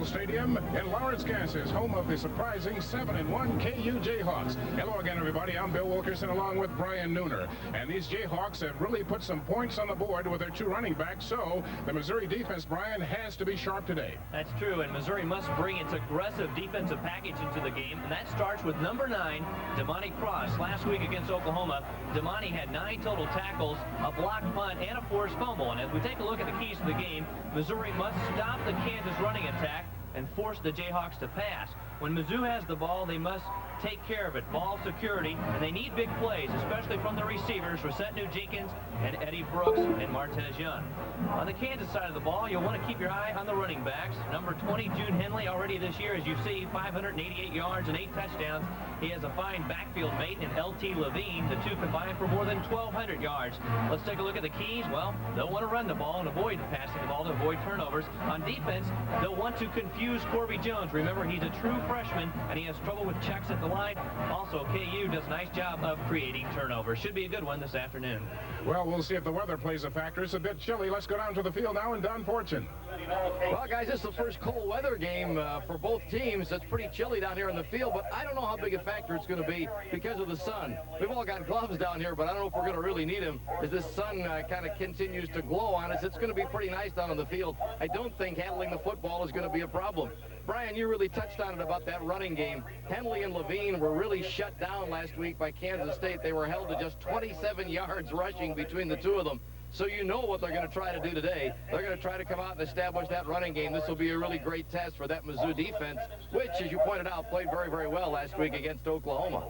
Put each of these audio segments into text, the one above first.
Stadium in Lawrence, Kansas, home of the surprising 7-1 KU Jayhawks. Hello again, everybody. I'm Bill Wilkerson along with Brian Nooner. And these Jayhawks have really put some points on the board with their two running backs, so the Missouri defense, Brian, has to be sharp today. That's true, and Missouri must bring its aggressive defensive package into the game, and that starts with number 9, Damani Cross. Last week against Oklahoma, Damani had 9 total tackles, a blocked punt, and a forced fumble. And as we take a look at the keys to the game, Missouri must stop the Kansas running attack and force the Jayhawks to pass. When Mizzou has the ball, they must take care of it. Ball security, and they need big plays, especially from the receivers, Rosette New-Jenkins and Eddie Brooks and Martez Young. On the Kansas side of the ball, you'll want to keep your eye on the running backs. Number 20, June Henley, already this year, as you see, 588 yards and 8 touchdowns. He has a fine backfield mate in L.T. Levine. The two combined for more than 1,200 yards. Let's take a look at the keys. Well, they'll want to run the ball and avoid passing the ball to avoid turnovers. On defense, they'll want to confuse Corby Jones. Remember, he's a true freshman, and he has trouble with checks at the line. Also, KU does a nice job of creating turnovers. Should be a good one this afternoon. Well, we'll see if the weather plays a factor. It's a bit chilly. Let's go down to the field now and Don Fortune. Well, guys, this is the first cold weather game for both teams. It's pretty chilly down here in the field, but I don't know how big a factor it's going to be because of the sun. We've all got gloves down here, but I don't know if we're going to really need them as this sun kind of continues to glow on us. It's going to be pretty nice down on the field. I don't think handling the football is going to be a problem. Brian, you really touched on it about that running game. Henley and Levine were really shut down last week by Kansas State. They were held to just 27 yards rushing between the two of them. So you know what they're going to try to do today. They're going to try to come out and establish that running game. This will be a really great test for that Mizzou defense, which, as you pointed out, played very, very well last week against Oklahoma.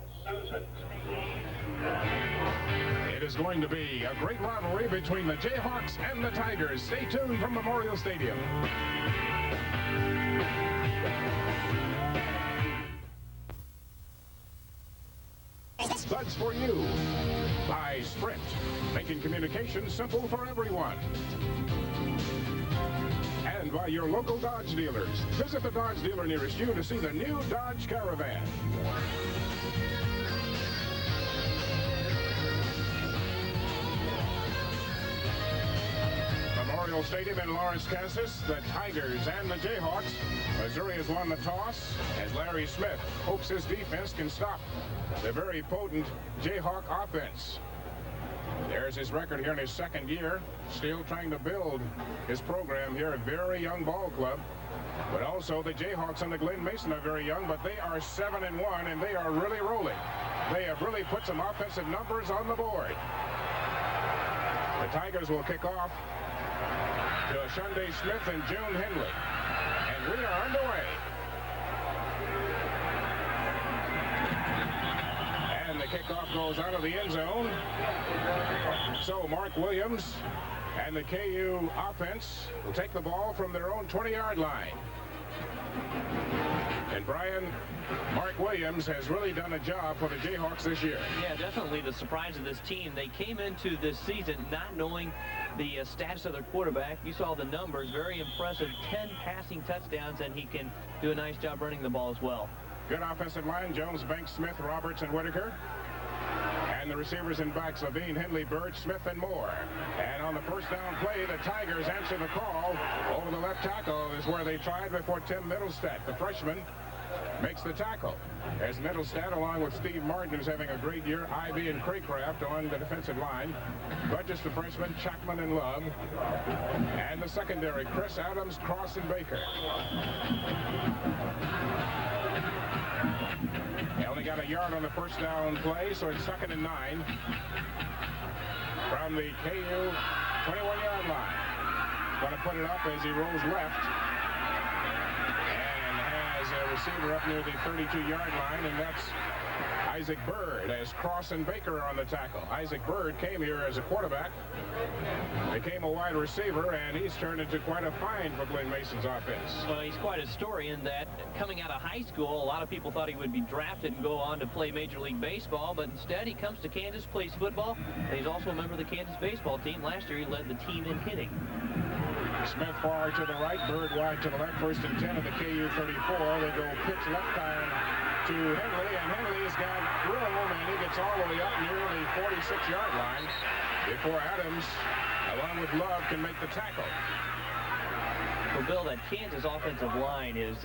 It is going to be a great rivalry between the Jayhawks and the Tigers. Stay tuned from Memorial Stadium. That's for you by Sprint, making communication simple for everyone. And by your local Dodge dealers. Visit the Dodge dealer nearest you to see the new Dodge Caravan. Memorial Stadium in Lawrence, Kansas, the Tigers and the Jayhawks. Missouri has won the toss as Larry Smith hopes his defense can stop the very potent Jayhawk offense. There's his record here in his second year, still trying to build his program here, a very young ball club. But also the Jayhawks and the Glen Mason are very young, but they are 7-1 and they are really rolling. They have really put some offensive numbers on the board. The Tigers will kick off to Shunday Smith and June Henley. And we are underway. And the kickoff goes out of the end zone. So Mark Williams and the KU offense will take the ball from their own 20-yard line. And Brian, Mark Williams has really done a job for the Jayhawks this year. Yeah, definitely the surprise of this team. They came into this season not knowing the status of their quarterback. You saw the numbers, very impressive, 10 passing touchdowns, and he can do a nice job running the ball as well. Good offensive line, Jones, Banks, Smith, Roberts, and Whitaker. And the receivers and backs, Levine, Henley, Bird, Smith, and Moore. And on the first down play, the Tigers answer the call. Over the left tackle is where they tried before Tim Middlestat, the freshman, makes the tackle. As Middlestat, along with Steve Martin, who's having a great year, Ivy and Craycraft on the defensive line. Burgess, the freshman, Chapman and Love. And the secondary, Chris Adams, Cross, and Baker. They only got a yard on the first down play, so it's 2nd and 9 from the KU 21-yard line. Going to put it up as he rolls left and has a receiver up near the 32-yard line, and that's Isaac Bird, as Cross and Baker are on the tackle. Isaac Bird came here as a quarterback, became a wide receiver, and he's turned into quite a find for Glen Mason's offense. Well, he's quite a story in that coming out of high school, a lot of people thought he would be drafted and go on to play Major League Baseball, but instead he comes to Kansas, plays football, and he's also a member of the Kansas baseball team. Last year he led the team in hitting. Smith far to the right, Bird wide to the left, 1st and 10 of the KU 34. They go pitch left time to Henley, and Henley's got room, and he gets all the way up near the 46-yard line before Adams, along with Love, can make the tackle. Well, Bill, that Kansas offensive line is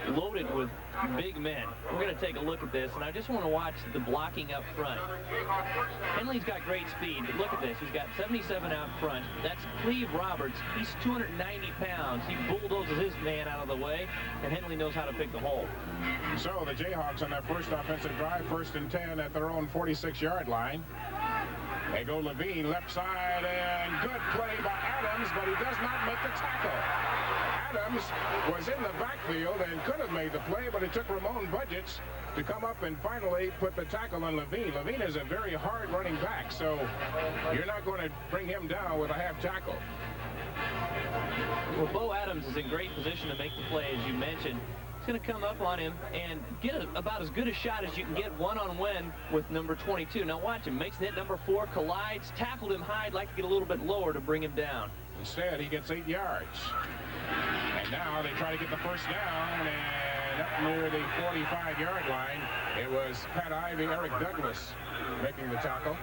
loaded with big men. We're going to take a look at this, and I just want to watch the blocking up front. Henley's got great speed, but look at this. He's got 77 out front. That's Cleve Roberts. He's 290 pounds. He bulldozes his man out of the way, and Henley knows how to pick the hole. So the Jayhawks on their first offensive drive, 1st and 10 at their own 46-yard line. They go Levine left side, and good play by Adams, but he does not make the tackle. Adams was in the backfield and could have made the play, but it took Ramon Budgets to come up and finally put the tackle on Levine. Levine is a very hard running back, so you're not going to bring him down with a half tackle. Well, Bo Adams is in great position to make the play, as you mentioned. Going to come up on him and get about as good a shot as you can get one-on-one with number 22. Now watch him. Makes the hit. Number 4 collides. Tackled him high. I'd like to get a little bit lower to bring him down. Instead, he gets 8 yards. And now they try to get the first down, and up near the 45-yard line, it was Pat Ivy, Eric Douglas making the tackle.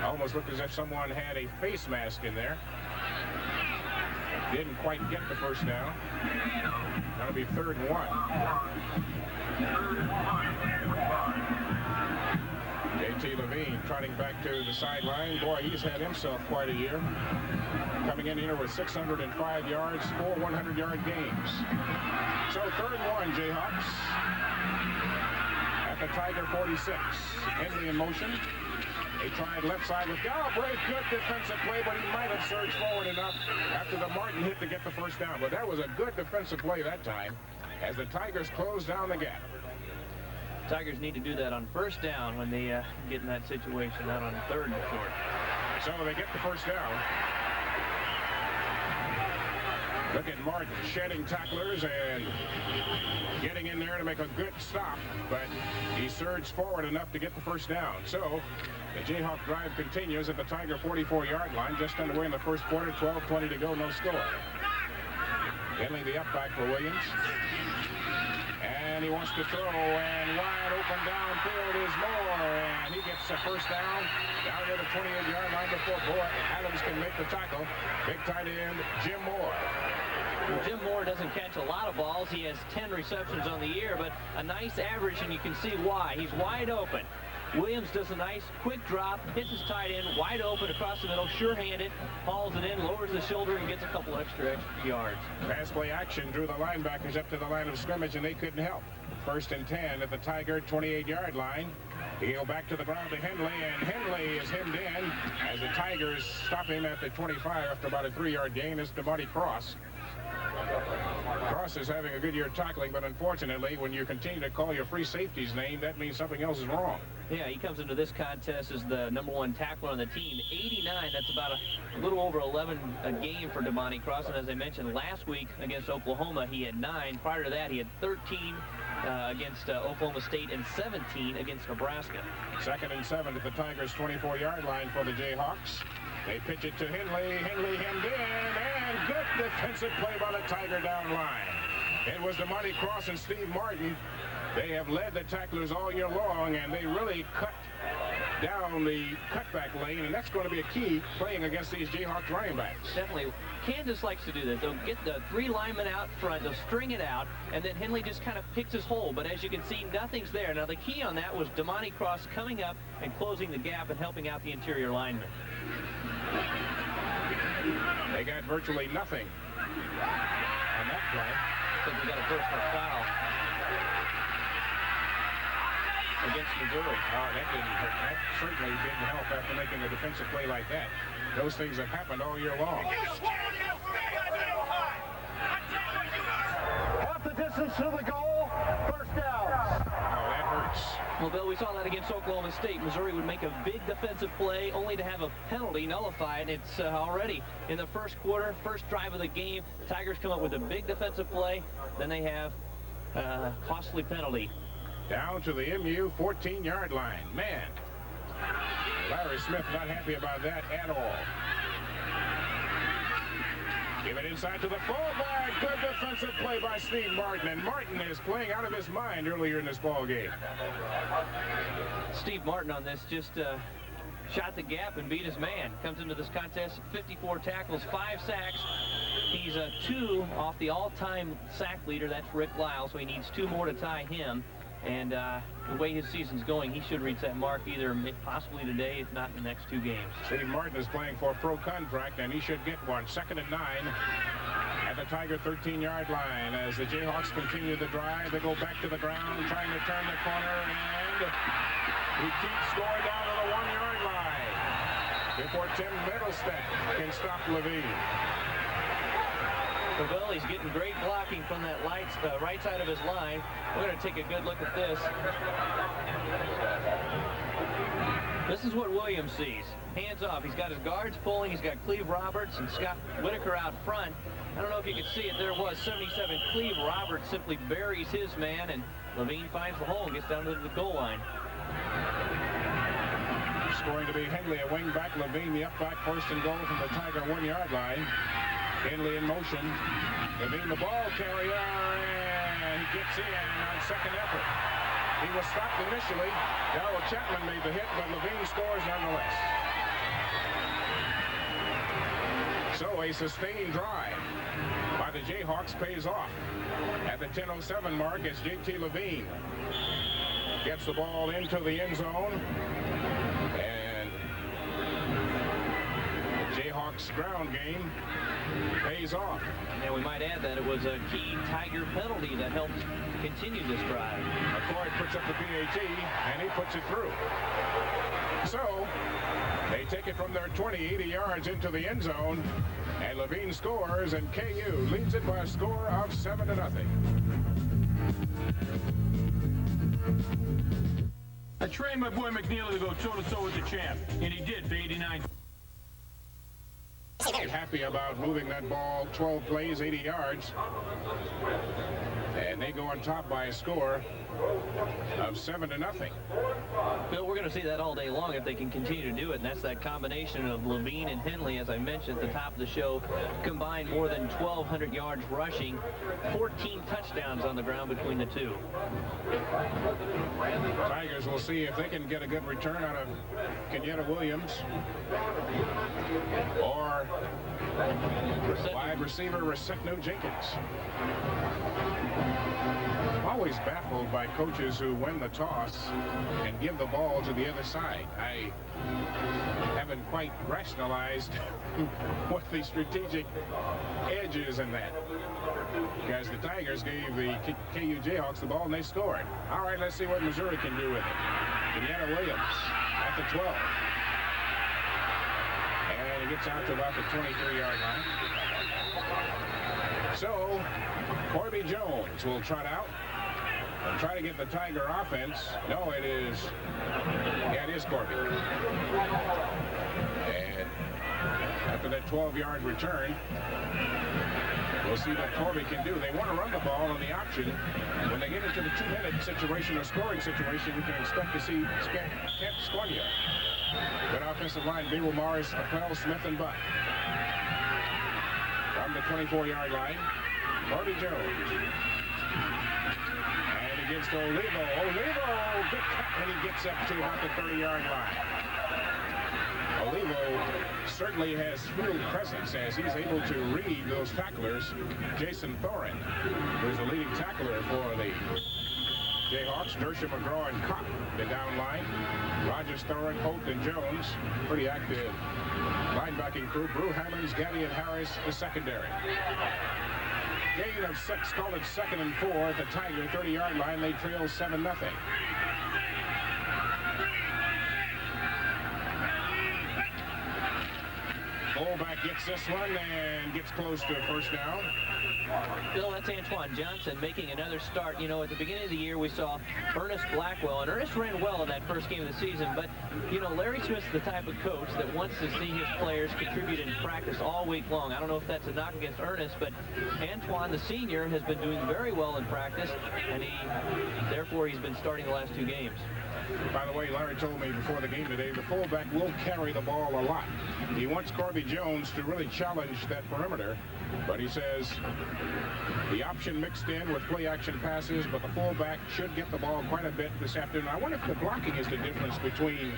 Almost looked as if someone had a face mask in there. Didn't quite get the first down. That'll be 3rd and 1. J.T. Levine trotting back to the sideline. Boy, he's had himself quite a year. Coming in here with 605 yards, 4 100-yard games. So 3rd and 1, Jayhawks. At the Tiger 46. Henley in motion. He tried left side with Galbraith. Good defensive play, but he might have surged forward enough after the Martin hit to get the first down. But that was a good defensive play that time as the Tigers close down the gap. Tigers need to do that on first down when they get in that situation, not on 3rd and short. So they get the first down. Look at Martin shedding tacklers and getting in there to make a good stop, but he surged forward enough to get the first down. So the Jayhawk drive continues at the Tiger 44-yard line, just underway in the first quarter, 12:20 to go, no score. Henley the up back for Williams. And he wants to throw, and wide open downfield is Moore, and he gets the first down near the 28-yard line before Adams can make the tackle. Big tight end, Jim Moore. Well, Jim Moore doesn't catch a lot of balls. He has 10 receptions on the year, but a nice average, and you can see why. He's wide open. Williams does a nice quick drop, hits his tight end, wide open across the middle, sure-handed, hauls it in, lowers the shoulder, and gets a couple extra yards. Pass play action drew the linebackers up to the line of scrimmage, and they couldn't help. 1st and 10 at the Tiger 28-yard line. He'll back to the ground to Henley, and Henley is hemmed in as the Tigers stop him at the 25 after about a 3-yard gain. It's DeMarty Cross. Cross is having a good year tackling, but unfortunately, when you continue to call your free safety's name, that means something else is wrong. Yeah, he comes into this contest as the #1 tackler on the team. 89, that's about a little over 11 a game for DeMarty Cross. And as I mentioned, last week against Oklahoma, he had 9. Prior to that, he had 13 against Oklahoma State and 17 against Nebraska. 2nd and 7 at the Tigers' 24-yard line for the Jayhawks. They pitch it to Henley. Henley hemmed in, and good defensive play by the Tiger down line. It was DeMarty Cross and Steve Martin. They have led the tacklers all year long, and they really cut down the cutback lane, and that's going to be a key playing against these Jayhawks running backs. Definitely. Kansas likes to do this. They'll get the 3 linemen out front, they'll string it out, and then Henley just kind of picks his hole. But as you can see, nothing's there. Now, the key on that was DeMarty Cross coming up and closing the gap and helping out the interior linemen. They got virtually nothing on that play. So we got a personal foul against Missouri. Oh, that didn't hurt. That certainly didn't help after making a defensive play like that. Those things have happened all year long. Half the distance to the goal, first down. Oh, that hurts. Well, Bill, we saw that against Oklahoma State. Missouri would make a big defensive play only to have a penalty nullified. It's already in the first quarter, first drive of the game. Tigers come up with a big defensive play. Then they have a costly penalty. Down to the MU 14-yard line. Man, Larry Smith not happy about that at all. Give it inside to the fullback. Good defensive play by Steve Martin. And Martin is playing out of his mind earlier in this ball game. Steve Martin on this just shot the gap and beat his man. Comes into this contest, 54 tackles, 5 sacks. He's 2 off the all-time sack leader. That's Rick Lyle, so he needs 2 more to tie him. And the way his season's going, he should reach that mark either possibly today, if not in the next 2 games. Steve Martin is playing for a pro contract, and he should get one. 2nd and 9 at the Tiger 13-yard line. As the Jayhawks continue the drive, they go back to the ground, trying to turn the corner, and he keeps scoring down to the 1-yard line before Tim Middlestead can stop Levine. Well, he's getting great blocking from that right side of his line. We're going to take a good look at this. This is what Williams sees. Hands off. He's got his guards pulling. He's got Cleve Roberts and Scott Whitaker out front. I don't know if you can see it. There was 77. Cleve Roberts simply buries his man, and Levine finds the hole and gets down to the goal line. Scoring to be Henley, a wing back. Levine, the up back, 1st and goal from the Tiger 1-yard line. Henley in motion. Levine, the ball carrier, and he gets in on 2nd effort. He was stopped initially. Darrell Chapman made the hit, but Levine scores nonetheless. So a sustained drive by the Jayhawks pays off at the 10:07 mark as J.T. Levine gets the ball into the end zone. And the Jayhawks ground game pays off. And we might add that it was a key Tiger penalty that helped continue this drive. McCoy puts up the PAT, and he puts it through. So they take it from their 20, 80 yards into the end zone, and Levine scores, and KU leads it by a score of 7-0. I trained my boy McNeely to go toe-to-toe with the champ, and he did for 89. Happy about moving that ball 12 plays, 80 yards. And they go on top by a score of 7-0. Bill, we're going to see that all day long if they can continue to do it, and that's that combination of Levine and Henley, as I mentioned at the top of the show, combined more than 1,200 yards rushing, 14 touchdowns on the ground between the two. Tigers will see if they can get a good return out of Kenyatta Williams or wide receiver Resekno Jenkins. Always baffled by coaches who win the toss and give the ball to the other side. I haven't quite rationalized what the strategic edge is in that. Because the Tigers gave the KU Jayhawks the ball and they scored. All right, let's see what Missouri can do with it. Kenyatta Williams at the 12. And he gets out to about the 23-yard line. So Corby Jones will trot out and try to get the Tiger offense. No, it is Corby. And after that 12-yard return, we'll see what Corby can do. They want to run the ball on the option. When they get into the 2-minute situation or scoring situation, you can expect to see Kent Squanya. Good offensive line, Beagle, Morris, Appel, Smith, and Buck. From the 24-yard line, Corby Jones. And he gives to Olivo. Olivo, good cut, and he gets up to about the 30-yard line. Olivo certainly has field presence as he's able to read those tacklers. Jason Thorin, who's the leading tackler for the Jayhawks. Dersham, McGraw, and Kopp, the down line. Rogers, Thorin, Holt, and Jones, pretty active linebacking crew. Brew, Hammonds, Gaddy, and Harris, the secondary. Gain of 6, call it 2nd and 4 at the Tiger 30-yard line. They trail 7-0. Fullback gets this one and gets close to first down. Bill, that's Antoine Johnson making another start. You know, at the beginning of the year, we saw Ernest Blackwell, and Ernest ran well in that first game of the season, but, you know, Larry Smith's the type of coach that wants to see his players contribute in practice all week long. I don't know if that's a knock against Ernest, but Antoine, the senior, has been doing very well in practice, and therefore he's been starting the last 2 games. By the way, Larry told me before the game today, the fullback will carry the ball a lot. He wants Corby Jones to really challenge that perimeter But he says the option mixed in with play-action passes, but the fullback should get the ball quite a bit this afternoon. I wonder if the blocking is the difference between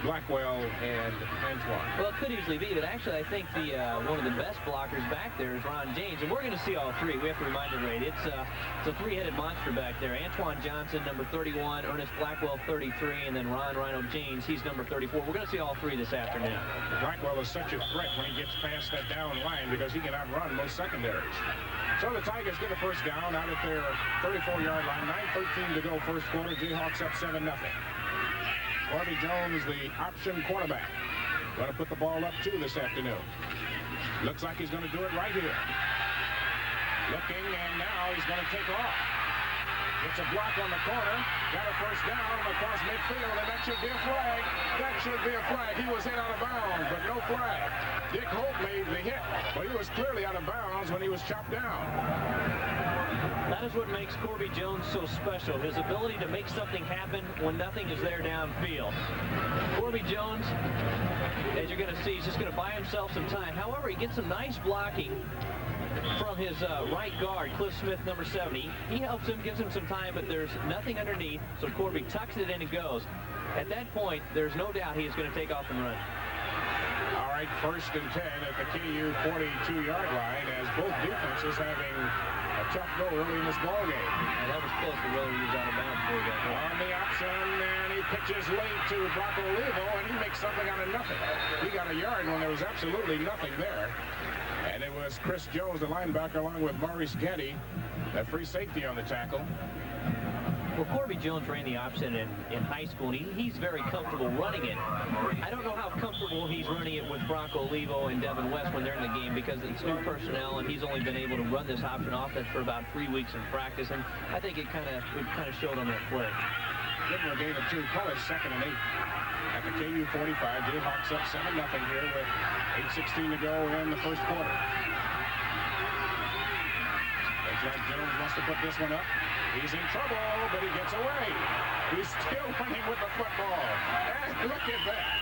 Blackwell and Antoine. Well, it could easily be, but actually I think the one of the best blockers back there is Ron James, and we're going to see all three. We have to remind you, Ray, it's a three-headed monster back there. Antoine Johnson, number 31, Ernest Blackwell, 33, and then Rhino James, he's number 34. We're going to see all three this afternoon. Blackwell is such a threat when he gets past that down line because he can outrun most secondaries. So the Tigers get a first down out at their 34-yard line. 9:13 to go first quarter. Jayhawks up 7-0. Corby Jones, the option quarterback. Going to put the ball up, too, this afternoon. Looks like he's going to do it right here. Looking, and now he's going to take off. Gets a block on the corner. Got a first down across midfield, and that should be a flag. That should be a flag. He was hit out of bounds, but no flag. Dick Holt made the hit, but he was clearly out of bounds when he was chopped down. That is what makes Corby Jones so special, his ability to make something happen when nothing is there downfield. Corby Jones, as you're going to see, is just going to buy himself some time. However, he gets some nice blocking from his right guard, Cliff Smith, number 70. He helps him, gives him some time, but there's nothing underneath, so Corby tucks it in and goes. At that point, there's no doubt he is going to take off and run. All right, 1st and 10 at the KU 42-yard line as both defenses having a tough go early in this ball game. Yeah, that was close to whether he was out of bounds before he got hit. On the option, and he pitches late to Brock Olivo, and he makes something out of nothing. He got a yard when there was absolutely nothing there. And it was Chris Jones, the linebacker, along with Maurice Getty, a free safety on the tackle. Well, Corby Jones ran the option in high school, and he's very comfortable running it. I don't know how comfortable he's running it with Brock Olivo and Devin West when they're in the game because it's new personnel, and he's only been able to run this option offense for about 3 weeks in practice, and I think it kind of showed on that play. Give him a gain of 2. Call it 2nd and 8. At the KU 45, Jayhawks up 7-0 here with 8:16 to go in the first quarter. Looks like Jones wants to put this one up. He's in trouble, but he gets away. He's still running with the football. And look at that.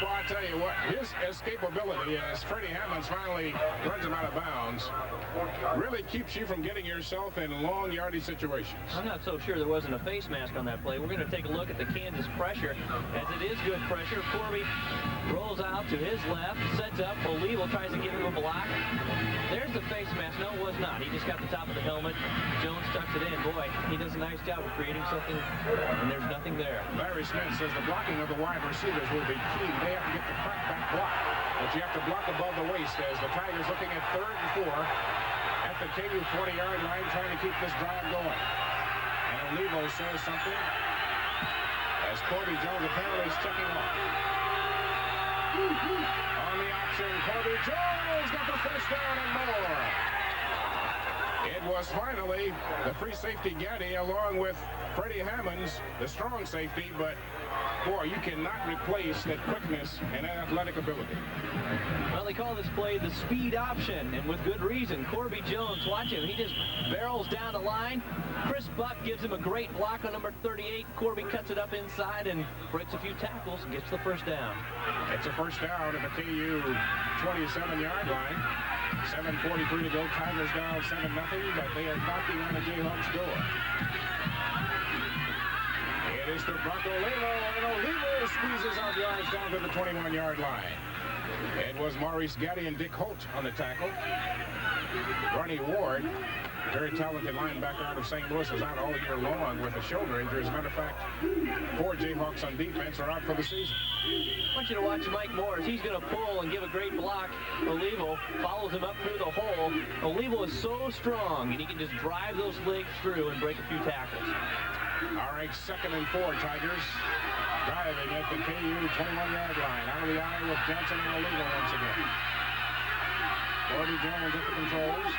Well, I tell you what, his escapability as Freddie Hammonds finally runs him out of bounds really keeps you from getting yourself in long yardage situations. I'm not so sure there wasn't a face mask on that play. We're going to take a look at the Kansas pressure, as it is good pressure. Corby rolls out to his left, sets up. Olivo tries to give him a block. There's the face mask. No, it was not. He just got the top of the helmet. Jones tucks it in. Boy, he does a nice job of creating something, and there's nothing there. Larry Smith says the blocking of the wide receivers will be key. They have to get the crackback block, but you have to block above the waist as the Tigers looking at 3rd and 4 at the KU 40-yard line, trying to keep this drive going. And Olivo says something as Corby Jones apparently is checking off. On the option, Corby Jones got the first down and more. It was finally the free safety Gaddy along with Freddie Hammonds, the strong safety, but boy, you cannot replace that quickness and that athletic ability. Well, they call this play the speed option, and with good reason. Corby Jones, watch him. He just barrels down the line. Chris Buck gives him a great block on number 38. Corby cuts it up inside and breaks a few tackles and gets the first down. It's a first down at the KU 27-yard line. 7:43 to go. Tigers down 7-0, but they are knocking on the Jayhawks' door. It is to Brock Olivo, and Olivo squeezes out yards down to the 21-yard line. It was Maurice Gaddy and Dick Holt on the tackle. Ronnie Ward, very talented linebacker out of St. Louis, was out all year long with a shoulder injury. As a matter of fact, 4 Jayhawks on defense are out for the season. I want you to watch Mike Morris. He's going to pull and give a great block. Olivo follows him up through the hole. Olivo is so strong, and he can just drive those legs through and break a few tackles. All right, 2nd and 4, Tigers. Driving at the KU 21-yard line. Out of the eye with Johnson and Olivo once again. Corby Jones at the controls.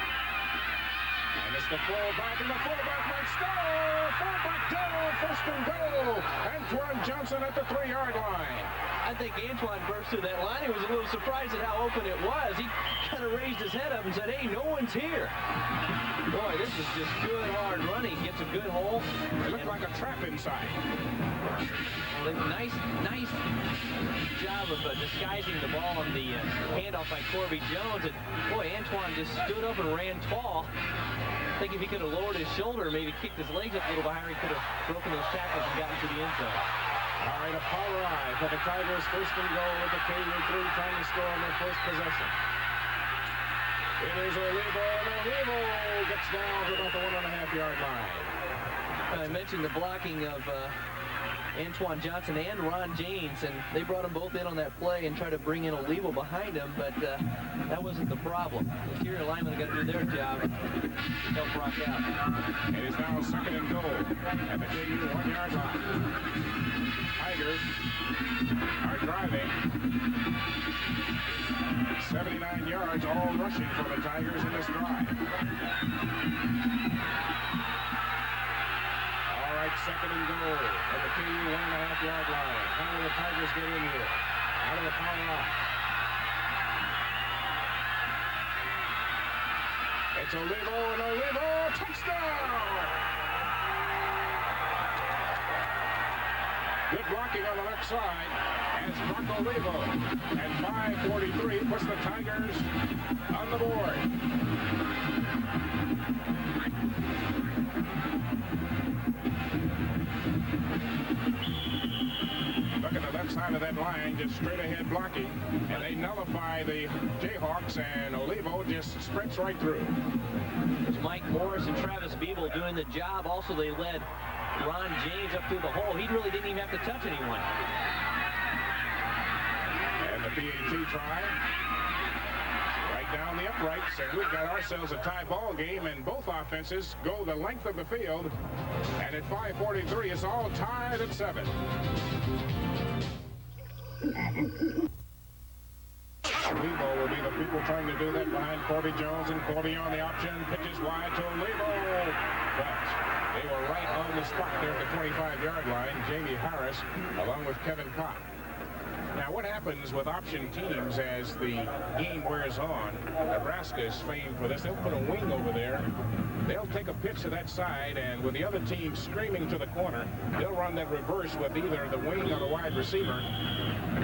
And it's the fullback, and the fullback might score! Fullback down, 1st and goal! Antoine Johnson at the 3-yard line. I think Antoine burst through that line. He was a little surprised at how open it was. He kind of raised his head up and said, hey, no one's here. Boy, this is just good, hard running. Gets a good hole. It looked like a trap inside. Nice job of disguising the ball on the handoff by Corby Jones. And boy, Antoine just stood up and ran tall. I think if he could have lowered his shoulder, maybe kicked his legs up a little bit higher, he could have broken those tackles and gotten to the end zone. All right, a power eye for the Tigers. First and goal with the KU3 trying to score on their first possession. It is Olivo, and Olivo gets down to about the 1.5-yard line. I mentioned the blocking of Antoine Johnson and Ron James, and they brought them both in on that play and tried to bring in Olivo behind him, but that wasn't the problem. The interior linemen got to do their job and help Brock out. It is now second and goal at the KU 1-yard line. Tigers are driving. 79 yards, all rushing for the Tigers in this drive. All right, second and goal at the KU 1.5-yard line. How do the Tigers get in here? Out of the power line. It's Olivo, and Olivo, touchdown! Good blocking on the left side as Brock Olivo. And 5:43 puts the Tigers on the board. Look at the left side of that line, just straight ahead blocking. And they nullify the Jayhawks, and Olivo just sprints right through. It's Mike Morris and Travis Beeble doing the job. Also, they led Ron James up through the hole. He really didn't even have to touch anyone. And the PAT try. Right down the uprights, and we've got ourselves a tie ball game, and both offenses go the length of the field. And at 5:43, it's all tied at 7. Olivo will be the people trying to do that behind Corby Jones, and Corby on the option, pitches wide to Olivo. But they were right on the spot there at the 25-yard line. Jamie Harris along with Kevin Kopp. Now, what happens with option teams as the game wears on? Nebraska is famed for this. They'll put a wing over there. They'll take a pitch to that side, and with the other team screaming to the corner, they'll run that reverse with either the wing or the wide receiver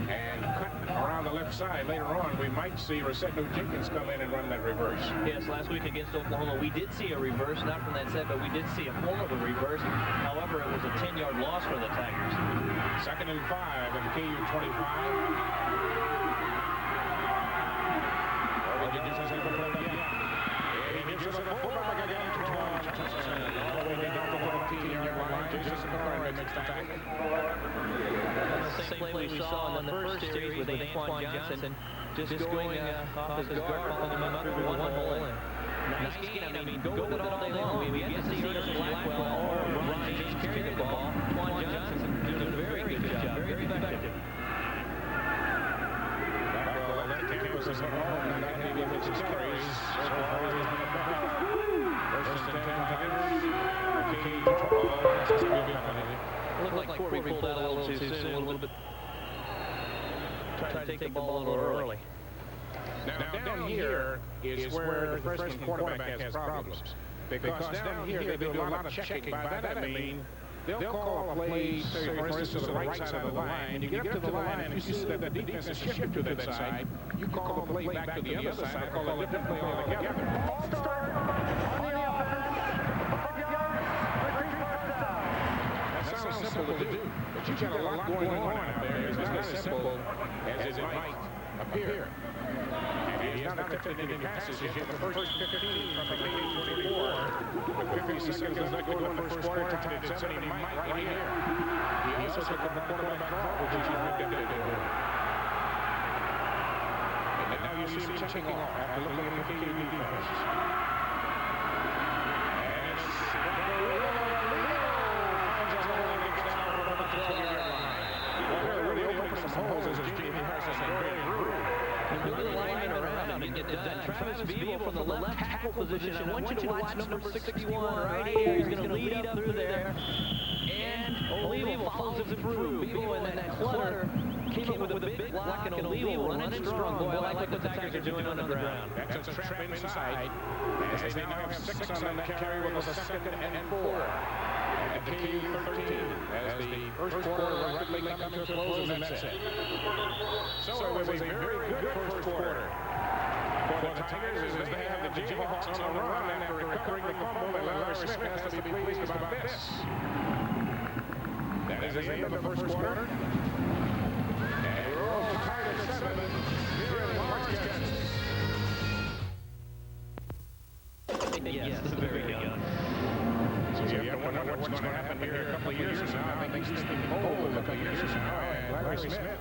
and cut around the left side. Later on, we might see Rosetto Jenkins come in and run that reverse. Yes, last week against Oklahoma, we did see a reverse, not from that set, but we did see a form of a reverse. However, it was a 10-yard loss for the Tigers. Second and 5 at the KU 25. Same play we saw in the first series with Antoine Johnson just going off his guard, pulling him up through one hole. Nice gain. I mean, go with it all day long. We get to see Ernest Blackwell or Ron James carry the ball. Antoine Johnson doing a very good job, very effective. Campus at home, and that may be his carries. So far, he's been effective. First and 10 Looked like Corby pulled out a little too soon, a little bit. Tried to take the ball a little early. Now down here is where the freshman quarterback has problems. Because down here they do a lot of checking. By that I mean, they'll call a play, say, for instance, to the right side of the line. You get up to the line, and if you see that the defense is shifted to that side, you call the play back to the other side, call a different play altogether. That sounds simple to do, but you've got a lot going on out there. It's not as simple as it might appear. And he's not attempted any passes yet for the first 15 from the KU 24. With 50 seconds left to go in the first quarter, tied at 7, and he might right here. He also took the quarterback draw, which is very good to do. And now you see him checking off after looking at the KU defense. And it's Well, really opening some holes as Jamie Harris is going through. Moving the linemen around and getting it done. Travis Beeble from the left tackle position. I want you to watch number 61 right here. He's going to lead up through there. And Olivo follows him through. Beeble and that clutter came up with a big block and O'Leal running strong. Boy, I like what the Tigers are doing on the ground. That's a trap inside. As they now have 6 on that carry with a 2nd and 4. At the KU 13, as the first quarter rapidly coming to a close, and that's it. So it was a very good first quarter for the Tigers as they have the Jayhawks on the run after recovering the fumble, and Larry Smith has to be pleased about this. That is the end of the first quarter. And we're all tied at 7 here in Lawrence, Kansas. Yes, very good. So you have to wonder what's going to happen here a couple of years from now. I think he's thinking bold a couple of years from now. And Larry Smith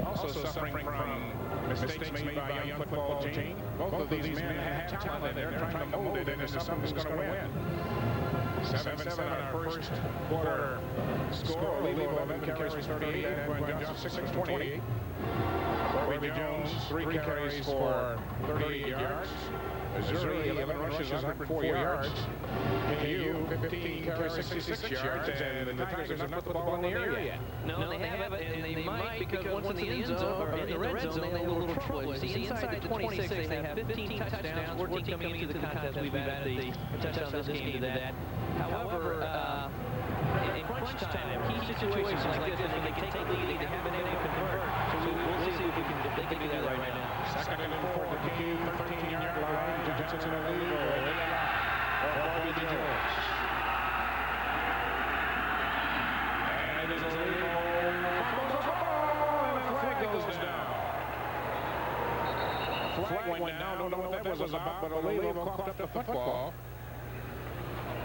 also suffering from mistakes made by a young football team. Both of these men have talent, and they're trying to mold it into something that's going to win. 7-7 our first quarter score. O'Leal 11 carries 38. Edwin Johnson 6 for 28. Corey Jones 3 carries for 38 yards. Missouri 11 rushes 104 yards. KU 15 carries 66 yards, and the Tigers have not put the ball in the air yet. No, they haven't, and they might, because once in the end zone, or in the red zone, they have a little trouble. See, inside the 26, they have 15 touchdowns, 14 coming into the contest. We've added the touchdown this game to that. However, in crunch time, key situations like this, when they can take a lead, they haven't been able to convert. So we'll see if they can do that right now. 2nd and 4 at the KU 13-yard line. Johnson and O'Leal or Jones. And it is O'Leal. And the flag goes down. Flag went down. Don't know what that was about, but O'Leal coughed up the football.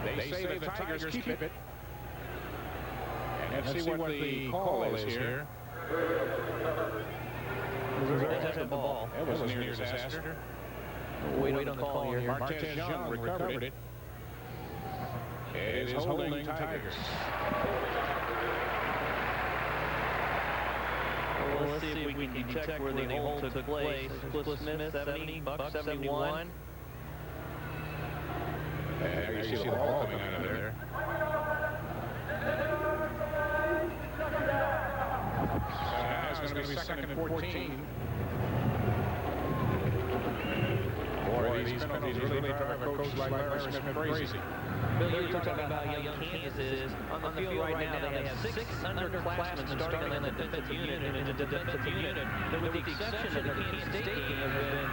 They say the Tigers keep it. And let's see what the call is here. They touched the ball. That was a near disaster. Wait on the call here. Martez Young recovered it. It is holding Tigers. Well, let's see if we can detect where the hold took place. Cliff Smith, 70, Buck 71. There you see the ball coming out of there. Now it's going to be 2nd and 14. Boy, these penalties really drive a coach like Larry Smith crazy. Bill, you were talking about how young Kansas is. On the field right now, they have 6 underclassmen starting on the defensive unit. And in the defensive unit, with the exception of the Kansas State game, has been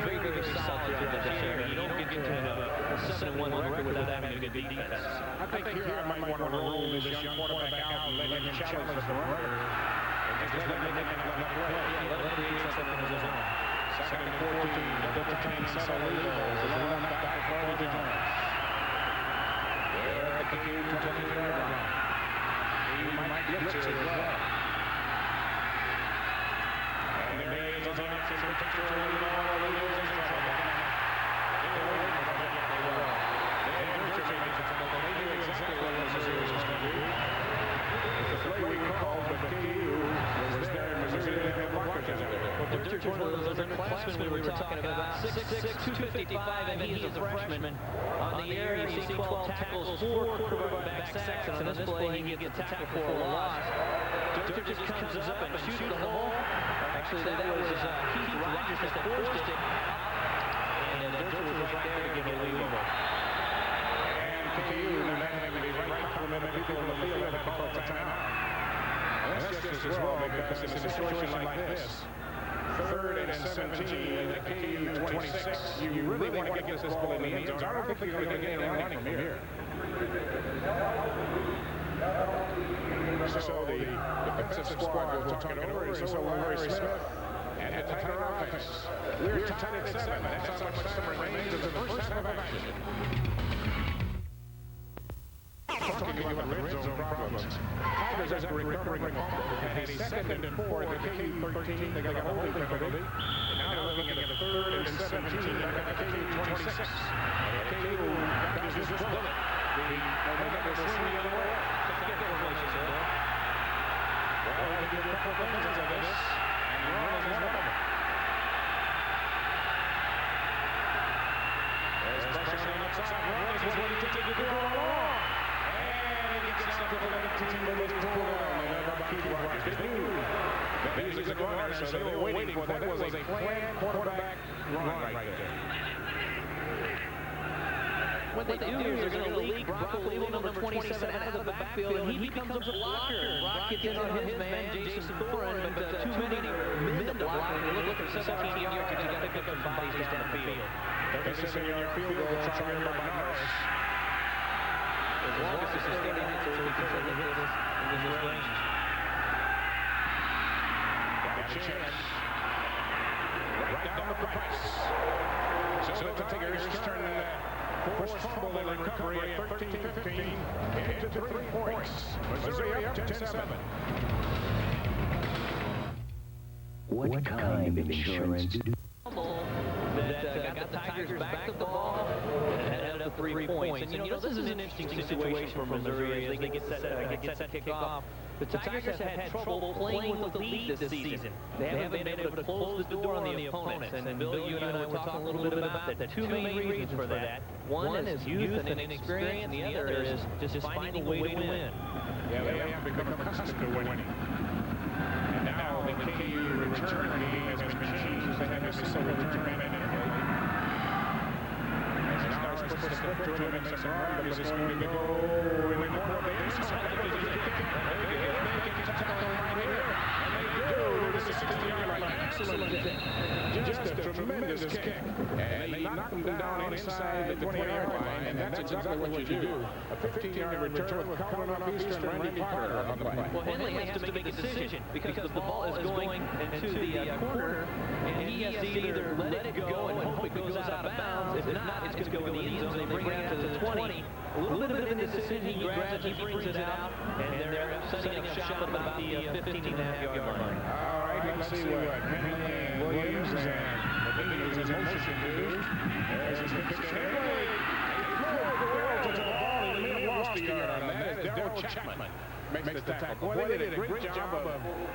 very, very solid throughout this year. You don't get to have a 7-1 record without having a good defense. I think here I might want to roll this young quarterback out and let him challenge the runner. And just let him make another play. Yeah, let him create something of his own. 2nd and 14. Double team set O'Leal. Is a run back to Corey Jones. They're at the KU 20-yard line. He might blitz as well. And the day is on for O'Leal. O'Leal is in trouble. Exactly what Missouri was going to do. It's the play we called, but KU was there in Missouri. They had blockers out there. Well, Dirk's one of those underclassmen we were talking about. 6'6", 255, and he's a freshman. On the air, you see 12 tackles, 4 quarterback sacks, and on this play, he gets a tackle for a loss. Dirk just comes up and shoots the hole. Actually, that was Keith Rogers that forced it. And Dirk was right there to give a lead over. KU and having the right complement of people in the field had to call a timeout. And that's just as well, because in a situation like this, 3rd and 17 in the KU 26, you really want to get this ball in the end zone. I don't think you're going to get any running from here. So the defensive squad will talk it over, and so will Larry Smith and the Tiger offense. We're tied at 7. That's how much time remains of the first half of action. Talking about the red zone problems. Tigers after recovering a fumble had a 2nd and 4 at the KU 13. They got a holding penalty. And now they're looking at a 3rd and 17 back at the KU 26. And KU dodges this bullet. The momentum will swing the other way. Well, they did a couple of things out of this, and run is one of them. There's pressure on the outside. Run is what he did to go along. And he gets out to the 19, but it's pulled down. And Keith Rogers. He's a good runner, so they were waiting for that. That was a planned quarterback run right there. What they do is they're going to leak Brock Level, number 27, out of the backfield, and he becomes a blocker. Brock gets in on his man, Jason Thorin, but too many men to block. And look for 17 yards, you got to pick up some bodies down the field. 37-yard field goal tried by Norris. As long as it's sustained, so we can certainly hit this in this range. Got a chance. Right down the price. So the Tigers turn forced fumble and recovery at 13-15 into 3 points. Missouri up 10-7. What kind of insurance do That got the Tigers back to the ball and headed up 3 points. And you know, this is an interesting situation for Missouri as they get set to kick off. The Tigers have had trouble playing with the lead this season. They haven't been able to close the door on the opponents. And Bill, you and I were talking a little bit about that. Two main reasons for that. One is youth and inexperience, and the other is just finding a way to win. Yeah, they have become accustomed to winning. And now the KU return game has been changed. They have Mississippi return man in play. As Norris puts the foot to him and makes a run, but it's going to go in the corner of the inside. Excellent kick. Just a tremendous kick. And they knocked him down inside the 20-yard line, and that's exactly what you do. A 15-yard return with Calvin on Eastern and Randy Potter on the play. Well, Henley has to make a decision because the ball is going into the corner, and he has to either let it go and hope it goes out of bounds. If not, it's going to go in the end zone. They bring it out to the 20. A little bit of an indecision. He grabs it, he brings it out, and they're setting up shop at about the 15.5-yard line. All right, let's see what Henley and Williams and Levine is in motion to do. There's his pitch to Henley. He threw the ball. He may have lost a yard on that. That is Darryl Chapman makes the tackle. Boy, they did a great job of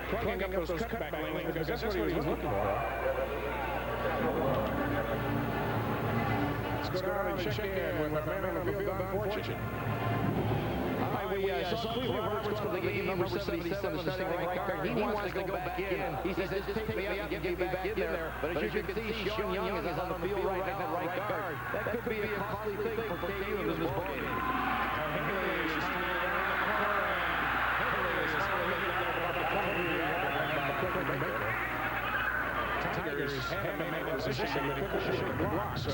plugging up those cutback lanes because that's what he was looking for. Let's go down and check in with our man on the field, Don Fortune. We saw Cleve Roberts for the game, number 77, the starting right guard. He wants to go back in. He says, just take me out and get me back in there. But as you can see, Sean Young is on the field right now, right guard. That could be a costly thing for KU in this ballgame. Henley is trying to run the corner, and Henley is trying to make it about the 20-yard line by Baker. Tigers haven't made a position to push the block, so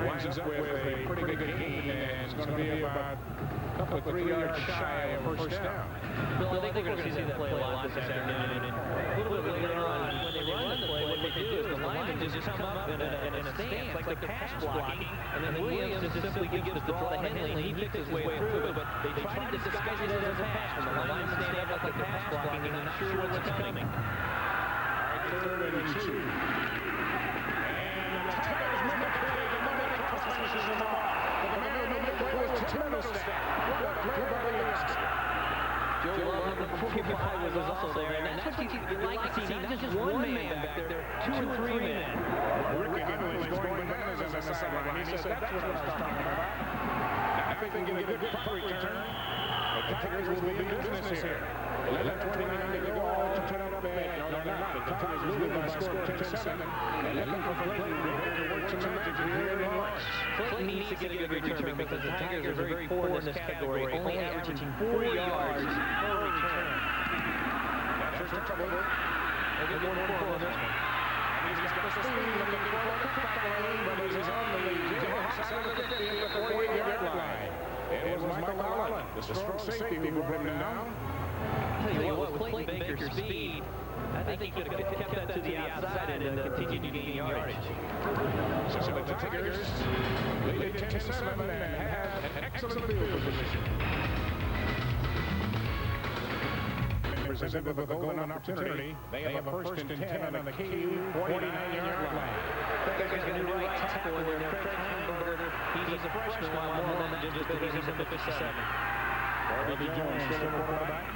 winds up with a pretty good gain, and it's going to be about a couple of 3 yards shy of first down. Bill, I think we're going to see that play a lot this afternoon. And a little bit later on, when they run the play, what they do is the linemen just come up in a stance, like the pass blocking, and then Williams just simply gives the draw to Henley, and he picks his way through, but they try to disguise it as a pass. When the linemen stand up like the pass blocking, and they're not sure what's coming. Third and 2. And the Tigers make the play. The Monday Cross finishes them off. But the man who made the play was Tim Middlestack. What a play by the youngster. Joe Love, number 45, was also there. And that's what you like to see. Not just one man back there, 2 and 3 men. Ricky Henley is going bananas on the sideline. He said, that's what I was talking about. Now, if they can get a good punt return, the Tigers will be in business here. 11:29 to go. All to turn up bad. No, they're not. The Tigers losing by a score of 10-7. And looking for Clayton to work some magic here in Lawrence. Clayton needs to get a good return because the Tigers are very poor in this category, only averaging 4 yards per return. That's for trouble. They'll get 1 on this one. He's got the speed looking for a cutback lane, but he's on the Jayhawk side of the 50 at the 48-yard line. It was Michael Allen, the strong safety, who brought him down. I'll tell you what, with Clayton Baker's speed, I think he could have kept that to the outside and continued to gain yardage. So the Tigers lead 10-7 and have an excellent field position. Presented with a golden opportunity. They have a first and 10 on the KU 49-yard line. Tigers going to do right tackle in there. Craig Hamburger, he's a freshman, while more than that, just that he's in the 57. Bobby Jones, still quarterback.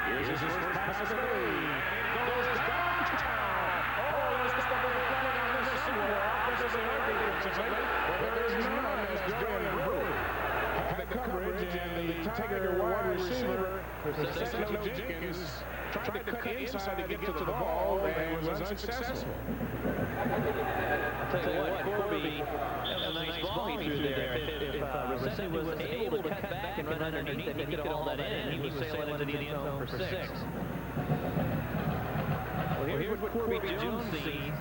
Here's his first pass of the day. And it goes downtown. Oh, there's the flag on this seawall. This is an ugly defensive play. But there is none as Joey and Brew have coverage, and the Tiger wide receiver, Jenkins, tried to cut inside to get to the ball and was unsuccessful. I'll tell you what, Corby, that was a nice ball he threw there. If Rossetti was able to cut back and run underneath it, he could have hauled that in. He was sailing into the end zone for 6. Well, here's what Corby Jones sees.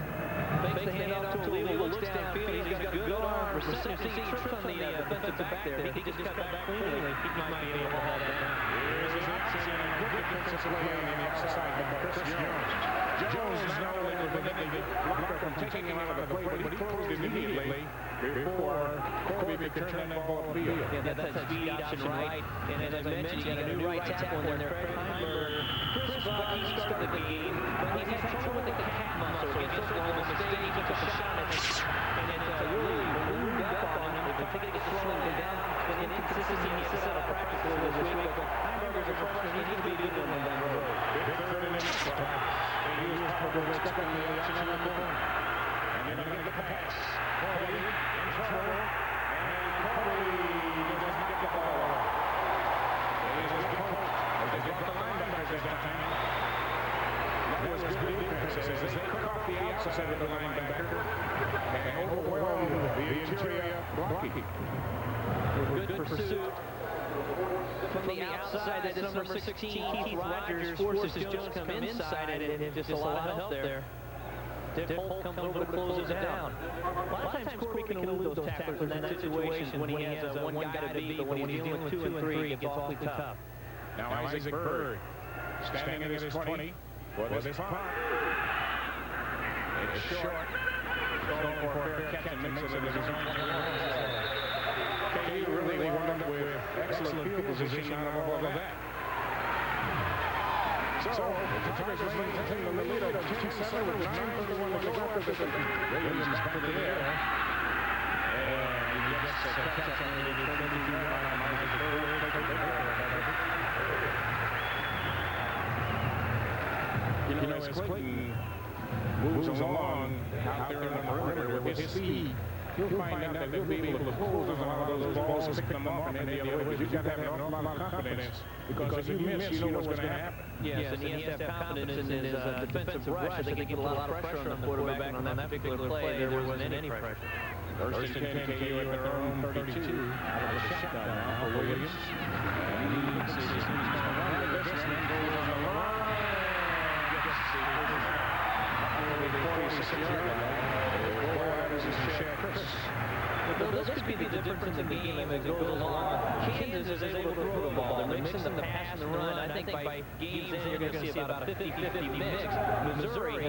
Fakes the handoff to Alito, looks downfield. He's got a good arm. Rossetti trips on the defensive back there. If he could just cut back cleanly, he might be able to haul that down. Here's his action, and a good defensive play on the outside by Chris Jones. Jones not only prevented the blocker from taking him out of the play, but he closed immediately before Corby could turn that ball upfield. Yeah, that's that speed option right. And as I mentioned, you got a new right tackle in there, Craig Heinberg. Chris Bucky started the game, but he's had trouble with the calf muscle. Against Oklahoma State, he took a shot at it, and it really ballooned up on him. They think it gets slowing him down. But inconsistency, he set out a practice for this week. But Heinberg is a freshman. He can be a good one down the road. Third and inches. He was probably expecting the action on the corner. And then going to get the pass. Corby in trouble. And Corby does not get the ball. It is a good point. They brought the linebackers this time. That was good defense. As they cut off the outside of the linebacker and overwhelmed the interior blocking. Good pursuit. From the outside, that's number 16, Keith Rogers, forces Jones to come inside, and just a lot of help there. Dick Holt comes over to close it down. A lot of times Corby can elude those tacklers in that situation when he has one guy to beat, but when he's dealing with 2 and 3, it gets awfully tough. Now Isaac Bird, standing at his 20 for this punt. It's short. Going for a fair catch and makes it into his own. He really wound up with excellent field position out of all of that. So, the Tigers maintain the lead of 10-7 with 9:31 to go after the Ravens back in the air. And he gets a catch on the 33-yard line. Isaac Bird. You know, as Clayton moves along out there in the perimeter with his speed, you'll find out that he'll be able to close a lot of those balls, pick them up, and any other way. But you've got to have an awful lot of confidence, because if you miss, you know what's going to happen. Yes, and he has to have confidence in his defensive rush. I think he put a lot of pressure on the quarterback on that particular play. There wasn't any pressure. First and 10 KU at their own 32. Out of the shotgun now for Williams. And he looks as he's going to run with this, and then goes on the run. Gets 46-yard line. This is Chad Chris. Well, this could be the difference in the game as it goes along. Kansas is able to throw the ball. They're mixing the pass and the run. I think by games in, you're going to see about a 50-50 mix. Missouri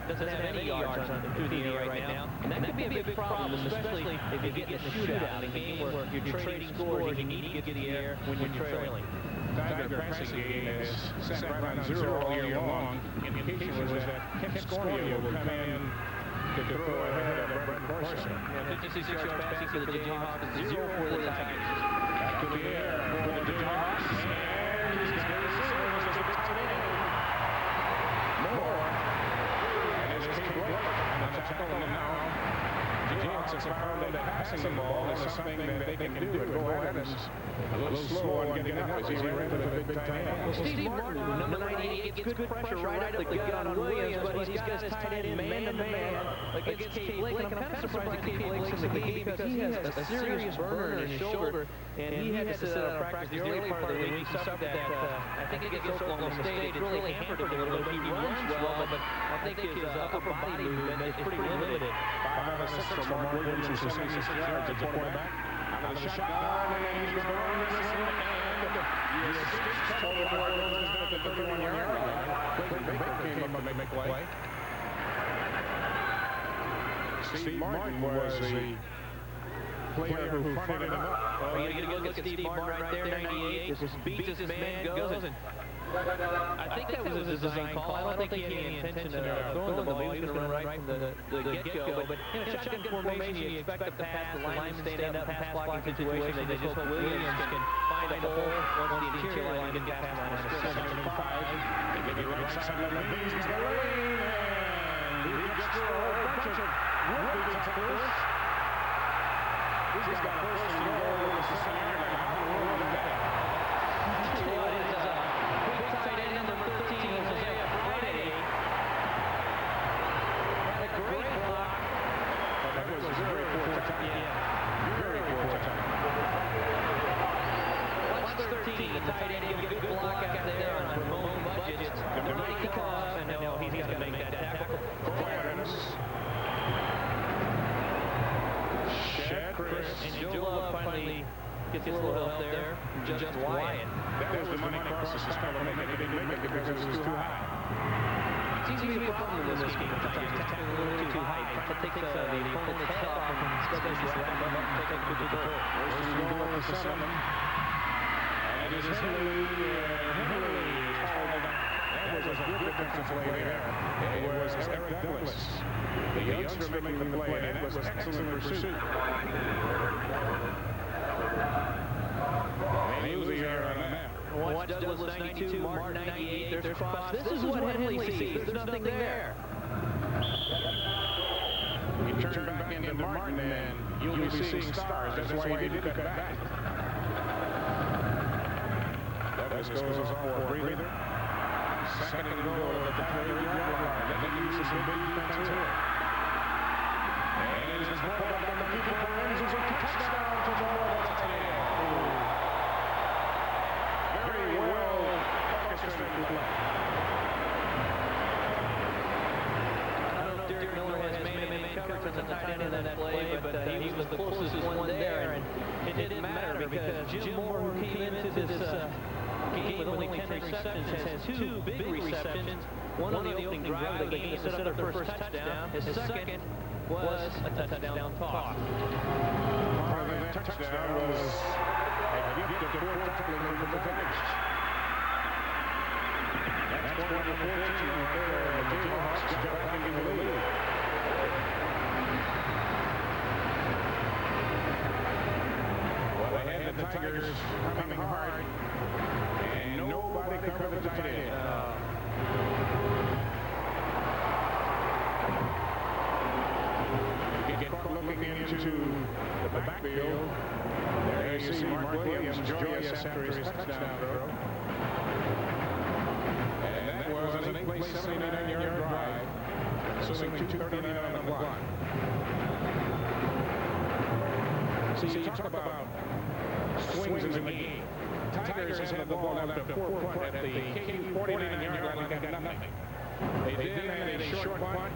doesn't have any yards through the air right now. And that could be a big problem, especially if you get in a shootout, in a game where you're trading scores. You need to get the air when you're trailing. Tiger passing game has sat right on 0 all year long. Indication was that Kent Scornio will come in to throw ahead of Brett Carson. 56 yards passing for the Jayhawks, 0 for the Tigers. Back to the air for the Jayhawks, and he's got a series as a big tight end. Moore, and his Kate White on the tackle, and now Jayhawks have found that passing the ball is something that they can do. And Bo Adams a little slow on getting up as he ran to the big tight end. Well, Steve Martin, number 98, gets good pressure right up the gut on Williams, but he's got his tight end man-to-man against Cade Blake. And I'm kind of surprised that Cade Blake's in the game because he has a serious burner in his shoulder, and he had to sit out of practice the early part of the week. He suffered that, I think against Oklahoma State, it really hampered him a little bit. He runs well, but I think his upper body movement is pretty limited. 5 out of 6 for Mark Williams, who's 76 yards at the quarterback. Out of the shotgun, and he's going to run this one, and he escapes trouble before it goes down to the 31-yard line. Clayton Baker came up and made play. Steve Martin was the player who fronted him up. Oh, you got to look at Steve Martin right there, 98. Just beats this man goes. I think that was a design call. I don't think he had any intention of throwing the ball. He was going to run right from the get-go. But in a shotgun formation, you expect the pass. The linemen stand up in pass blocking situation. They just hope Williams can find a hole once the interior line gets past the line of scrimmage. 5. They give you right side of the beans. He's got a lane, and he gets through a whole bunch of would-be tacklers. He's got a first and goal with the 7-yard line. make the cuff, and now he's got to make that tackle. Shed Chris. And Joe Love finally gets a little help there. Just Wyatt. That was the money Cross's style to make it. He didn't make it because it was too high. Seems to be a problem in this game. Tigers tackling a little too high. Trying to take the opponent's head off and instead they just wrap him up and take him to the goal. First and goal for 7. And it is Henley called. That was a good defensive play there. It was Eric Douglas, the youngster making the play. That was excellent pursuit. They lose the air on that. Watch Douglas 92, Martin 98. There's Cross. This is what Henley sees. There's nothing there. You turn back into Martin, and you'll be seeing stars. That's why he didn't cut back. Douglas goes off for a breather. Second and goal at the Tiger line. Let them use some big defense here. And it is the ball back on the keeper. Ends with a touchdown to the very well orchestrated play. I don't know if Derek Miller has made coverage on the tight end of that play, but he was the closest one there, and it didn't matter because Jim Moore, who came into this game with only 10 receptions, has 2 big receptions, one on the opening drive of the game to set up their first touchdown. His second was a touchdown toss. Part of that touchdown was a gift of 4 tackling from the Tigers. That's one of the 14 right there, and the Jayhawks got back into the lead. Well, they had the Tigers coming hard, and nobody covered the tight end. You get caught looking into the backfield. There you see Mark Williams joyous after his touchdown throw. And that was an 8-play, 79-yard drive, assuming 2:39 on the clock. See, you talk about swings in the game. Tigers had the ball after 4 punt at the KU 49-yard line and got nothing. They then had a short punt.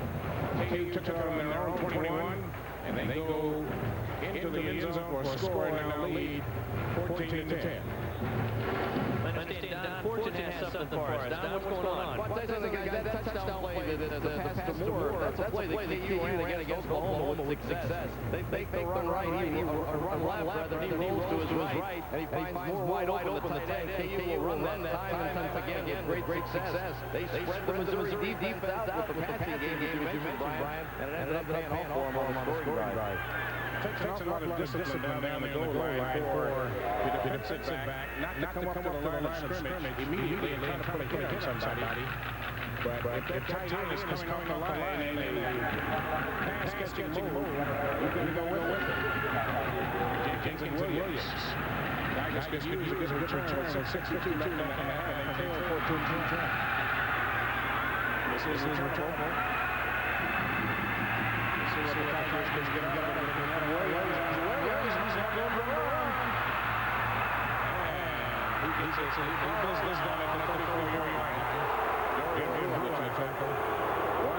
KU took it on their own 21, and they go into the end zone for a score and now lead 14-10. Understand, Don Fortune has something for us. Don, what's going on? Well, that touchdown play, the pass to Moore, that's a play that KU ran against Oklahoma with success. They make the run right, he run left, rather, he rolls to his right, and he finds Moore wide open. The tight end, KU will run that time and time again with great success. They spread the Missouri defense out with the passing game, as you mentioned, Brian, and it ended up paying off for him on the scoring drive. Takes a lot of discipline down the goal line for the defensive back not to come up to the line of scrimmage immediately and try to put a hit on somebody. But if the tight end is coming on the line and pass-catching mode, you're going to go with it. Jenkins and Williams. Tigers could use a good return with 62 left in the half, and they tail 14-10. This is returnable. This is what the Tigers can get out of it. Williams, he's not going to run. He does this down at the 34-yard line.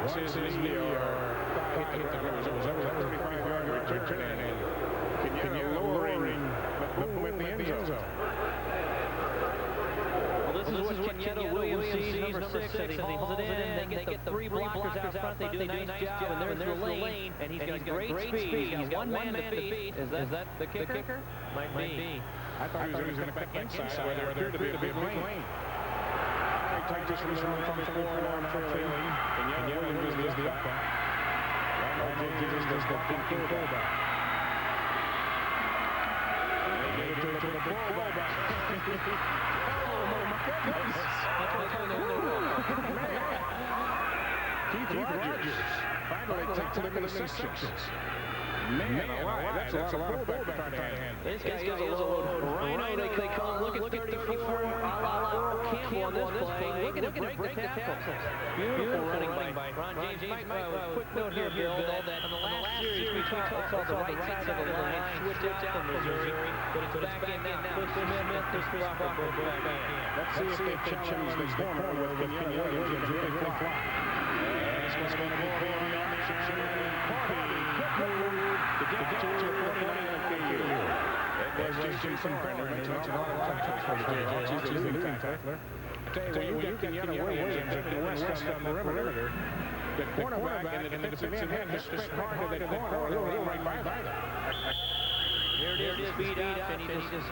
Once his knee or thigh hit the ground, it was over that 35-yard return. Can you lowering, but boom at the end zone. Well, this is what Kenyatta Williams sees, number 6, as he hauls it in. They get the 3 blockers out front. They do a nice job, and there's the lane, and he's got great speed. He's got one man to beat. Is that the kicker? Might be. I thought he was going to back inside where there appeared to be a big lane. Tigers from the run from 4 now trailing. Kenyatta Williams is the up back. Jenkins does the big fullback. And they get it to the fullback. Keith Rogers finally takes them in the sections. Man alive, that's a lot of fullback to try to handle. This guy is a load. Rhino, they call him. Look at 34. Campbell on this play. Look at him break the tackle. Beautiful running by Ron James. Quick note here, Bill, that on the last series we saw the right side of the line switch out from Missouri, but it's back in now. Chris Smith, Chris Crawford go back in. Let's see if they challenge the corner with Kenyon Williams and really fly. And it's going to be on the action. To get to the 49 of the year. There's Jason Brenner. Makes a lot of tackles for the Jayhawks. He's a leading tackler. Tell you, when you get Kenyon Williams and Jimmy West on the perimeter, the cornerback and the defensive end has to sprint hard to that corner or he'll right by them. Here it is, speed up, and he just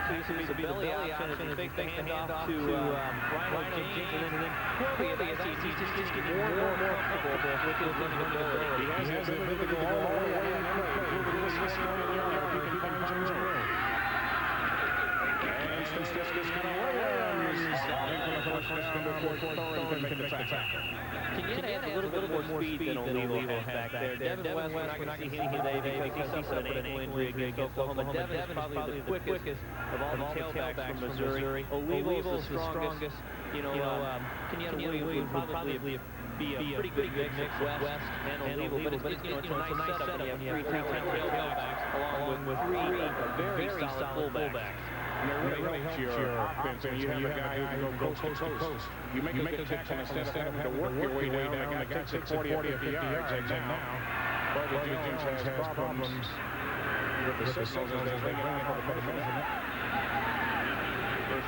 actually the belly option as he fakes the handoff to Rhino James, and then Corby, as he's just getting more and more comfortable with his running ability. He has the ability to go all the way around the play. This one in your yard, he finds his room. And since this gets kind of Williams, first down before Thorne can make the tackle. Kenyatta has a little bit more speed than Olivo has back there. Devin West, we're not going to see him today because he suffered an ankle injury against Oklahoma. Devin is probably the quickest of all the tailbacks from Missouri. Olivo is the strongest. Kenyatta Williams would probably be a pretty good mix of West and Olivo, but it's a nice setup when you have three tailbacks along with three very solid fullbacks. And it really helps your offense when you have a guy who can go coast to coast. You make a tackle instead of having to work your way down. The guy takes it 40 or 50 yards, and now Barbara Jones has problems with the signals as they bring it out for the measurement.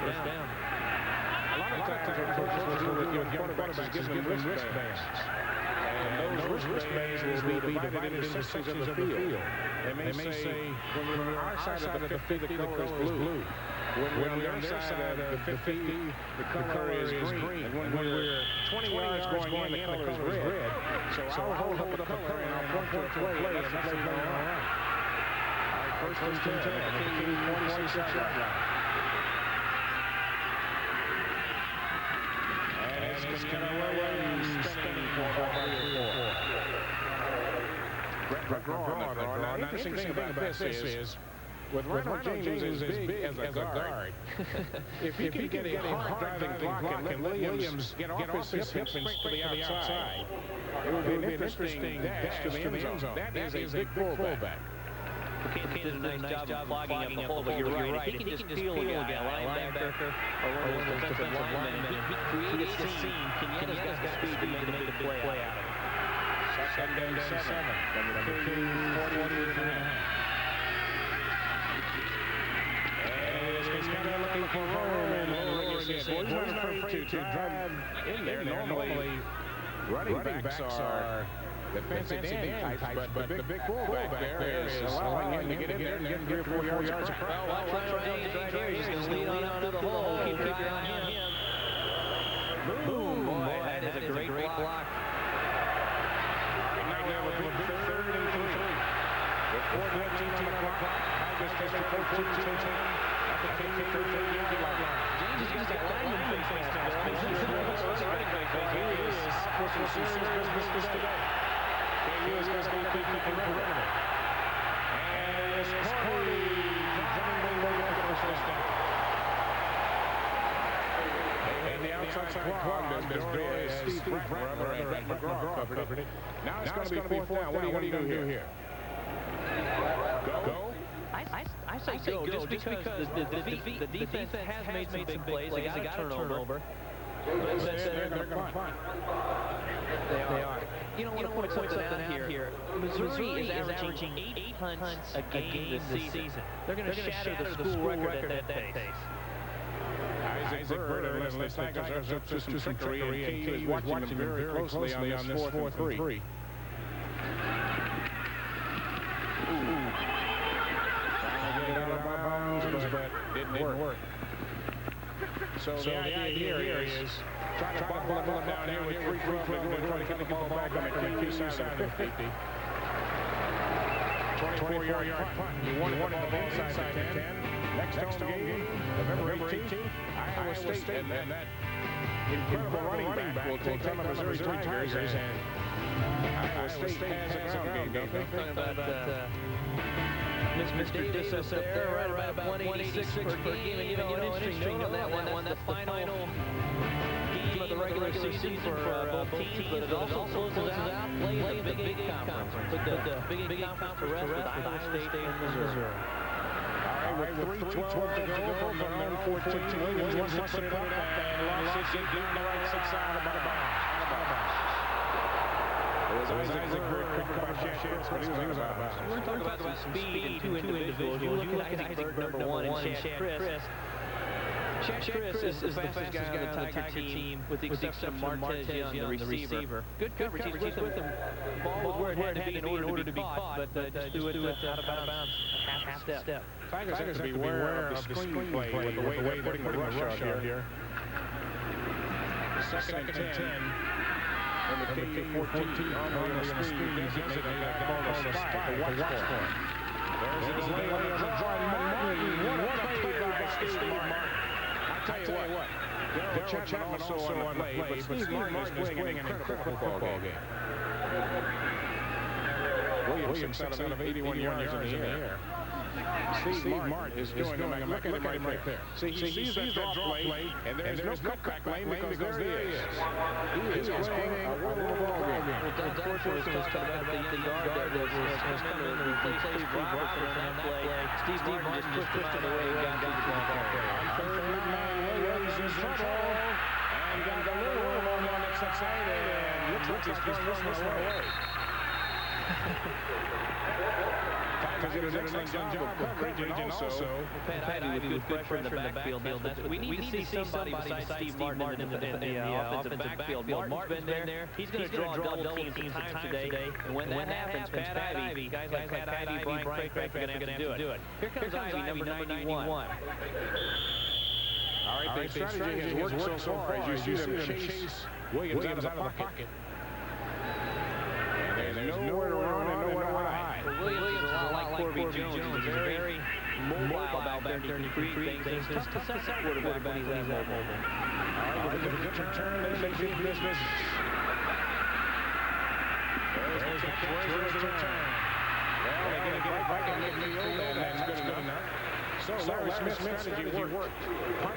First down. A lot of times what you do with your quarterbacks is give them wristbands. And those wristbands will be divided into sections of the field. They may say, when we're on our side of the 50, the color is blue. When we're on their side of the 50, the color is green. And when we're 20 yards going in, the color is red. So I'll hold up the color and I'll point to a play, and that's going all right. First and 10 at the 46-yard line. And it's Williams spinning for Brett McGraw. Now, the interesting thing about this is, with Rhino James as big as a guard, if he can get a hard driving block and let Williams get off his hip and sprint to the outside, it would be an interesting dash to the end zone. That is a big fullback. He did a nice job of clogging up the hole, but you're right. If he can just peel a guy, linebacker, or one of those defensive linemen, he creates the scene. Kenyatta's got speed to make a big play out of it. Second and 7. Number 2, 48.5. And he's kind of looking for room and lowering his head. He's not afraid to drive in there. Normally, running backs are the fancy Dan types, but the big fullback there is allowing him to get in there and get 3 or 4 yards across. Well, watch Rhino James right here. He's going to lead on up to the hole. Keep your eye on him. Boom! Boy, that is a great block. Now we have a big 3rd and 3. With 4:14 on the clock, Tigers just a 14-10 at the 13-yard line. James has got that diamond face mask. Here he is for some serious business today. KU is going to be keeping the perimeter. And it's Corby coming way after the first down. And the outside clock as Steve Brett McGraw covered it. Now it's going to be 4th down. What are you going to do here? Go? I say go, just because the defense has made some big plays. They got a turnover. They're going to punt. They are. You know, I want to point something out here. Missouri is averaging 8 punts a game this season. They're going to shatter the school record at that pace. Isaac Bird, unless the Tigers are up to some trickery, and KU is watching them very closely on this 4th and 3. Get out of bounds, but didn't work. So the idea here is trying to bubble them down here with 3-12 to go and try to get the ball back on the KU side of the 50. 24-yard punt. You won the ball inside the 10. Next home game, November 18th, Iowa State, and that incredible running back will take on the Missouri Tigers, and Iowa State has a ground game. Talking about Mr. Davis up there, right about 186 per game. And, you know, an interesting note on that one, that's the final game of the regular season for both teams, but it also closes out play in the Big Eight Conference. Put the Big Eight Conference to rest with Iowa State and Missouri. All right, with 3:12 to go from their own 14, Williams wants to put it up and lost it down the right side of the bounds. It was Isaac Bird, quick by Chad, but he was out of bounds. We're talking about some speed in two individuals. You look at Isaac Bird, number one, and Chad Chris. Chad Chris is the fastest guy on the Tiger team, with the exception of Martez Young, the receiver. Good coverage. He's with him. Ball was where it had to be in order to be caught, but just do it out of bounds, half step. Tigers have to beware of the screenplay with the way they're putting the rush out here. Second and 10. And the K-14 on the screen designated that ball on the spy. Watch for it. There's a delay on the drive. Martin, what a play by Steve Martin. I tell you what, Darryl Chapman also on the play, but Steve Martin is playing an incredible football game. Williams 6 out of 81 yards in the air. Steve Martin is doing it. Look at him right there. See, he sees that drop play, and there's no cutback lane because there he is. He is playing a wonderful ball game. Unfortunately, was talking about the yard that was coming to replace Steve Robertson on that play. Steve Martin just pushed him away and got to the ball. Third man, Williams is in trouble. And got a little room on the next side, and looks like he's throwing this one away. Tigers did an excellent job of coverage, and also Pat Ivey with good pressure in the backfield. We need to see somebody besides Steve Martin in the offensive backfield. Martin's been there. He's going to draw double teams at times today. And when that happens, Pat Ivey, guys like Pat Ivey, Brian Craig are going to have to do it. Here comes Ivey, number 91. All right, the strategy has worked so far as you see them chase Williams out of the pocket. And there's nowhere to run and nowhere to hide. Williams is a lot like Corby Jones. He's very mobile out there. He can create things. It's tough to set quarterback when he's that mobile. All right, with a good return, they make it business. There's the catch. Where's the return? Well, they're going to get it back in midfield, and that's good enough. So Larry Smith's strategy worked.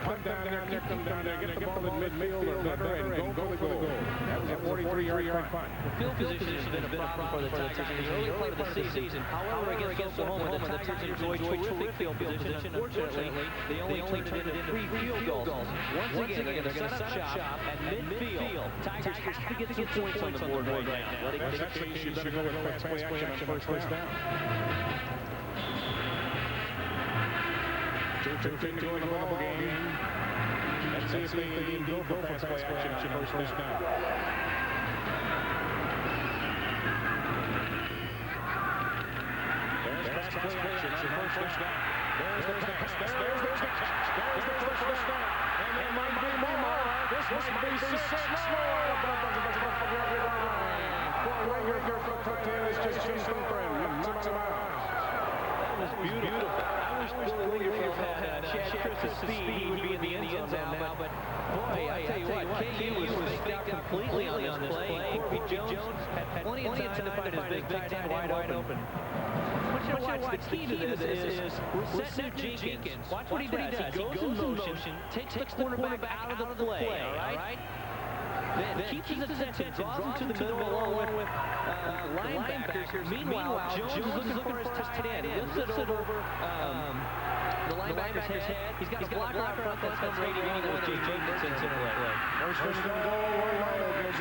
Punt down there, kick them down there, get the ball in midfield or better, and go for the goal. That was a 43-yard punt. The field position has been a problem for the Tigers in the early part of the season. However, against Oklahoma, the Tigers enjoyed terrific field position. Unfortunately, they only turned it into 3 field goals. Once again, they're going to set up shop at midfield. Tigers have to get some points on the board right now. If that's the case, you better go with fast play action on first down. 2:15 to go in the ball game. Let's see if they can go for fast play action on first down. There's fast play action on first down. There's the pass. There's the catch. There's the first down. And there might be more. This might be 6 more. Boy, your cocktail is just chasing the friend. Knocks him out. That was beautiful. I wish Billy Williams had Chad Chris's speed. He would be in the end zone now. But boy, I tell you what, KU was faked out completely on this play. Corby Jones had plenty of time to find his big tight end wide open. Watch. The key to this is Resetner Jenkins. Watch what he does. He goes in motion, takes the cornerback out of the play. All right. Then keeps his attention, draws him to the middle along with linebackers. Meanwhile, Jones is looking for his tight end. Lifts it over the linebacker's head. He's got a blocker out front. That's number 81. That was Jay Ferguson's in play. First and goal. Orlando gets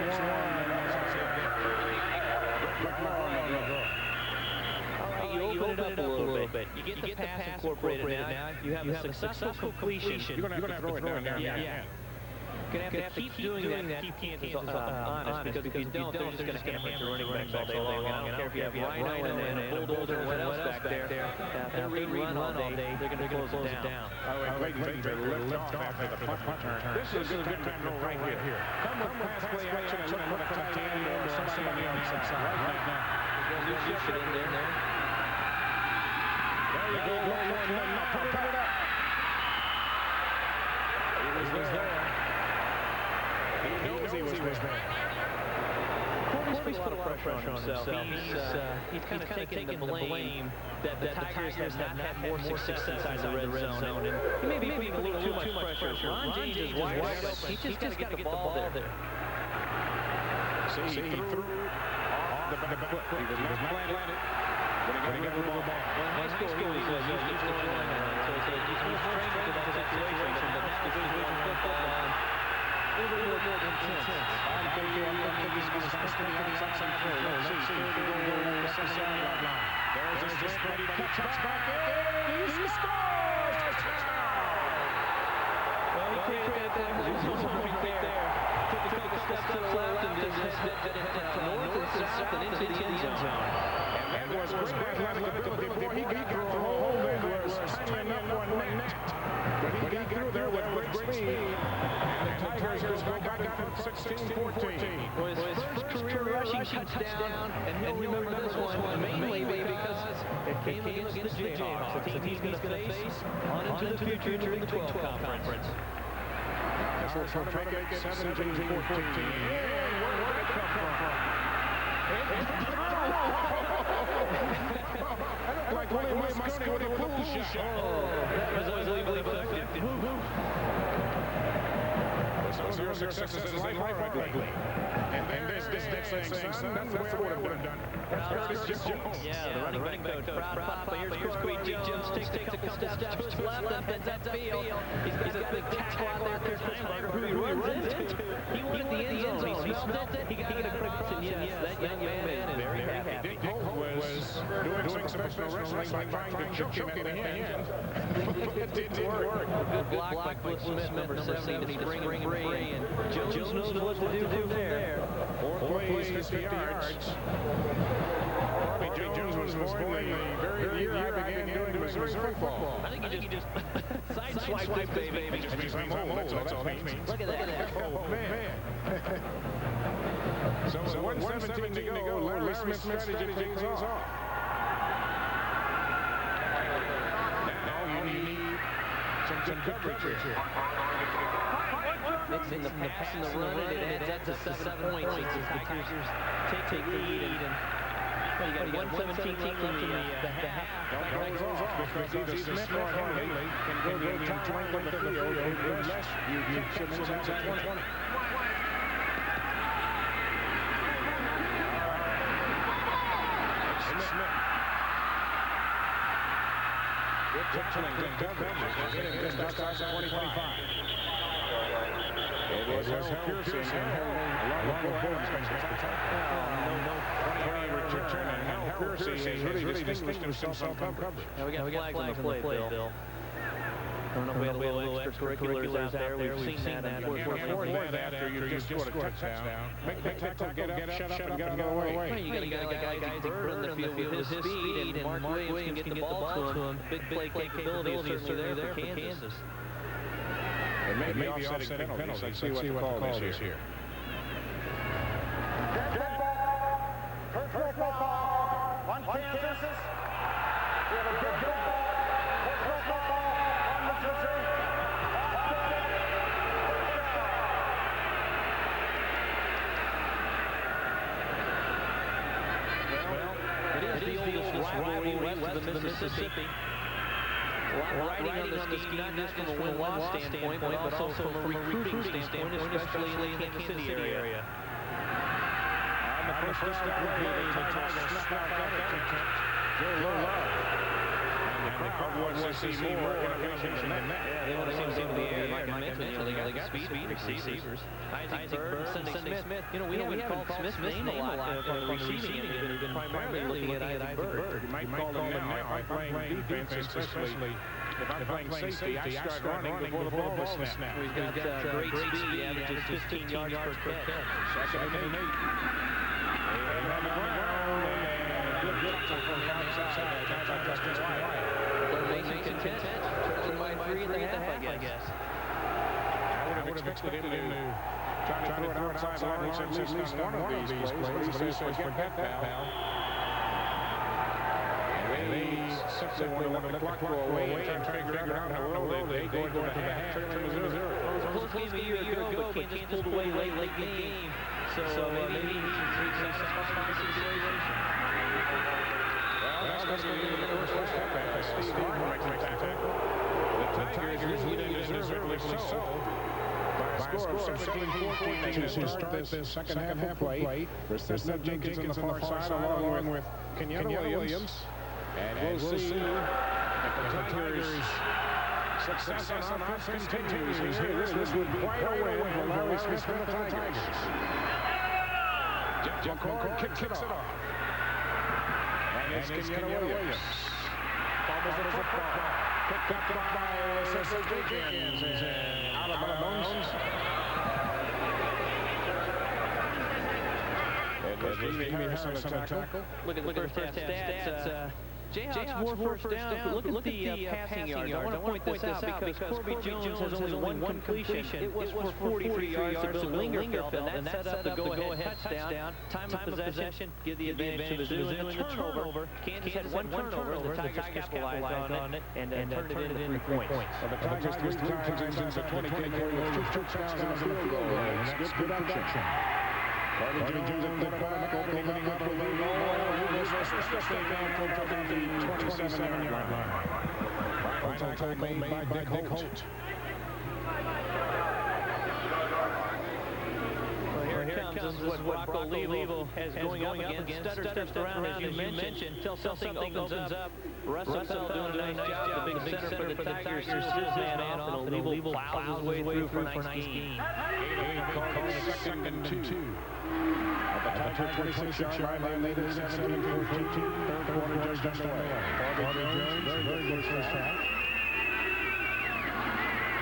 You open it up a little bit. You get the pass incorporated now. You have a successful completion. You're going to have to throw it down there. Yeah. You're going to have to keep doing that. Keep Kansas honest, because if you don't, they're just going to hammer your running backs all day long. And I don't care if you have Rhino and a Bulldozer and what else back there. They're read run all day. They're going to close it down. All right, Clayton left off after the punt return. This is a good time to go right here. Come with pass play action and look for the tight end or somebody on the outside right now. There's a good shit in there. There you go. Put it up. He was there. receivers there. He's put a lot of pressure on himself. He's kind of taking the blame that the Tigers have not had more success inside the red zone. And he may be putting a little too much pressure. Ron James is wide open. He just got to get the ball there. See, he threw off the back foot. He was not planted. But he got the ball back. Well, in high school, he was used to throwing on it. So he's trained to that situation. But now Division I football, a little more intense. I think he's going to start to the outside throw. Let's see. There's the 7-yard line. There's a sprint. He cuts back in. He scores! Touchdown! Well, he created that because he was right there. Took a couple steps to the left and just hit north and south and into the end zone. And that was great athletic ability before he got through a hole that was tiny enough for a net. But he got through there with great speed. And the Tigers just go back up 16-14. Well, his first career rushing touchdown, and he'll remember this one mainly because it came against the Jayhawks, the team he's going to face on into the future in the 12 Conference. Now it's going to make it 17-14. And where did it come from? Like Willie Mosconi with a pool shot. That was unbelievably effective. Some of your successes in life are ugly. And there's this saying, son, that's the way I would have done it. That's Curtis Jones. Yeah, the running back coach. Papa, here's Chris Jones. Takes a couple steps to his left and heads that field. He's got a big tackle out there. Chris Jones, who he runs into. He wanted the end zone. He smelled it. He got it across. And yes, that young man is very happy. Dick Holt was doing some professional wrestling, like trying to choke him at the end. It didn't work. Good block by Cliff Smith, number 17. He's bringing free. And Jones knows what to do from there. 4 plays, 50 yards. Bobby Jones was born in the very year I began doing Missouri football. I think he just sideswiped this baby. It just means I'm old, that's all that means. Look at that. Oh, man. So with 1:17 to go, Larry Smith's strategy pays off. Now you need some coverage here. Mixing the pass and the run, it adds up to 7 points. The Tigers take the lead. And well, you got 1:17 left in the half. Don't go off because either Smith or Haley can go the entire length of the field unless you keep them inside the 20. Smith. Good tackling, good coverage. Just outside the 25. It was Harold Pearson along with Gordon. No return, and Harold Pearson has really distinguished himself on coverage. Now we got flags on the play, Bill. I don't know if we had a little extracurriculars out there. We've seen that. Before that, after you just scored a touchdown, make the tackle get up, shut up, and get out of the way. You got a guy like Bird on the field with his speed, and Mark Williams can get the ball to him. Big play capability is certainly there for Kansas. It may be offsetting penalties. Let's see what the call is here. Personal foul on Kansas. We have a good ball. Personal foul on Missouri. Well, it is the oldest rivalry west of the Mississippi. Riding on the scheme, not just from a win-loss standpoint, but also from a recruiting standpoint, especially in the Kansas City area. On the first down play, the Tigers snuck out that attempt. Joe Love. And the crowd wants to see more innovation than that. They want to see the air, like I mentioned. They got speed receivers. Isaac Bird, Sunday Smith. You know, we haven't called Smith's name a lot on the receiving end. We've been primarily looking at Isaac Bird. You might call him now. If I'm playing defense, especially if I'm playing safety, I start running before the ball is snapped. We've got great speed, averages 15 yards per catch. Second and 8. And on the ground, and good tackle from the outside. Justin White. Mason content, trailing by 3 and a half, I guess. I would have expected him to try to throw it outside Lawrence at least on one of these plays, but he says, forget that, pal. And they set They want to let the clock go away and try to figure out how in the world they go into the half trailing Missouri. It was a close game a year ago, but Kansas pulled away late in the game. So maybe he's satisfied with the situation. Well, that's going to be the first step back. Steve Hartman makes that tackle. The Tigers leading deservedly so by a score of 17-14 to start this second half of play. Versus Jenkins on the far side along with Kenyatta Williams. And we'll see if the Tigers' success on offense continues here. This would be quite a win for Larry Smith and the Tigers. Jeff McCord kicks it off. And it's Kenyatta Williams. Fumbles the football. Picked up by Cecil Jenkins and out of bounds. And Jamie Harrison on the tackle. Look at the first half stats. Jayhawks more first down. Look at the passing yards. I want to point this out because Corby Jones has only one completion. It was for 43 yards to Bill Lingerfeld, and that set up the go-ahead touchdown. Time of possession, give the advantage to Mizzou in the turnover. Kansas had one turnover. The Tigers capitalized on it and turned it into 3 points. The Tigers 3 times inside the 20 came away with 2 touchdowns and a field goal. And that's good production. Corby Jones at the quarterback opening up the lead. Stay down from the 27-yard line. Final tackle made by Dick Holt. Here it comes. This is what Rocco Levo has going up against. Stutter steps around, as you mentioned, until something opens up. Russell doing a nice job. The big center for the Tigers. Here's his man off, and Levo plows his way through for a nice gain. Second and 2. At the Tiger 26-yard line, they lead 17-14. Third quarter just underway. Corby Jones, very good first half.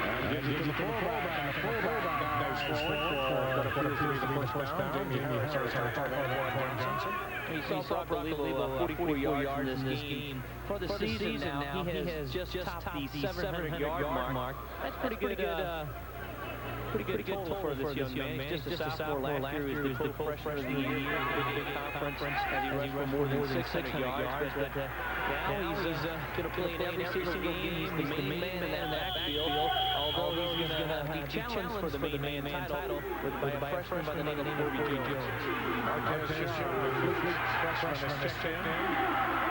And gives it to the fullback. And the fullback dives forward for what appears to be the first down. Jamie Harrison on the tackle for Warren Johnson. You saw Rocco Levo 44 yards in this game. For the season now, he has just topped the 700-yard mark. That's pretty good. Pretty good total for this young man. He's just a sophomore last year. He was the co-freshman of the year in the big conference as he rushed for more than 600 yards. But now he's going to play in every single game. He's the main man in that backfield. Although he's going to be challenged for the main man title by a freshman by the name of Corby Jones. Marquez Shaw, freshman, is checked in.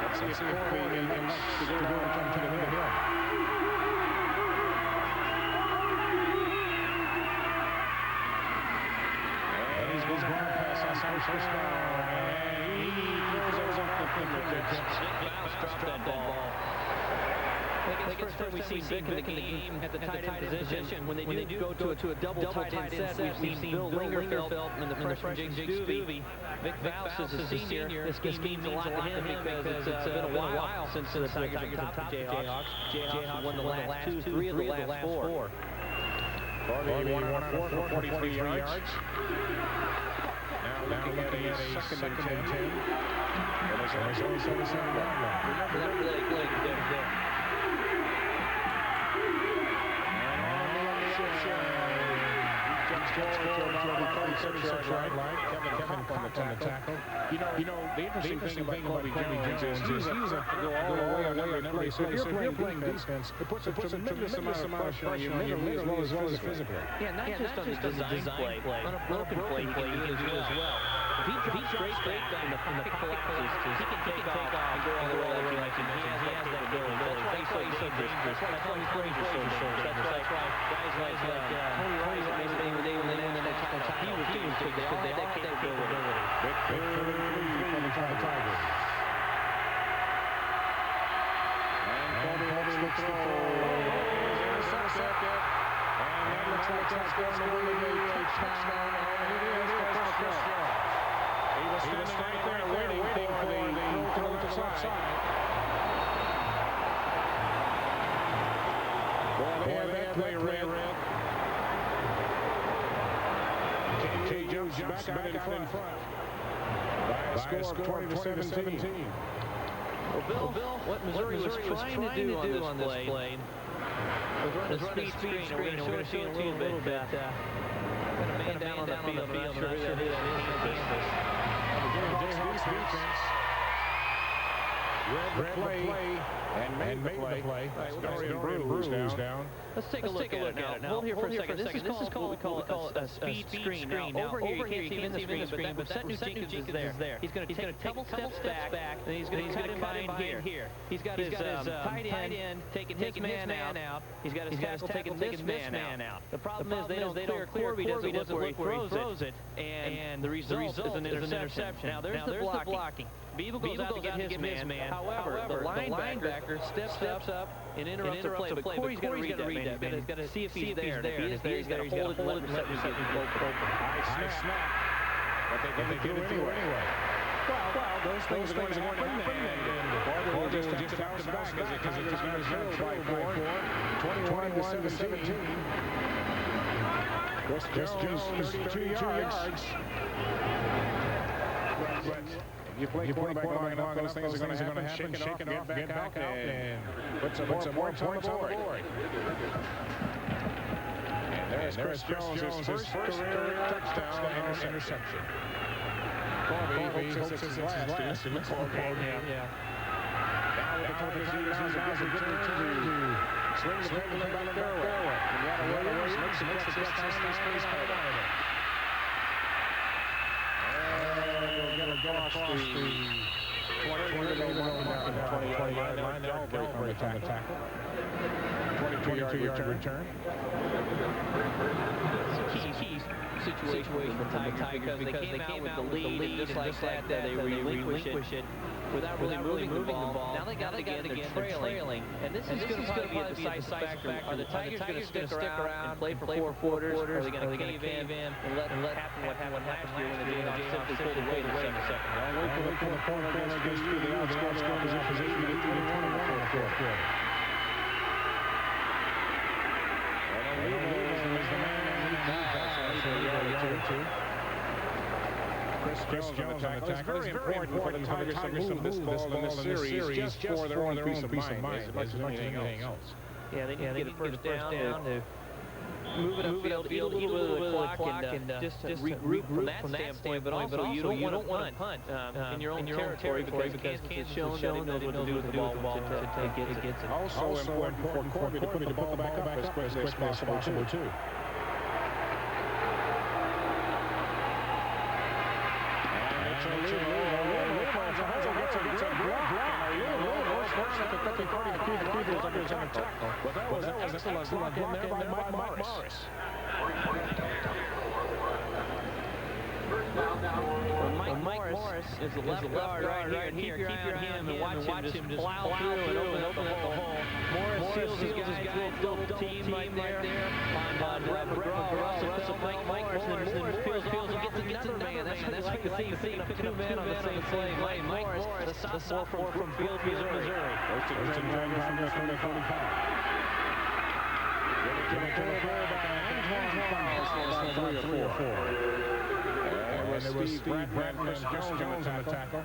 Let's see if Corby elects to go down to the middle. He's going to pass on first down, and he throws it off the fingertips. Dropped that ball. I think it's the first time we've seen Vic in the game at the tight end position. When they do go to a double tight end set, we've seen Bill Lingerfeld and the freshman Jake Scooby. Vic Vals is a senior. This game means a lot to him because it's been a while since the Tigers have topped the Jayhawks. Jayhawks won the last 2, 3 of the last 4. Corby 1 out of 4 for 43 yards. Now looking at a second and 10. And it's only 77-yard line. Remember that leg there. And on the option. Jumps forward to about 36-yard line. Kevin Kopp on the tackle. You know, the interesting thing about Corby Jones is he's a go all the way on every play. So if you're playing defense, it puts a tremendous amount of pressure on you mentally as well as physically. Yeah, not just on the design play. On a broken play, he can do as well. If he drops straight down the pocket collapses, he can take off and go all the way like he has that ability. That's why he's so dangerous. That's why he's so dangerous. That's why guys like Tony Rice, when they won the national title, he was doing because they all had that capability. Big for the Tigers. And Corby looks to throw. Intercepts it. And that looks like that's going to be a touchdown. And it is for Chris Shaw. He was standing right there waiting for the throw to the left side. Boy, that play red. K. Jones back out in front. By a score of 20-17. Well, Bill, what Missouri was trying to do on this play was run a speed screen. We're going to show you a little bit. Got a man down on the field. I'm not sure who that is in Kansas. Jayhawks defense. read the play and made the play. That's Dorian Bruce down. Let's take a look at it now. Hold here for a second. This is called, we call it a speed screen. Now, over here, you can't see him in the screen, but that Jenkins is there. He's going to take a couple steps back, and he's going to cut in here. He's got his tight end taking his man out. He's got his tackle taking this man out. The problem is they don't clear. Corby doesn't look where he throws it, and the result is an interception. Now, there's the blocking. Beeble goes out to get his man. However, the linebacker steps up and interrupts the play. But Corey's got to read that, man. He's got to see if he's there. If he is there, he's got to hold it and let him get open. High snap. But they get it through anyway. Well, those things are going to happen, and Barber will just bounce back because it is now trailed by 21-17. Chris Jones, 32 yards. You play quarterback long enough, those things are going to happen. Shake it off, get back out, and put some more points on the board. And there's Chris Jones, his first career touchdown and interception. Corby hopes this is his last. He looks okay. Yeah. Now with the top of his knees, he's a good return to swing the pendulum back fairway. And Williams makes the catch on his face card out of it. Get across the 20-yard line there. Galbraith on the tackle. 22-yard return. It's a key situation for the Tigers because they came out with the lead, and just like that, they relinquish it without really moving the ball. Now they got it again, they're trailing. And this is going to probably be a decisive factor. Are the Tigers going to stick around and play for 4 quarters? Or are they going to cave in and let happen what happened last year when the Jayhawks simply pulled away in the second? Wait for the fourth quarter against the outstanding opposition to 21 in the fourth quarter. Chris Jones on the tackle. It's very important for the Tigers to move this ball in this series just for their own peace of mind as much as anything else. Yeah, they need to get a first down to move it upfield, eat a little bit of the clock, and just regroup from that standpoint. But also, you don't want to punt in your own territory because Kansas has shown that it knows what to do with the ball to get it. Also important for Corby to put the ball back up as quickly as possible, too. Well, that was an excellent block in there by Mike Morris. Mike Morris is the left guard right here. Keep your eye on him and watch him just plow through and open up the hole. Morris seals his guys, double team right there on Brett McGraw, Russell Mike Morris, and then peels and gets another man. That's like to see him pick up 2 men on the same play. Mike Morris, the sophomore from Field, Missouri. First and 10 from the 45. Give it to the quarterback. 3 or 4. And it was Steve Bratton and Jones on the tackle.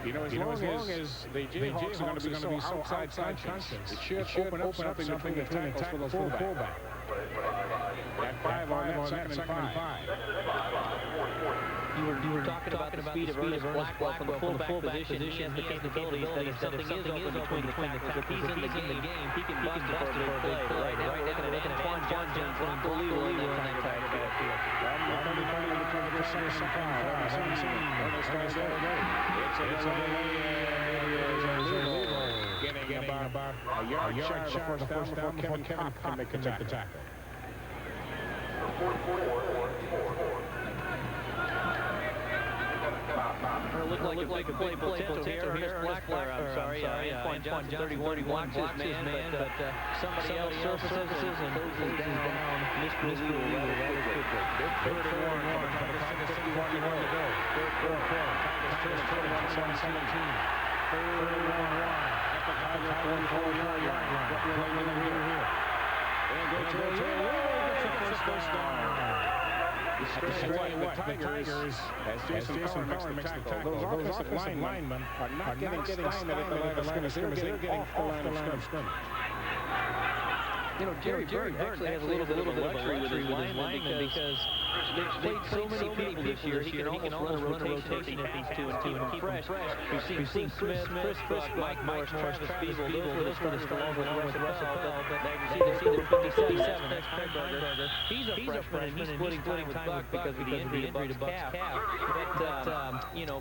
You know, as long as the Jayhawks are going to be so outside conscious, it should open up something between the tackles for those fullback. At 5 on that, second and 5. You were talking about the speed of Ernest Blackwell from the fullback position. He has the capabilities that if something is open between the tackles, if he's in the game, he can bust it for a big play. Right now, we're looking at Antoine Johnson, unbelievable in that entire backfield. Getting about a yard shy of the first down before Kevin Cobb can make the tackle. Look like a play potential here. Antoine Johnson, 31 blocks his man, but somebody else surfaces and closes down Mr. Weaver. That is good. Third and 1 to go. Third quarter. Tigers 21-17. Third and 1. At the Tigers 44-yard line. Here. And go to the first down. The Tigers, as Jason Power makes the tackle, those offensive linemen are not getting stymied at the line of scrimmage. They're getting off the line of scrimmage. You know, Jerry Bird actually has a little bit of luxury with his linemen because They've played so many people this year. He can almost run a rotation at these two and keep them fresh. We've seen Smith, Chris Buck, Mike Morris, Travis Beagle. Those are the starters along with Russell Bell. But you see the 57. That's Heimberger. He's a freshman, and he's splitting time with Buck because of the injury to Buck's calf. But,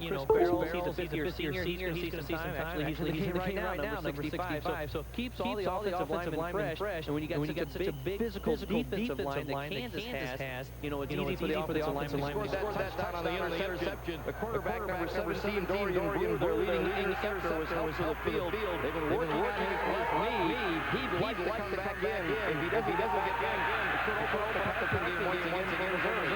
Chris Barrels, he's a fifth-year senior. He's going to see some time. Actually, he's leading right now, number 65. So keeps all the offensive linemen fresh. And when you got such a big physical defensive line that Kansas has, it's easy for the offensive linemen to score that touchdown on the interception. The quarterback, number 17, Dorian Blue, their leading interceptor, was helped to the field. They've been working on his knee. He'd like to come back in. If he doesn't get back in, it could open up the Pelican game once again, Missouri.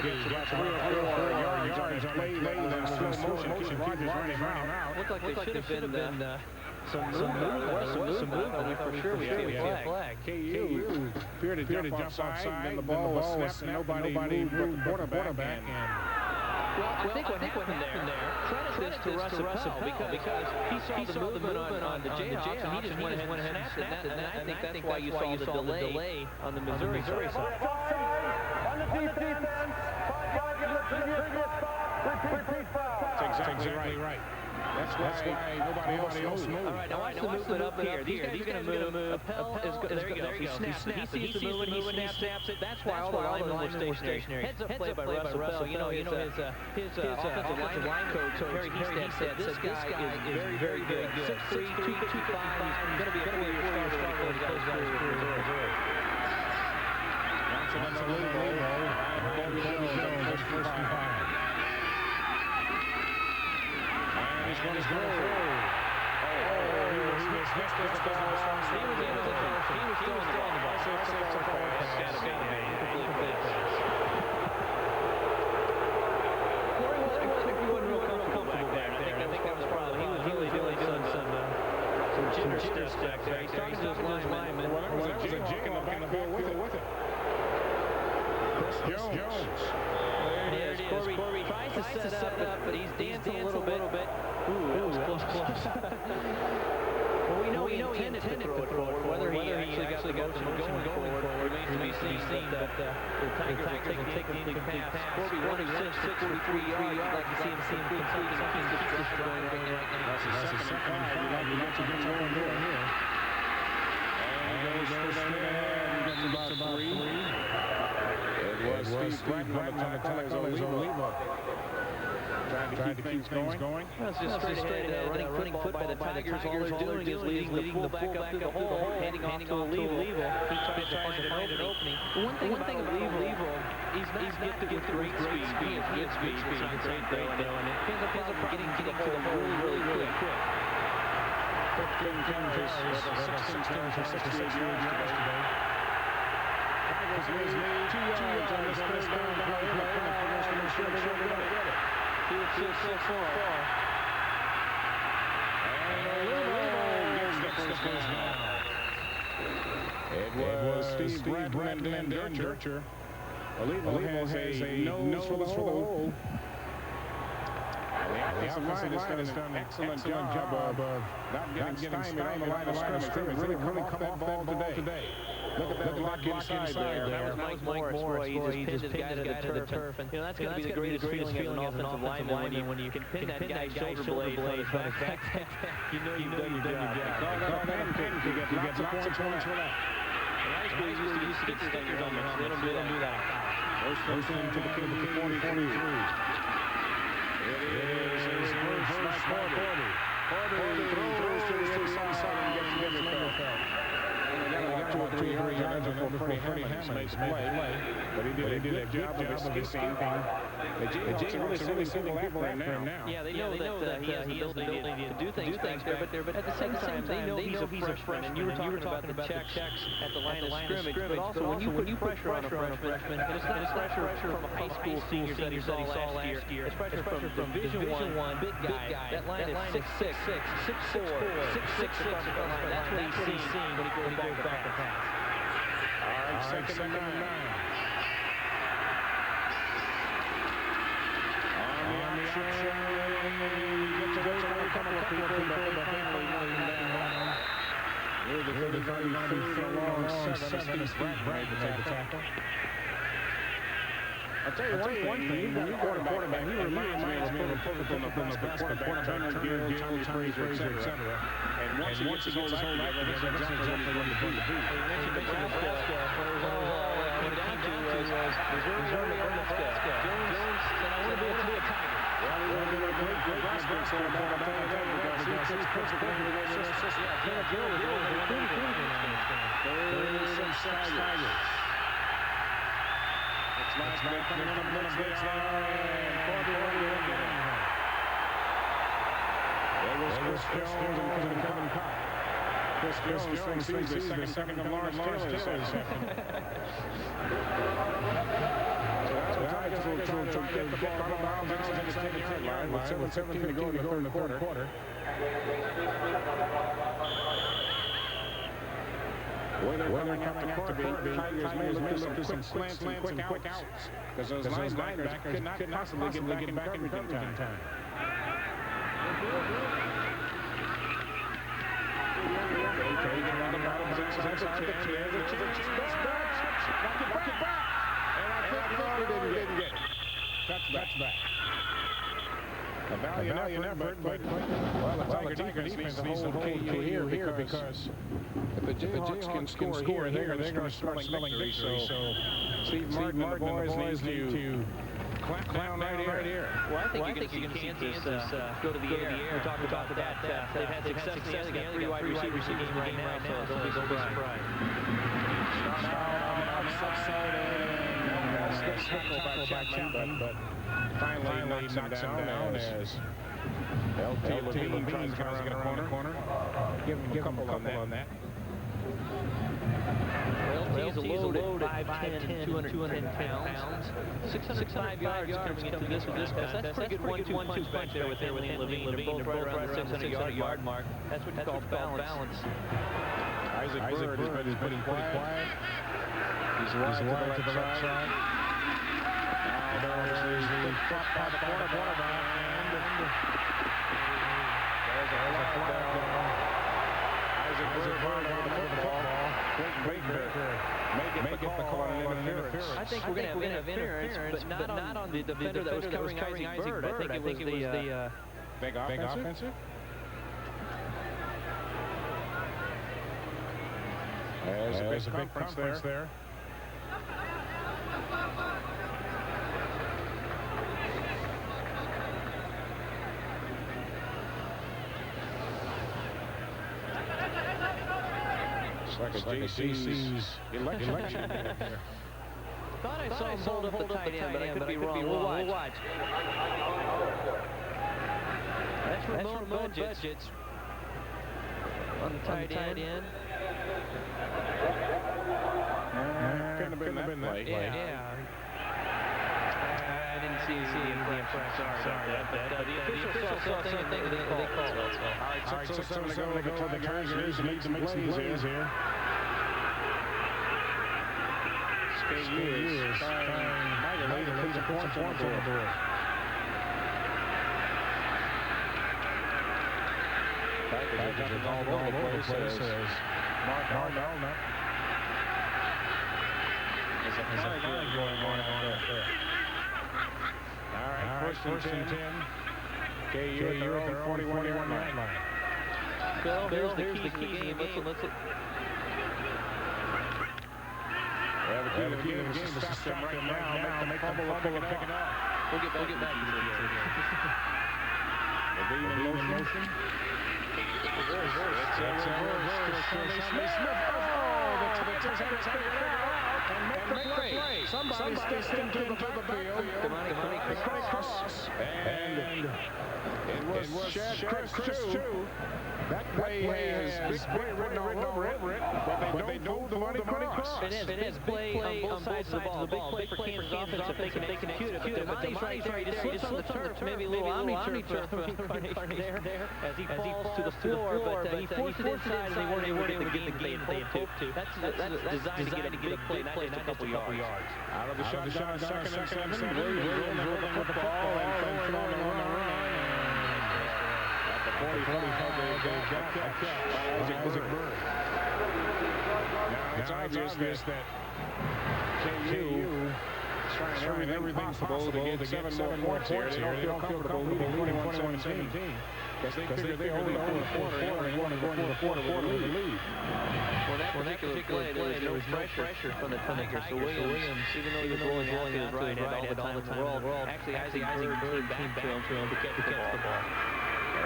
Gets about 3 or 4 yards on late in slow motion. Keepers running him out. Looked like there should have been some movement. There was some movement. For sure we see a flag. KU appeared to jump offside, and then the ball was snapped, and nobody moved but the quarterback. Well, I think what happened there, credit this to Russell Bell because he saw the movement on the Jayhawks, and he just went ahead and snapped it. And I think that's why you saw the delay on the Missouri side. On the defense, 5 yards in the previous spot, repeat foul. That's exactly right. That's why nobody else moved. All right, now watch the movement up here. These guys are going to move. Appel there he goes. He snaps it. He sees the movement. He snaps it. That's why all the linemen were stationary. Heads up play by Russell Bell. His offensive line coach, Terry Hestad, said this guy is very good. 6'3", 255. He's going to be a 4-year starter when he goes out of Missouri. That's a little low. First and 5. He's going to throw. He was missed as the ball. He was still on the ball. It's a ball. It's got to be incomplete pass. Corey wasn't real comfortable back there. I think that was probably he was really doing some jitter stuff back there. He's talking to his lineman. Well, there was a jig in the backfield with it. Chris Jones. There it is. Corey tries to set it up, but he's dancing a little bit. Ooh, that was close. Well, we know he intended to throw it forward. Whether he actually got the motion going forward remains to be seen. But the Tigers will take the incomplete pass. Corby running 6'43", yards. You'd like to see him complete and keep the structure going right now. That's a second and 5. You'd like to get going here. And he goes straight ahead. He gets about 3. It was Steve Bratton on the Tigers on Levo. Trying to keep things going. Well, it's just straight ahead, running football by the Tigers. All they're doing is leading the fullback up through the hole, handing off to Levo. He tries to find an opening. One thing about Levo, he's not gifted with great speed. He has good speed. It's not great, though, and he has a problem getting to the hole really quick. 15 carries, 66 yards yesterday. Tigers lose 2 yards on this first down play. He was so far. And Levo gets the first down. It was Steve Bratton and Dutcher. Levo has a nose for the hole. The offensive line has done an excellent job of not getting stymied on the line of scrimmage. Really come off that ball today. Look at that block inside there. That was Mike Morris. He just pinned his guy to the turf. And that's going to be the greatest feeling as an offensive lineman when you can pin that guy's shoulder blade. You know you've done your job. You get lots of points for that. High school used to get stickers on their helmets. They don't do that. First into the 43. It is reverse by Cordy. Cordy throws to the inside and gets Linderfeld. They got about 2 or 3 yards before Freddie Hammond makes a play. But he did a good job of escaping. The Jayhawks are really sending people after him now. Yeah, they know that he has the ability to do things back there, but at the same time, they know he's a freshman. And you were talking about the checks at the line of scrimmage. But also, when you put pressure on a freshman, and it's not pressure from high school seniors that he saw last year. It's pressure from Division I, big guy. That line is 6'6", 6'4", 6'6". That's what he's seeing when he goes back to pass. All right, second and 9. On the option, gets away from a couple of people, but finally down. Here's the 33 going to be third along 7. Steve Bradley made the tackle. I'll tell you one thing. When you got a quarterback, he reminds me of a prototypical Nebraska quarterback, Turner, Gill, Tommy Frazier, etc. And once he gets his whole life together, that's exactly what he's going to do. They mentioned Nebraska, where it was all came down to was Missouri or Nebraska. Jones said, I want to be a Tiger. Well, he's going to be a great Nebraska quarterback, I'll tell you that, because he's perfect in the system. Yeah, Gill was over the 36 Tigers. Last night coming on the blitz there, and Corby ready to get in here. There was Chris Jones and Kevin Cobb. Chris Jones sees the second of Lawrence Taylor's second. So the Tigers will get the ball out of bounds inside the 10-yard line with 7:17 to go in the third quarter. Where they're coming after Kirby, Tigers may look to some slants and quick outs. Because those linebackers could not possibly get back in Kirby in time. Okay, get around the bottom, inside the 10. There's a chance. Knock it back. And I think they didn't get it. Touchback. A valiant effort, but well, the Tiger defense needs to hold KU here because if the Jayhawks can score here, they're going to start smelling victory. So Steve Martin and the boys need to clamp down right here. Well, I think you're going to see Kansas go to the air. We talked about that. They've had success there. They got 3 wide receivers in the game right now, so don't be surprised. Start out on the outside and tackle by Chapman, but finally knocks him down as LT Levine tries to get around the corner. Give him a couple on that. Well, LT's a load at 5'10", 210 pounds. 605 yards coming into this contest. That's pretty good 1-2 punch there with Levine. They're both right around the 600-yard mark. That's what you call balance. Isaac Bird has been pretty quiet. He's wide to the left side. There's the drop by the quarterback, and there's a flag down. Isaac Bird over the football. Great Baker may get the call on an interference. I think we're going to have interference, but not on the defender that was covering Isaac Bird. I think it was the big offensive. There's a big conference there. It's like a JC's election. Thought I saw him hold up the tight end, but I could be wrong. We'll watch. That's Ramon Budgets on the tight end. Couldn't have been that play. Yeah. I didn't see the infraction. Sorry about that. The official saw something and they called it. All right, 6:07 to go. The Tigers need to make some plays here. KU is trying mightily to put some points on the board. Tigers are all over the place. Mark Arnold. There's a flag going on out there. All right, first and 10. KU at their own 41-yard line. Bill, here's the key to the game. Let's the key to the game is to stop them right now, make them fumble and pick it off. We'll get back to the Levine in motion. It's Smith. Oh, the Tigers had it figured out and make the play. Somebody stepped into the backfield. Demonic Cross. And it was Chris Chu. That play has big play written all over it, but they don't hold the Demonic Cross. It is big play on both sides of the ball. Big play for Kansas offense if they can execute it. But Demoni's right there. He just slips on the turf. Maybe a little omni-turf there as he falls to the floor. But he forced it inside and they weren't able to get the game they had hoped to. That's designed to get a big play, not just a couple yards. Out of the shotgun, second and 7. Williams rolling with the football and throwing on the run. It's obvious that KU trying everything possible to get 7 more points here. They don't feel comfortable leading 21-17. Because they figure they only own the quarter and want to go into the fourth quarter with a lead. Well, that particular play, there was no pressure from the Tigers. So Williams, even though he was rolling out to his right, had all the time in the world. Actually, Isaac Bird came back to him to catch the ball.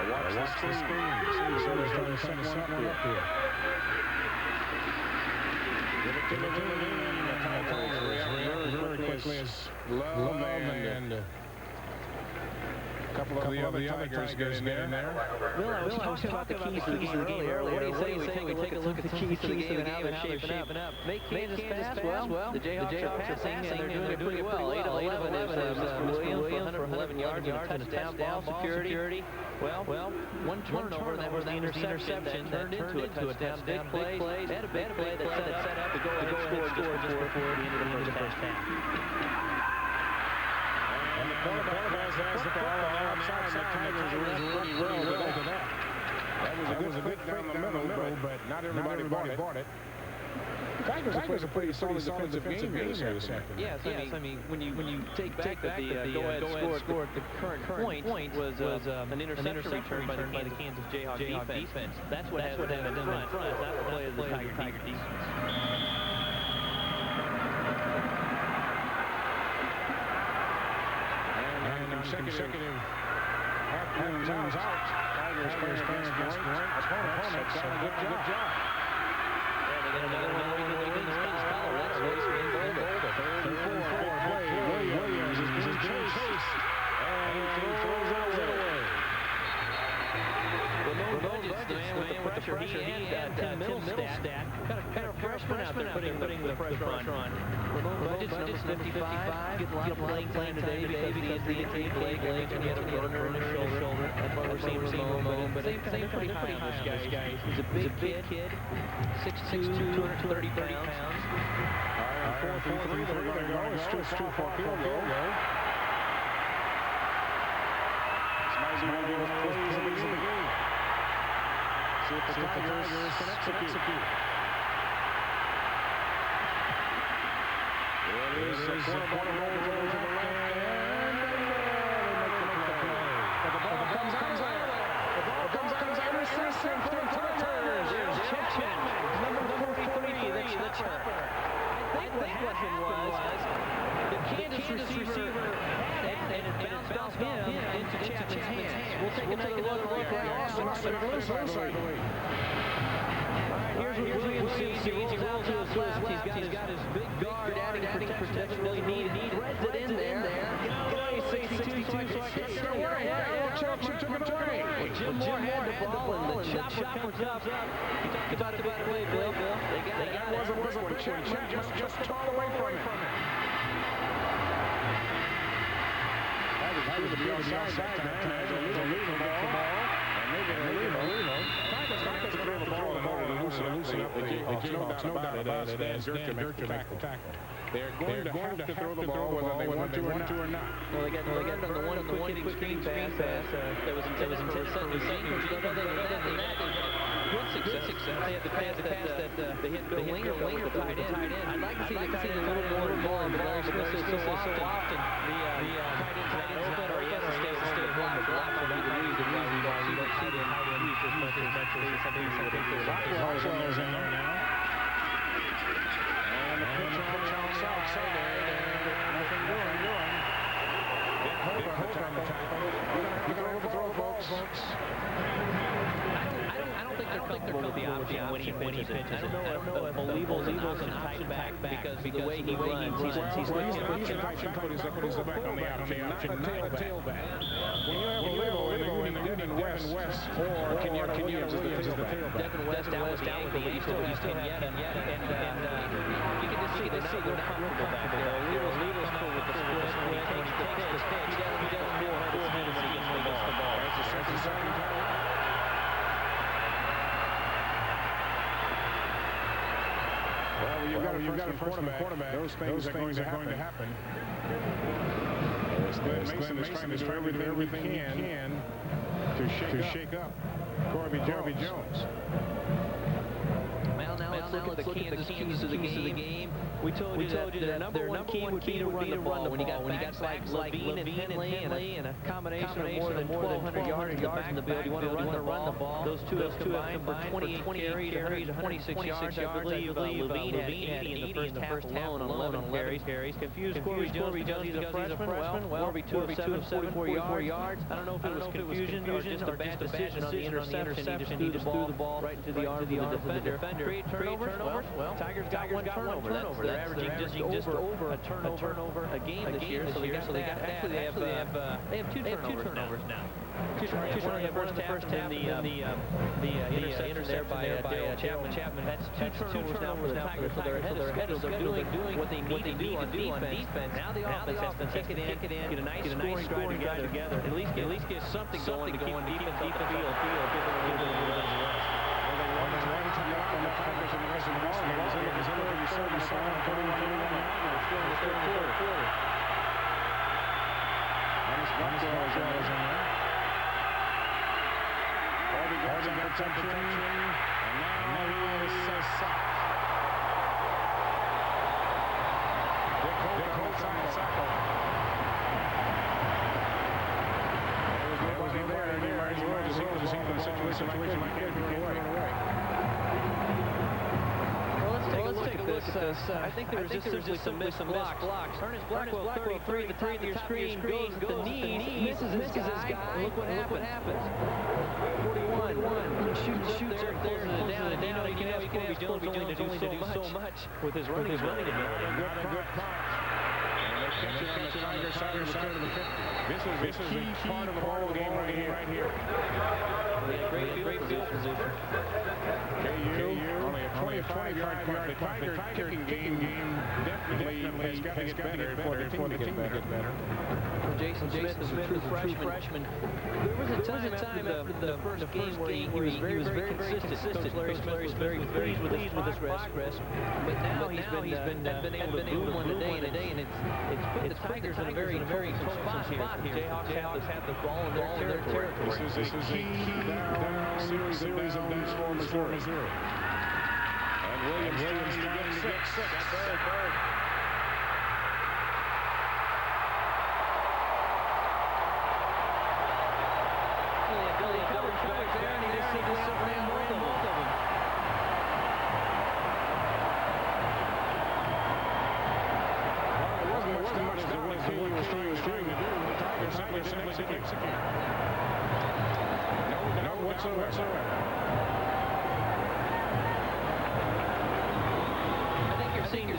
Watch the screen. See, somebody's trying to send one up here. Give it to Levine. The Tigers react very quickly as Love and a couple of the other Tigers get in there. Well, I was talking about the keys to the game earlier. What do you say we take a look at the keys to the game and how they're shaping up? Make Kansas pass? Well, the Jayhawks are passing, and they're doing it pretty well. 8 of 11 is Williams for 111 yards and a touchdown. Ball security. Well, one turnover, that was the interception that turned into a touchdown. Big play. They had a big play that set up the go-ahead score just before the end of the first half. And the quarterback has the ball outside. The Tigers really well to that. That was a good fake down the middle, but not everybody bought it. Tigers have played a pretty solid defensive game here this afternoon. Yes, I mean, when you take back that the go-ahead score at the current point was an interception return by the Kansas Jayhawk defense. That's what has them in front. That's the play of the Tiger defense. Consecutive half-times out. Tigers playing against ranked opponents. Done a good job. And they get another one in the wings. Colorado race in Boulder. 3-4 play. Williams is being chased. And he throws it away. Well, no budgets, the man with the pressure. He had Tim Middlestat. Got a freshman out there putting the pressure on. Budget's number 55. Get a lot of playing time today because the NCAA leg, and he had a runner in his shoulder. That's why we're seeing Ramon. But they're pretty high on this guy. He's a big kid. 6'2", 230 pounds. All right, 4-3, they're going to go. It's 2-4 field goal. It's one of those plays of the game. See if the Tigers can execute. There is a quarter rolls over to the left, and they make the play. But the ball comes out. The ball comes out. Interception for the Tigers. Here's Chapman, number 43, the chopper. I think what happened was the Kansas receiver had it and it bounced off him into Chapman's hands. We'll take another look right now. Here's what Williams sees. He rolls out to his left. He's got his big guard adding protection. Really needed. Threads it in there. Nice 62, so I can't get away. Chapman took it away. Jim Moore had the ball, and the chopper comes up. You talked about the play, Bill. That was a big one. Chapman just tore away from it. That was the outside that time. Illegal ball. And they get illegal. Tigers throw the ball in order to loosen up the Jayhawks. No doubt about it. Dan Dirt to make the tackle. They're going to have to throw the ball whether they want to or not. Well, they got on the one quick screen pass. That was intended for good success. They had the pass that they hit Bill Winger with the tight end. I'd like to see the tight end a little more involved, but Larry Smith is so often the tight ends open or he has to stay home. But that might be the reason why we don't see them use as much as something. Rockwell's in there now. And the pitch on the outside. Nothing doing. Get hold on the tackle. You're going to overthrow, folks. I don't think they're comfortable with the option when he pitches. I don't know if Olivo's an option back because the way he runs, he's an option back, but he's the back on the option, not a tailback. When you have Olivo in the Devin West, or Kenyatta Williams is the tailback. Devin West out with the ankle, but he still has Kenyatta, and you can just see they're not comfortable back there. Olivo's cool with the split. When he takes the pitch, he doesn't more hurt his hand when he gets the ball. That's the second time. Well, you've got a quarterback. Those things are going to happen. Mason is trying to do everything he can to shake up Corby Jones. Well, now let's look at the keys of the game. We told you that their number one key would be to run the ball. When you got backs like Levine and Henley and a combination of more than 1,200 yards in the field, you want to run the ball. Those two have combined for 28 carries, 126 yards. I believe Levine had 80 in the first half alone on 11 carries. Confused Corby Jones because he's a freshman. Well, Corby 2 of 44 yards. I don't know if it was confusion or just a bad decision on the interception. He just threw the ball right into the arm of the defender. Create turnovers. Well, Tigers got one turnover. They're averaging just over a turnover a game this year. So they got that. Actually, they have two turnovers now. Two turnovers in the first half, and the interception there by Chapman. That's two turnovers now for the Tigers. So they're ahead of doing what they need to do on defense. Now the offense has to kick it in, get a nice scoring drive together. At least get something going to keep defense field. Give them a little bit of rest. I think there was just some missed blocks. Ernest Blackwell, 33, the top of your screen, goes at the knees, misses his guy. Look what happens. 41, shoots up there, down. You can have Corby Jones only to do so much with his running ability. Not a good punch. And they catch it on the Tiger side of the 50. This is a key part of the ball game right here. Great field position. KU, only a 25-yard punt. The Tiger kicking game definitely has got to get better for the team to get better. Jason Smith is a true freshman. There was a time after the first game where he was very consistent. Coach Larry Smith was very pleased with his progress. But now he's been able to boom one today, and it's put the Tigers in a very close spot here. Jayhawks have the ball in their territory. This is a key down series of downs for Missouri. And Williams trying to get six. Third.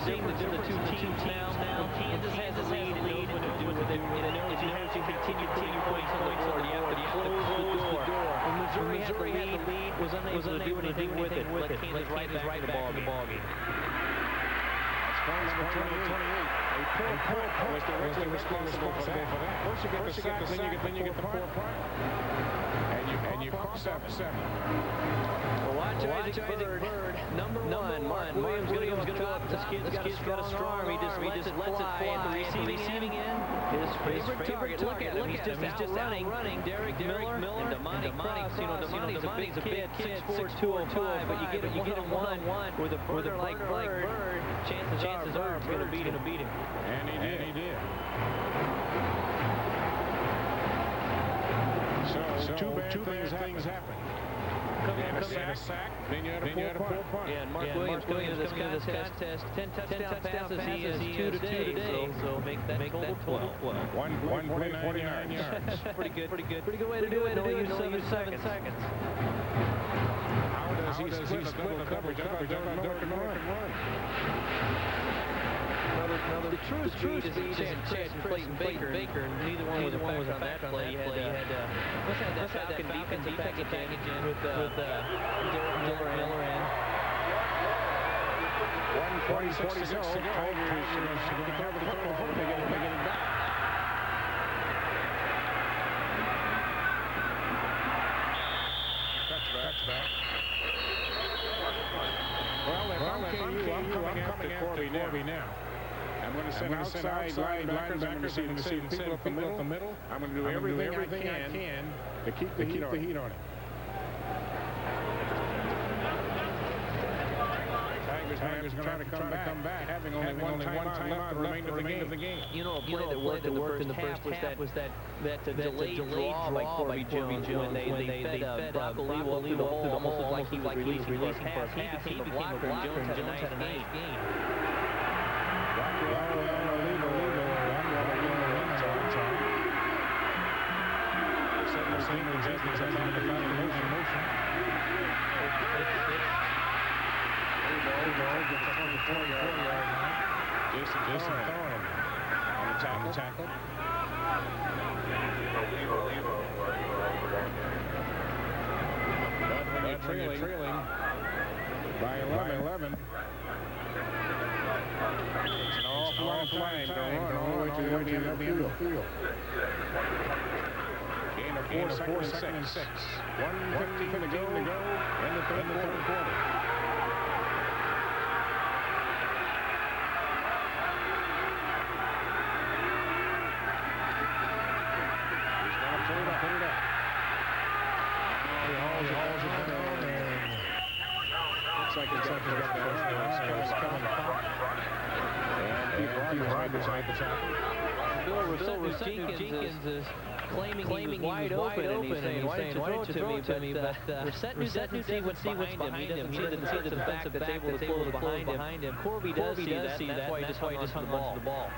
Seeing the two teams now. Kansas has a lead and knows what to do with it. And knows you have to continue putting points on the board. You have to close the door. When Missouri had the lead, was unable to do anything with it. Let Kansas right back in the ball game. That's point number 28. A poor punt was directly responsible for that. First you get the sack, then you get the poor punt. And you cross 7. Watch Isaac Bird, number one. Mark Williams going to go up. This kid's got a strong arm. He just lets it fly at the receiving end. His favorite target. Look at him. He's just running. Derek Miller and Damani Cross. Damani's a big kid, 6'4", 205. But you get him one-on-one with a bird like Bird. Chances are Bird's going to beat him. And he did. So two bad things happen. You had a sack, then you had a poor punt. Yeah, and Mark Williams going into this contest, 10 touchdown passes, he has 2 today, so make that total 12. 149 yards. Pretty good way to do it. Only use 7 seconds. How does he split the coverage up? He doesn't know where to run. The true speed is Chad Clayton Baker. Neither one was on that play. You had that Falcon defensive package in with Derek Miller and 1:46 to go. Tigers to declare the football. They get it back. Touchback. Well, if I'm coming after Corby now. And I'm going to send outside linebackers. I'm going to send people up the middle. I'm going to do everything I can to keep the heat on it. Tigers going to try to come back, having only one time left the remainder of the game. You know, a play that worked in the first half was that delayed draw by Corby Jones when they fed Brock Olivo through the hole, almost like he was releasing for a pass. He became a blocker, and Jones had a nice game. Jason Thorne on the tackle. But trailing by 11. It's an awful long time to run all the way to the end of the field. Gain of 4 seconds. 1:15 to go in the third quarter. Bill Jenkins is claiming he was wide open, and he's saying, why didn't you throw it to me? But Reset knew doesn't see what's behind him. He doesn't see the defensive back that's able to close behind him. Corby does see that, that's why he just hung on to the ball.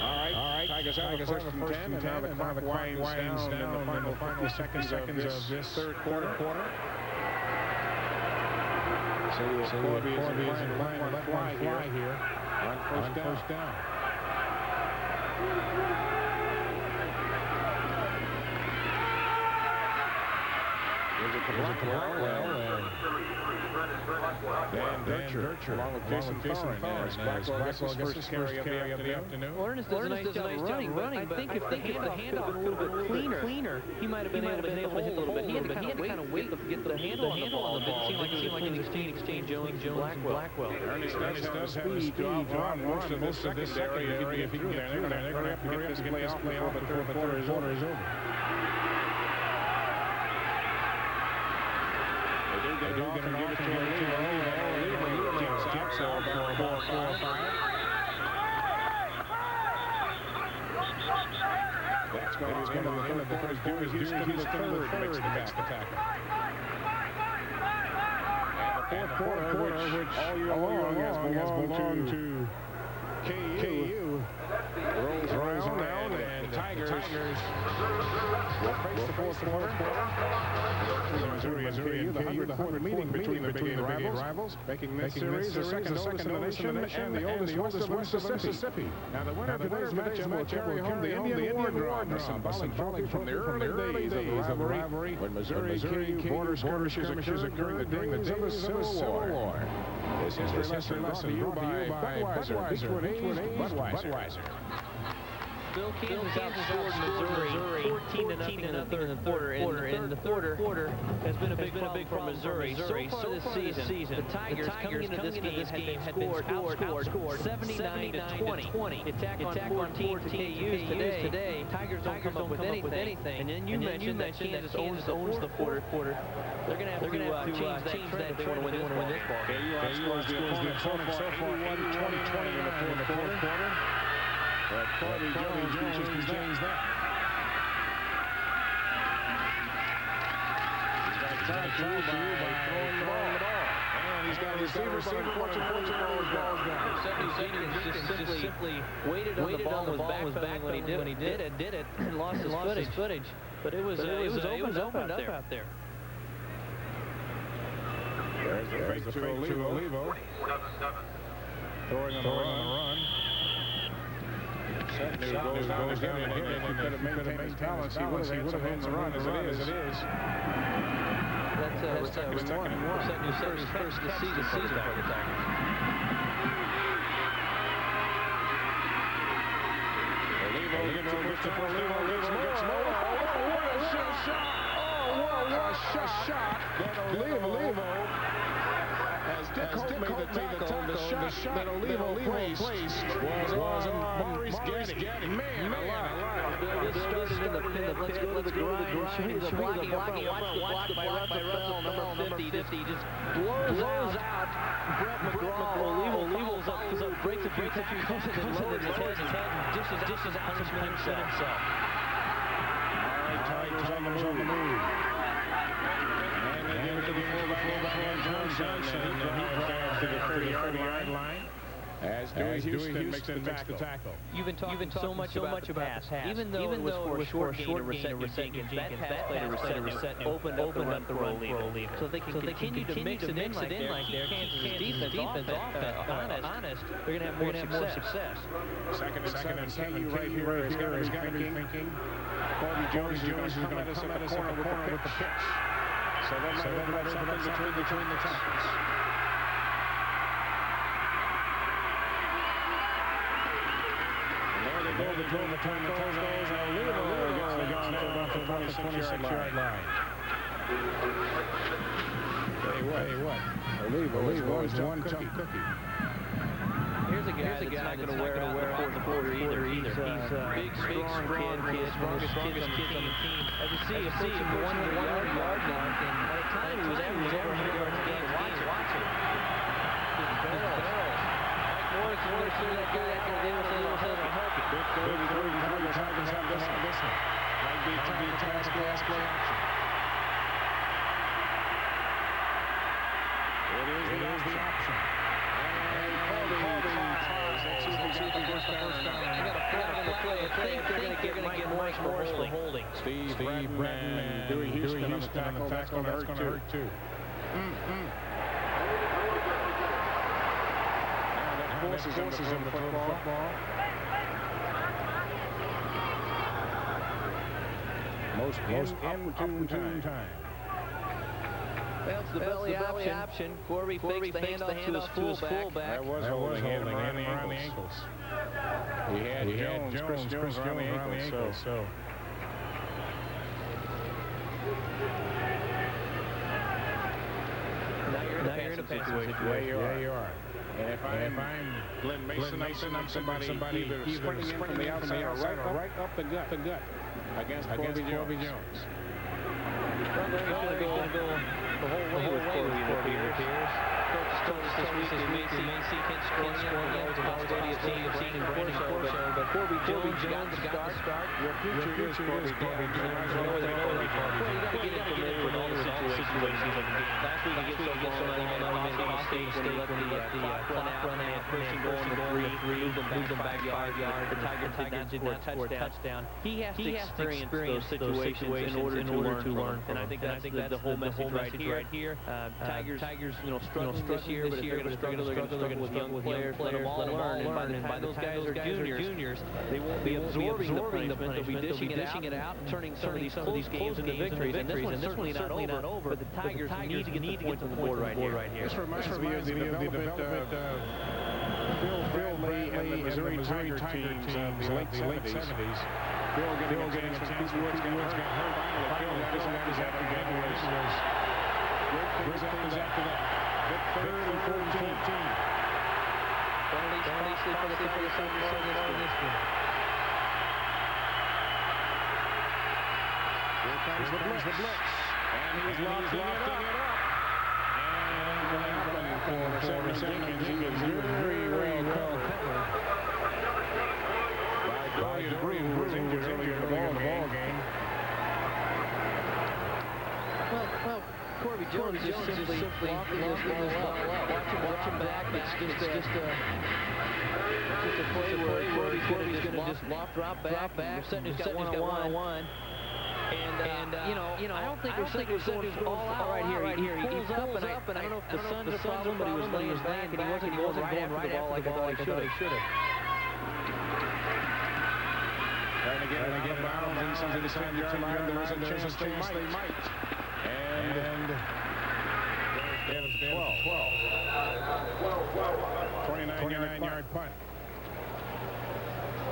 All right. Tigers have a first and 10, and now the clock winds down in the final 50 seconds of this third quarter. So Corby is in line to let one fly here on first down. There's a Blackwell and Dan Bircher along with Jason Thorne. Blackwell gets his first carry of the afternoon. Ernest does a nice job running, but I think if the handoff could have been a little bit cleaner, he might have been able to hit the hole a little bit. He had to kind of wait to get the handle on the ball. It seemed like an exchange Jones and Blackwell. Ernest does have speed to run most of this secondary. If he can get through there, they're going to have to get this play off before the third quarter is over. They do get an opportunity to jumps out for 4 or 5. That's going to be the third quarter. Houston is the third makes the tackle. And the fourth quarter, which all year long has belonged to KU, rolls around, and the Tigers will face the fourth quarter. Missouri and KU, the 100th meeting between the big rivals, making this series the second oldest in the nation and the oldest west of Mississippi. Now the winner of today's matchup will carry home the Indian War drum, symbolic from the early days of the rivalry when Missouri and KU border skirmishes occurred during the days of the Civil War. This history lesson brought to you by Budweiser. Budweiser. Bill Kansas outscored Missouri 14-0 in the third quarter. And the third quarter has been a big for Missouri. So far this season, the Tigers coming into this game had been outscored 79-20. Attack on 14 to KU's today. Tigers don't come up with anything. And then you mentioned that Kansas owns the fourth quarter. They're going to have to change that if they want to win this ball. KU outscores the opponent so far 81-20 in the fourth quarter. But Corby Jones can change that. He's got a try by throwing the ball. And he's got a receiver, but unfortunately, the ball's gone. Just simply waited on the ball, was back when he did it, and lost his footage. But it was opened up out there. There's the fake to Olivo. Throwing on the run. Shot goes down and hit it. If he could have maintained his balance, he would have had the run as it is. That's second and one. First the season for the Tigers. Olivo gets more. What a shot. That Olivo has Dick Holt made the tackle, the shot that Olivo placed was on Maurice Getty. Man alive. This started in the pit. Let's go to the grind. Should be the blocking up front. Watch the block by Russell, number 50. Just blows out Brett McGraw. Olivo breaks a few times, and then lowers his head and dishes out himself. All right, Tigers on the move. And they give it to the fullback, Johnson, and he drives to the 30-yard line. As Dewey Houston makes the tackle. You've been talking so much about the pass. Even though it was for a short gain of Jenkins, that pass play to reset opened up the run for Olivo. So they can continue to mix it in like there. Kansas' defense, honest, they're going to have more success. Second and 7, right here. He's got to be thinking. Corby Jones is going to come at us at the corner with the pitch. So that might open up something between the tackles. There they go between the tackles. Olivo gets about the 26-yard line. Hey, what? Olivo is one tough cookie. Here's a guy that's not going to wear out the quarter either. He's a big, strong kid, strongest kid on the team. As you see, approaching the 100-yard mark, and at a time he was averaging over 100 yards a game. Watch it. Morris is going to see that guy. They will say, I hope it. The Tigers have this one. Might be a pass play action. It is the option. And Colby tries. Let's see if he gets the first down. I got a flag on the play. I think they're going to get Morris for holding. Steve Bratton and Dewey Houston on the tackle. That's going to hurt too. Forces in the football. Most opportune time. That's the belly option. Corby fakes the handoff to his fullback. That was holding him around the ankles. He had Chris Jones around the ankles. So. Now you're in a situation. Yeah, you are. And if I'm Glenn Mason, I'm somebody either sprinting in from the outside or right up the gut against Corby Jones. Well, they're going to go the whole way with Corby, it appears. Coach told us this week we may see Kent scoring the possibility of seeing Brandon Corso, but Corby Jones got the start. Your future is Corby Jones. You got to get familiar with all the situations of the game. Last week he gets Oklahoma and made a mistake when he let the clock run out, pushing going to three, moved them back 5 yards. The Tigers did not score a touchdown. He has to experience those situations in order to learn. And I think that's the whole message right here. Tigers, struggling this year, but if they're going to struggle, they're going to struggle with young players. Let them all learn. And by those guys are juniors, they won't be absorbing the punishment. They'll be dishing it out, and turning some of these close games into victories. And this one is certainly not over. But the Tigers need to get the points on the board right here. This reminds me of the development of Bill Bradley and the Missouri Tiger teams of the late 70s. Bill getting a chance. Woods got hurt. Finally, Bill got his after game was great things after that. Third and 14. Don't sleep for the Tigers in this game. Here comes the blitz. And he's locking it up. And what happened for Jenkins? He was very well covered. By Dorian, who was injured earlier in the ball game. Well, Corby Jones just simply locking this ball up. Watch him back. It's just a play where Corby's going to just drop back. Setting got one-on-one. And I don't think we're going all out right here. He pulls up, and I don't know if the sun's a problem, but he was laying back, and he wasn't going right after the ball like I thought he should have. And again, Bounds into the 10-yard line. There was a chance they might. And it's 12. 29-yard punt.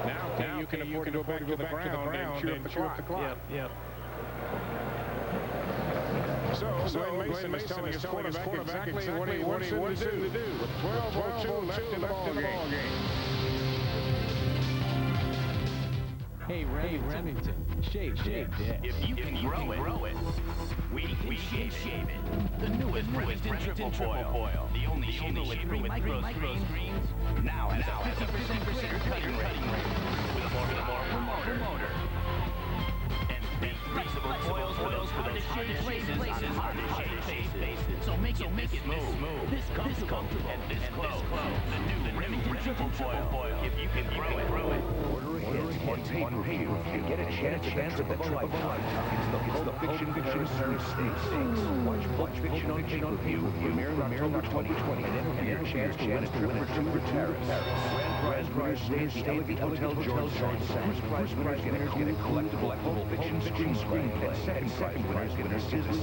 Now you can afford to go back to the ground and chew up the clock. Yep. So Glenn Mason is telling his quarterback exactly what he wants him to do. With 12:02 left in the ball game. Hey, Remington, shave dead. If you can grow it, we can shave it. The newest Remington Triple Foil. The only shaver with three micro screens. Now has a 50% greater cutting rate. With a more motor. And big flexible foils for those hard-to-shave places on hard-to-shave faces. So make it smooth, this comfortable, and this close. The new Remington Triple Foil. If you can grow it. Order ahead on pay-per-view. Get a chance at the lifetime. It's the Fiction Paris Stakes. Watch Fiction on pay-per-view. Premiering October 2020. And enter your chance to win a trip for Paris. Grand prize stays the Elite Hotel George First prize winners get a collectible Pulp Fiction screen play. And second winners get a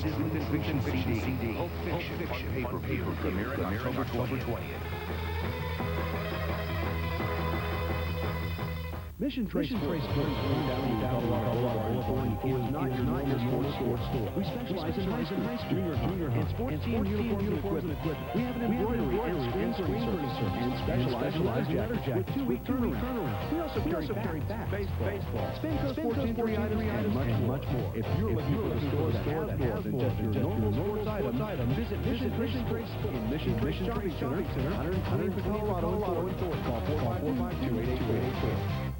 Disney Fiction CD. Pulp Fiction on pay-per-view. Premiering October 2020. Mission Trace Sports down Colorado is not your normal sports store. We specialize in high school, junior, and sports team uniforms and equipment. We have an embroidery and screen printing service and specialized leather jacket with 2-week turnaround. We also carry bats, baseball, Spinco 14 items, and much more. If you're looking for a store that has more than just your normal sports items, visit Mission Trace Sports in Mission Shopping Center, 100 Colorado and Thorpe. Call 452-8884.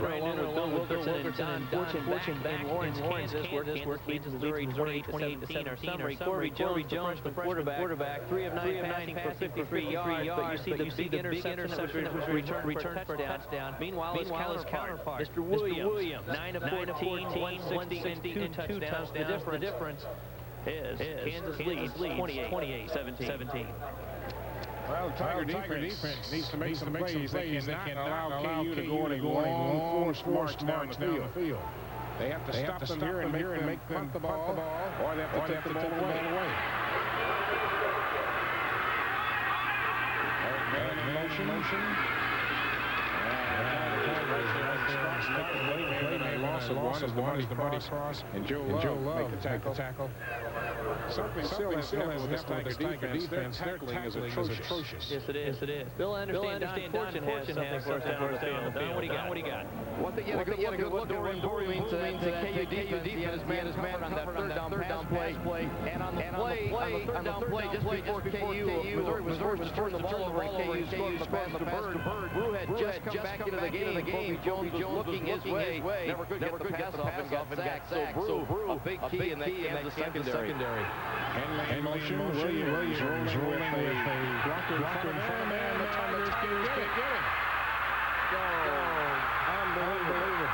Brian Newner, Bill Wilkerson, and Don Fortune back in Lawrence, Kansas, where Kansas leads Missouri 28-17. Our summary: Corey Jones, the quarterback, 3 of 9 passing for 53 yards, but you see the big interception that was returned for touchdown. Meanwhile, his counterpart, Mr. Williams, 9 of 14, 160 and 2 touchdowns. The difference is Kansas leads 28-17. Well, Tiger defense needs to make some plays. They cannot allow KU to go on a long forced march down the field. They have to stop them here and make them punt the ball, or they have to take the ball away. Eric in motion. A loss of one as Demani Cross and Joe Love make the tackle. Something still has with this Tiger defense. Their tackling is atrocious. Yes, it is. Bill Anderson, Don Fortune has something for us down the field. What do you got? One thing you had a good look at Dorian to KU defense. He had his man on that third down play. And on the third down play, just before KU, Missouri was forced to turn the ball over, and KU scored the pass to Bird. Brew had just come back into the game. Jones was looking his way. Never could get the pass off and got sacked. So Brew, a big key in that secondary. Henley in motion. Williams rolling with a blocker in front of him, and the Tigers get him. Unbelievable.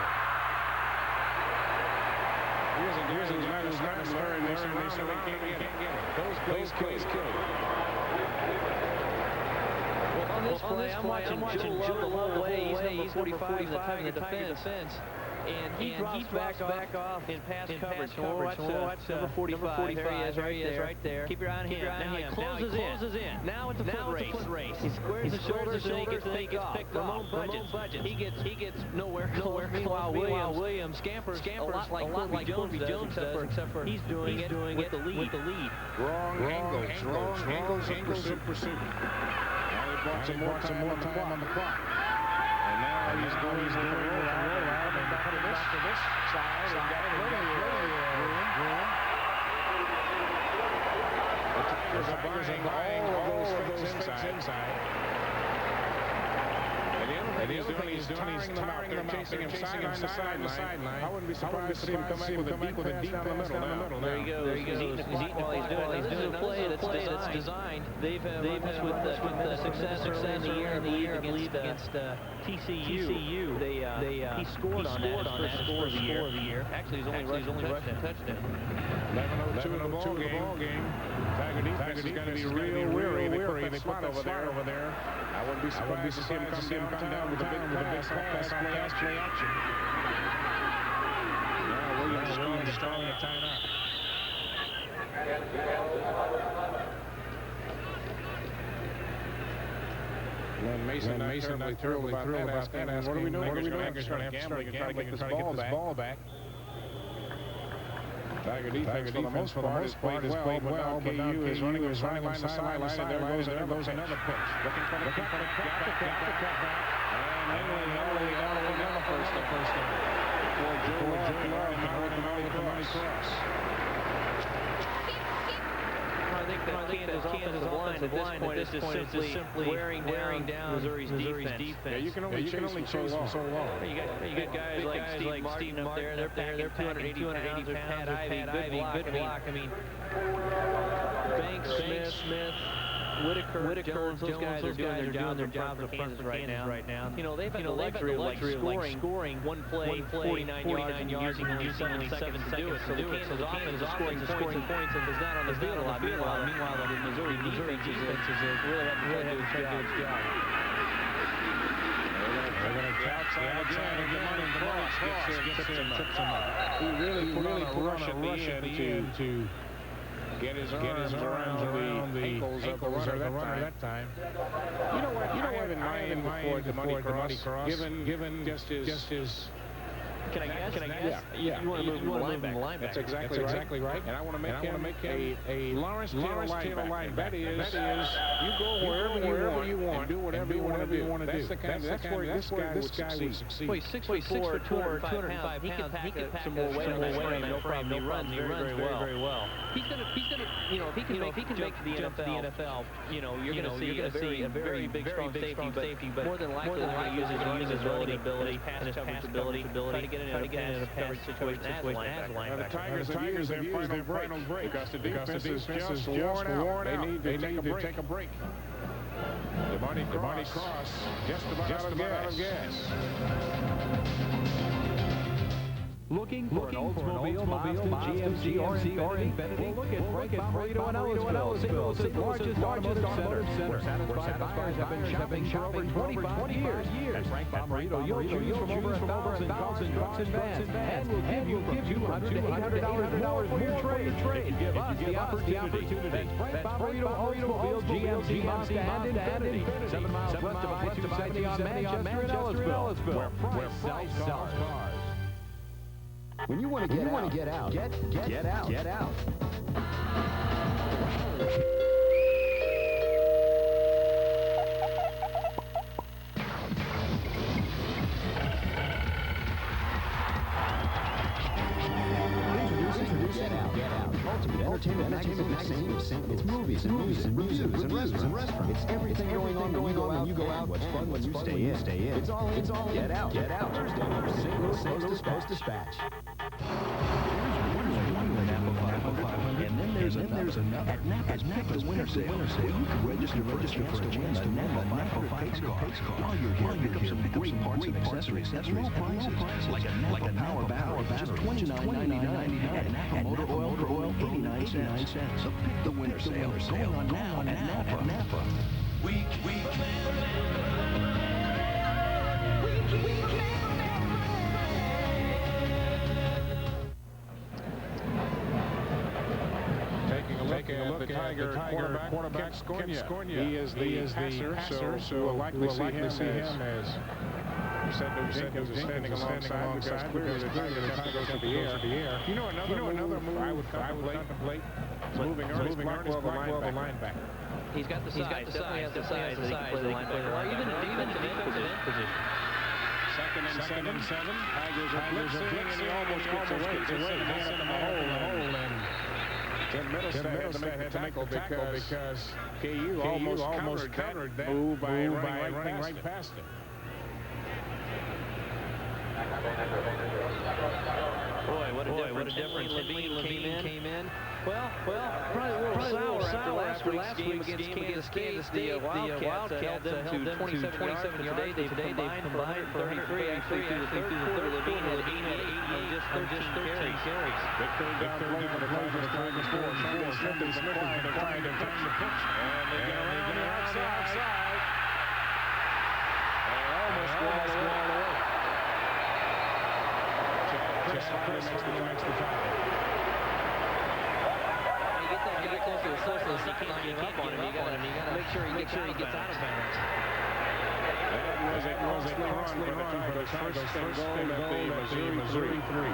Here's a guy who's not scoring this, and they can't get it. Those plays kill. On this play, I'm watching Joe Love the whole way. He's number 45 in the Tiger defense. And he drops back off in pass coverage. So we'll watch number 45. There he is right there. Keep your eye on him. Now he closes in. Now it's a foot race. He squares the shoulders and he gets picked off. Budget. He gets nowhere. Meanwhile, Williams scampers a lot like Corby Jones does, except for he's doing it with the lead. Wrong angles in pursuit. Now they brought some more time on the clock. And now he's going to roll out and back to this side. And got plenty of room. The Tigers are buying all of those fakes inside. And the other thing he's doing, he's tiring them out. Chasing him sideline to sideline. I wouldn't be surprised to see him come back with a deep pass down the middle. There he goes. He's eating while he's doing it. This is a play that's designed. They've had with success in the year against TCU. He scored on that score of the year. Actually, he's only rushing a touchdown. 11:02 in the ball game. Tiger defense is going to be real weary. They put that slot over there. I wouldn't be surprised to see him come down with a big pass play action. Now Williams strong at timeout. Mason not terribly thrilled about that. What are we doing? Tigers are going to have to start gambling and try to get this ball back. Tiger defense for the most part has played well, but now KU is running the sideline to sideline, and there goes another pitch. Looking for the cutback. And Henley got the first down. For Jayhawk with the money cross. I think that Kansas offensive line at this point is just simply wearing down Missouri's defense. Yeah, you can only chase them so long. You got guys like Steve Martin up there. They're 280 pounds. Pat Ivy, good block. I mean, Banks, Smith, Whitaker, Jones, those guys are doing their jobs for Kansas right now. You know, they've had the luxury of scoring one play, 49 yards, and using only 7 seconds to do it. So the Kansas offense is scoring points and is not on the field a lot. Meanwhile, the Missouri defense is really having a good job. They're going to outside again, and Cross gets him up. He really put on a rush at the end to get his arms around the ankles of the runner that time. You know what? I have in mind before Demani Cross, given just his. Can I guess? Yeah. You want to move the linebacker. That's exactly right. And I want to make him a Lawrence Taylor linebacker. That is, you go wherever you want, and do whatever you want to do. That's where this guy would succeed. Well, he's 6'4", 205 pounds. He can pack some more weight on that frame. He runs very well. He's gonna, you know, if he can make the NFL, you know, you're gonna see a very big, strong safety, but more than likely they're gonna use his running ability, pass coverage ability, try to get in a coverage situation as a linebacker. The Tigers have used their final break because the defense is just worn out. They need to take a break. Demani Cross just about out of gas. Looking for an Oldsmobile, Mazda, GMC, or Infiniti? Well, look at Frank Bommarito in Ellisville, St. Largest automotive center, where satisfied buyers have been shopping for over 25 years. At Frank Bommarito, you'll choose from over 1,000 trucks and vans, and we'll give you from $200 to $800 more for your trade. Give us the opportunity. That's Frank Bommarito, Oldsmobile, GMC, Mazda, and Infiniti. 7 miles west of I-270 on Manchester and Ellisville, where price sells cars. When you want to get out, get out. Entertainment magazine. It's movies and reviews and restaurants. It's everything going on when you go out. What's fun when you stay in. It's all Get Out. Thursday night, St. Louis Post-Dispatch. And then there's another. At Napa's Pick the Winner Sale, where you can register for a chance to win a Napa 500 pace car. While you're here, pick up some great parts and accessories at low prices, like a Napa Power Battery, just $29.99, and Napa Motor Oil for 89 cents. So pick the winner sale going on now at Napa. Taking a look at the Tiger quarterback Scornia. He is the passer, so we'll likely see him as Jenkins is standing alongside because clearly the Tiger goes to the air. You know another move I would contemplate moving Ernest Blackwell, the linebacker. He's got the size. Definitely has the size that he can play the linebacker. Or even defensive end position. Second and seven. Tigers are blitzing, and he almost gets away. They send him a hole, and Tim Middlestate had to make the tackle because KU almost countered that move by running right past him. Boy, what a difference. Levine came in. Well, probably a little sour after last week's game against Kansas State. The Wildcats held them to 27 yards. Today they combined for 133. Actually, through the third quarter, Levine had just 13 carries. Victor down for the Tigers scored. Smith is trying to time the pitch. And they get around the outside. And almost scored away. Just makes the tackle. You can't give up on him. You gotta make sure he gets out of bounds. That was a costly run for the Tigers' first goal at the Missouri 3.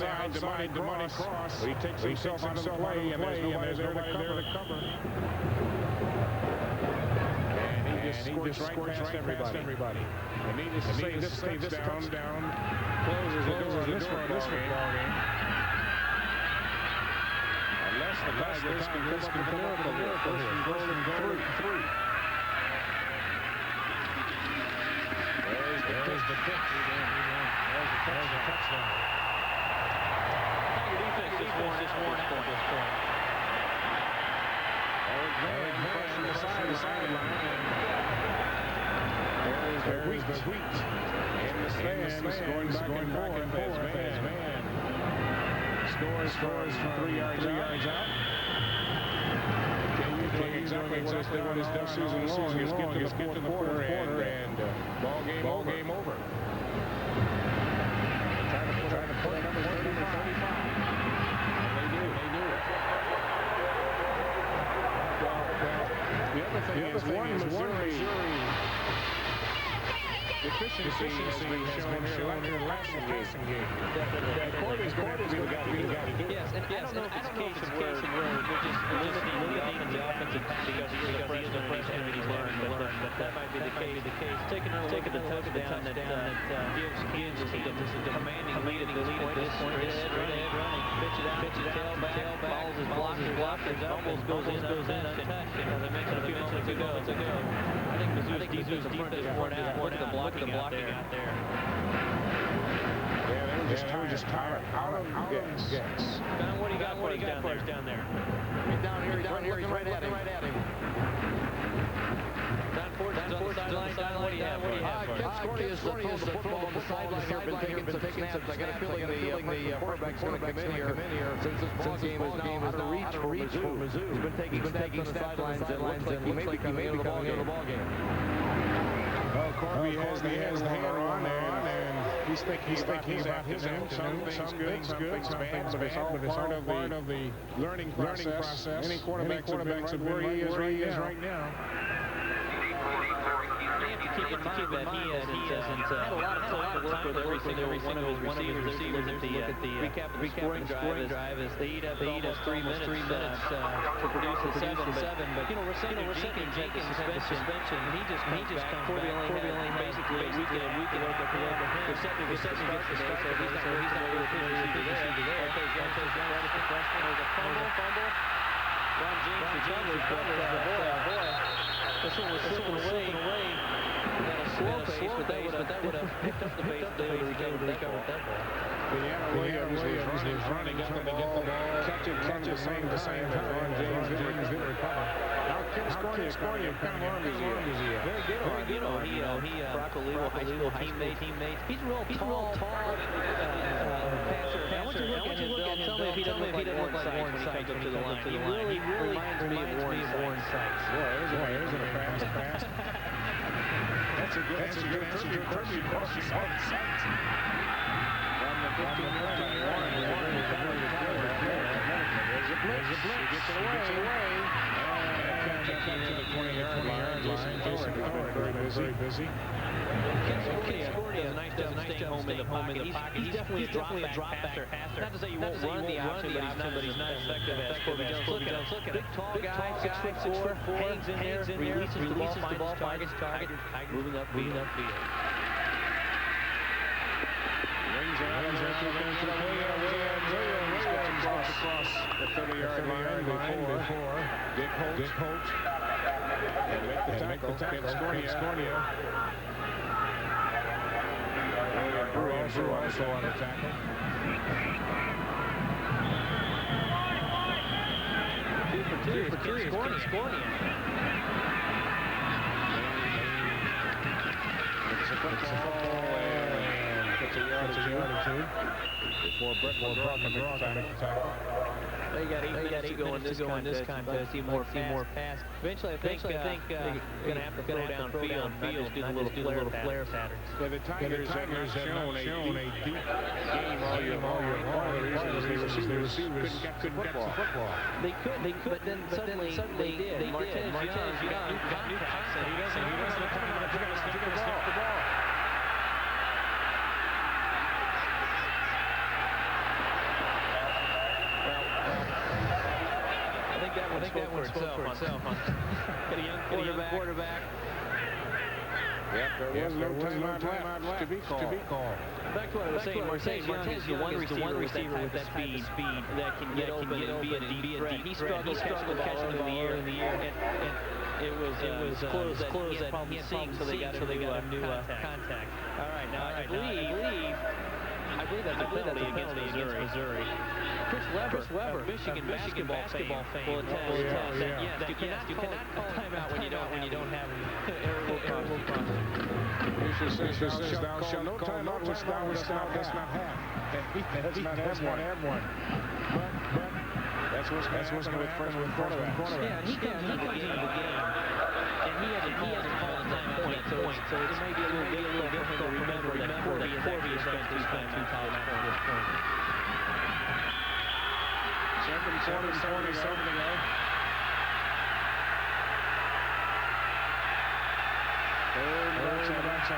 outside, Damani Cross. He takes himself out of the play, and there's nobody there to cover. And he just scores right past everybody. And needless to say, this touchdown closes the door on this football game. Unless the Tigers can pull up the miracle here. First and goal, 3. There's the pitch. There's the touchdown. Tiger defense is worn out at this point. Eric Mann on the sideline. There's the wheat. In the stands, going back and forth as Mann scores from 3 yards out. Exactly what he's done season long. Just get to the fourth quarter and ball game over. Trying to put number 30 or 35. And they do. The other thing is Missouri deficiency has been shown here last passing game. Corby's got to do. Yes, and I don't know if it's a case of where they're just limiting the offensive pass because he is a freshman and he's learned, but that might be the case. Taking the touchdown that gives the commanding lead at this point. Straight ahead running. Pitch it out, tailback, balls is blocked, almost goes in untouched. As I mentioned a few moments ago. I think Mizzou's defensive front is worn out. Look at the blocking out there. Yeah, they were just tired. Out of gas. Don, what do you got for us down there? He's down here. He's right at him. Don Ford's on the sideline. What do you have for us? Kent Scorny has thrown the football on the sideline here. Been taking some snaps. I got a feeling the quarterback's going to come in here. Since this ball game is now out of reach for Mizzou. He's been taking snaps on the sidelines and he may be coming into the ball game. Well, Corby has the hammer on and he's thinking about his afternoon. Some things good, some things bad, but it's all part of the learning process. Any quarterbacks have been where he is right now. Keep in mind that he hasn't had a lot of time to work with every single one of his receivers. At the recap of the scoring drive is they eat up 3 minutes to produce a 7. But Rossini Jenkins had the suspension, and he just comes back. Corby only basically a week and over for him. Rossini gets the start today, so he's not really familiar with the receiver there. There's a fumble. Ron James recovers, boy. This one was slipping away. At a slow pace, but that would have picked up the pace if they would have recovered that ball. Deanna Williams is running up and get the ball, catch it the same time. Ron James didn't recover. Now Kent Scorny, what kind of arm is he have? Very good arm. He Brock Olivo, high school teammate. He's a real tall passer. I want you to look at him, Bill. Tell me if he doesn't look like Warren Sykes when he comes up to the line. He really reminds me of Warren Sykes. There's a pass. That's a good answer. Kirby crosses sight. From the 15-yard line. There's a blitz. He gets it away. And comes up to the 20-yard line. Jason Thorne very busy. Kent Scorny has a nice job staying home in the pocket. He's definitely a drop-back passer. Not to say you won't run the option, but he's not effective as Corby Jones. Look at him. Big, tall guy, 6'4", hangs in there, releases the ball, finds target, moving up field. Rings it out to Williams gets across the 30-yard line before Dick Holt. And make the tackle. Kent Scornia. Brew also on the tackle. Two for two. Scornia. It's a football and puts a yard or two. Before Brett McGraw can make the tackle. They got 8 minutes to go in this contest. See more pass. Eventually, I think they're going to have to throw downfield, not just do the little flare patterns. Yeah, the Tigers have not shown a deep game all year long. The receivers couldn't catch the football. They could, but then suddenly they did. Martinez Young got new contact, and he doesn't have the time to snap the ball. for itself. Got a young quarterback. Yep, there was no timeout left to be called. Back to what I was saying, Martez Young is the one receiver with that speed that can get open and be a deep threat. He struggled catching the ball in the air, and it was close that he had problems seeing, so they got a new contact. All right, now I believe that's a penalty against Missouri. Chris Webber, Michigan basketball fame, will attest. Yes, you cannot call a timeout when you don't have an error crossing. Says thou shalt no timeout which thou dost not have. That's not have one. But that's what's going with freshman quarterback. Yeah, he comes into the game, and he hasn't called a timeout at that point, so it may be a little difficult to remember that Corby has spent two timeouts at this point. 7:40 to go. About 7.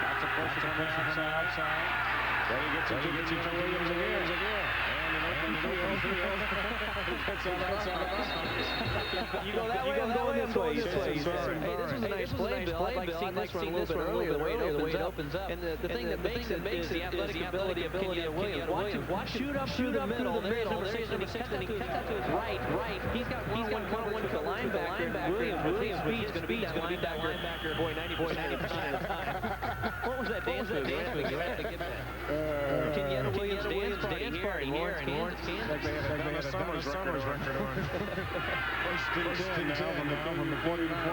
Lots of pressure from the outside. Then he gets it to Williams again. And an open field. Gets on the outside. You go that way, I'm going this way. Hey, this was a nice play, Bill. I'd like to see this one a little bit earlier, the way it opens up. And the thing that makes it is the athletic ability of Kenyatta Williams. Watch shoot up through the middle. There's number 6, and he cuts out to his right. He's got one coverage with the linebacker. Williams speed's going to be that linebacker, boy, 90% of the time. What was that dance move? You have to get that. Kenyatta Williams dance party here in Lawrence, Kansas. Like they had a Summers record on. First and 10 now from the 40 to 49.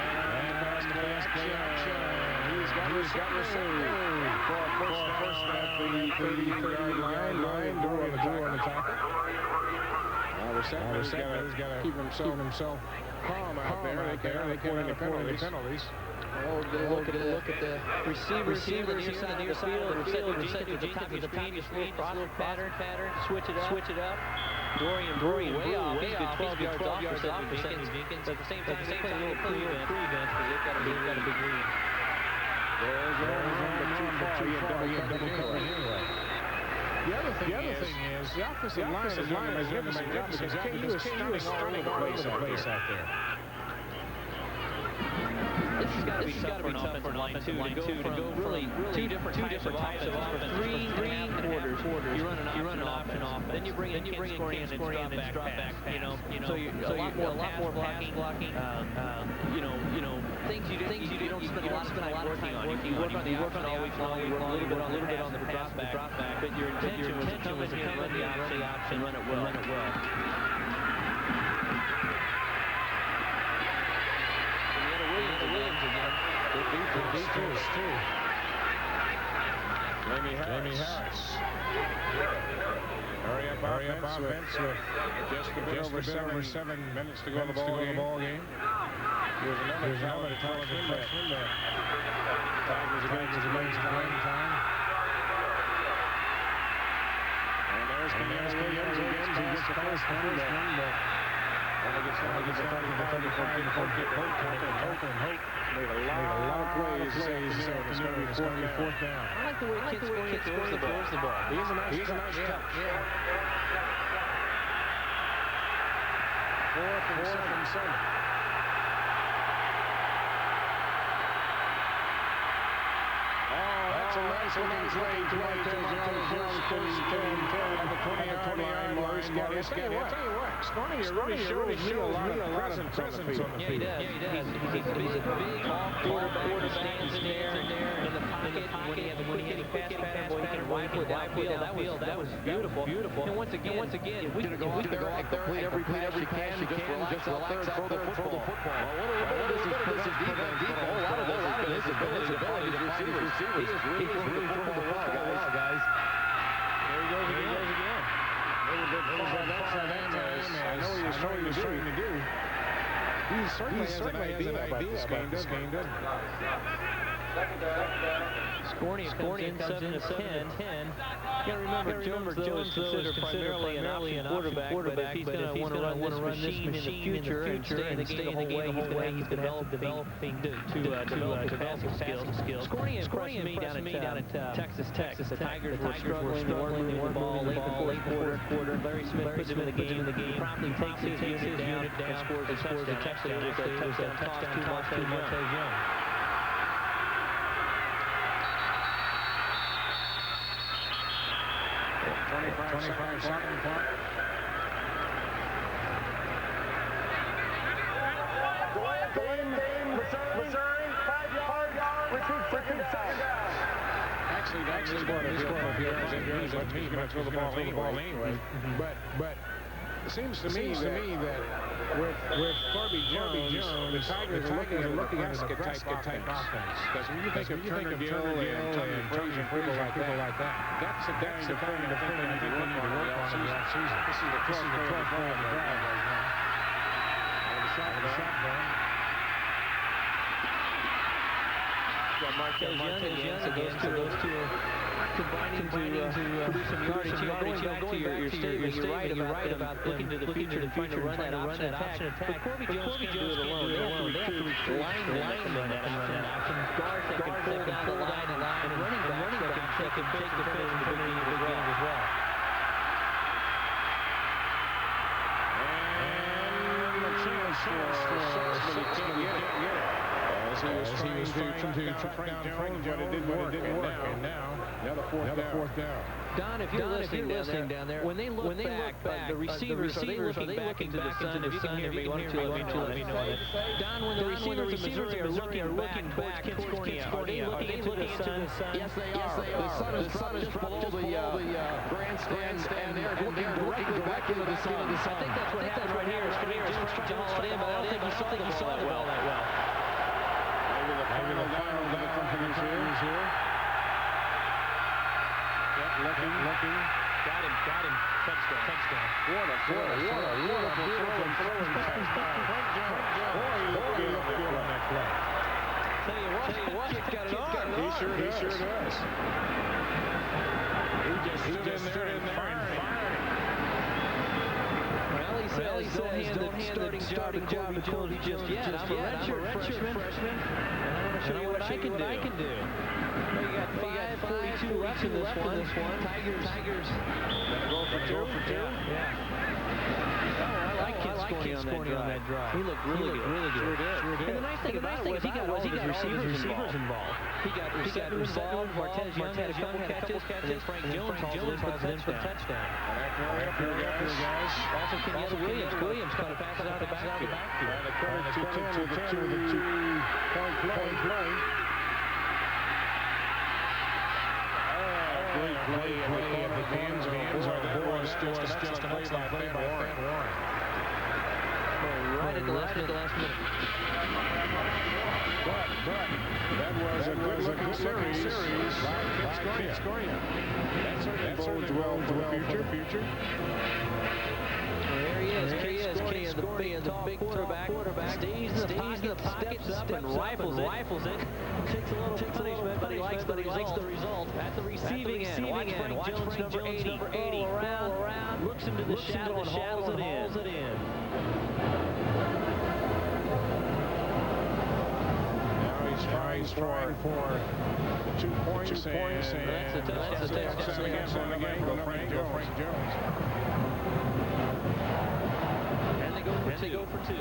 And pass play action. He's got received for a first down at the 30-yard line. Door on the tackle. He's got to keep himself calm out there. They can't any penalties. Look at the receivers here on the near side of the field. They're set to the top of the screen. Cross pattern. Switch it up. Dorian way off. He's good 12 yards off for Sidney Jenkins. But at the same time, they play a little prevent because they've got a big lead. There's number 2 double cover anyway. The other thing is the offensive line is doing a magnificent job because KU is stunning all over the place out there. This has got to be tough for an offensive line too, to go really two different types of offense. Three quarters. You run an option offense. Then you bring in scoring and drop back. So a lot more blocking. Things you don't spend a lot of time working on. You work on the option all week long. You work a little bit on the drop back. But your intention was to come in here and run the option, run it well. Williams again. Good defense too. Jamie Harris. Hurry up offense with just a bit over 7 minutes to go in the ball game. Here's another freshman that Tigers against the late time. And there's Kenyatta Williams again. He gets the first one. Only gets the 35 before get Hope. Made a lot of plays. It's going to be fourth down. I like the way Kid throws the ball. He's a nice touch. Yeah. 4th and 7. That's a nice play to Jones. First and 10 at the 20-yard line. I'll tell you what, Snorty really shows me a lot of presence on the field. Yeah, he does. He's a big quarterback. He stands in there in the pocket. When he had a pass pattern, boy, he can rifle it downfield. That was beautiful. And once again, if we can go out there and complete every pass you can, just relax out there and throw the football. Well, a little bit of this is defense, but a whole lot of this is his ability to find his receivers. He is really throwing the football well, guys. There he goes again. A little bit far that time. I know he was trying to do. He certainly has an idea about this game, doesn't he? Scornia comes in 7-10. You got to remember, Jones is considered primarily an option quarterback, but if he's going to want to run this machine in the future and stay in the game the whole way, he's going to have to develop his passing skills. Scornia impressed me down at Texas Tech. The Tigers were struggling to work the ball late quarter. Larry Smith puts him in the game. Promptly takes his unit down and scores a touchdown. It was a touchdown to Martez Young. Twenty-five second clock. Missouri, 5 yards, retreat for 2 down. Actually, he's going to throw the ball anyway. But it seems to me that with Corby Jones, the Tigers are looking at a Nebraska type offense. Because when you think of Turner Gill and Tony Frazier and people like that, that's the kind of thing I think we need to work on in the offseason. This is the 12th play of the drive right now. Out of the shotgun. Martez Young again, so those two are combining to produce some yardage. Going back to your statement, you're right about looking to the future and trying to run that option attack. But Corby Jones can't do it alone. They have to recruit linemen that can run that option. Guards that can pull down the line, and running backs that can take the field in the big game as well. And the chance for Sexton, he can't get it. As he was trying to track down Frank Jones, but it didn't work. And now, another fourth down. Don, if you're listening down there, when they look back, the receivers, are they looking back into the sun? If you can hear me, let me know that. Don, when the receivers of Missouri are looking back towards Scornia, are they looking into the sun? Yes, they are. The sun is just below the grandstand, and they're looking directly back into the sun. I think that's what happened right here. Jones tried to haul it in, but I don't think he saw the ball that well. Maybe the final down for the Tigers here. Looking. Got him. Touchdown. What a beautiful throwing pass by Frank Jones. Boy, he looked good on that play. Tell you what, he's got an arm. He sure does. He just stood in there and fired. Well, he says don't hand the starting job to Corby just yet. I'm a redshirt freshman. And I'm going to show you what I can do. Well, you got 5:42 left in this one. Tigers. Gonna go for two. Yeah. Oh, I like Kid Scornia on that drive. He looked really good. Sure did. And the nice thing about it was he got all his receivers involved. He got involved. Martez Young had a couple catches, and then Frank Jones hauls it in for a touchdown. Guys. Also, Kenyatta Williams caught a pass out of the backfield. And according to the 2-point play. Great play at the hands of that was just an excellent play by Warren. Right at the last minute. But that was a good series by Kid Scornia. That certainly bodes well for the future. There he is, Scornia, the big quarterback, stays in the pocket, steps up and rifles it. Takes a little punishment, but he likes the result. At the receiving end, watch Frank Jones, number 80, roll around, looks into the shadow and hauls it in. Now he's trying for 2 points, and that's a touchdown again from Frank Jones. And they go for two.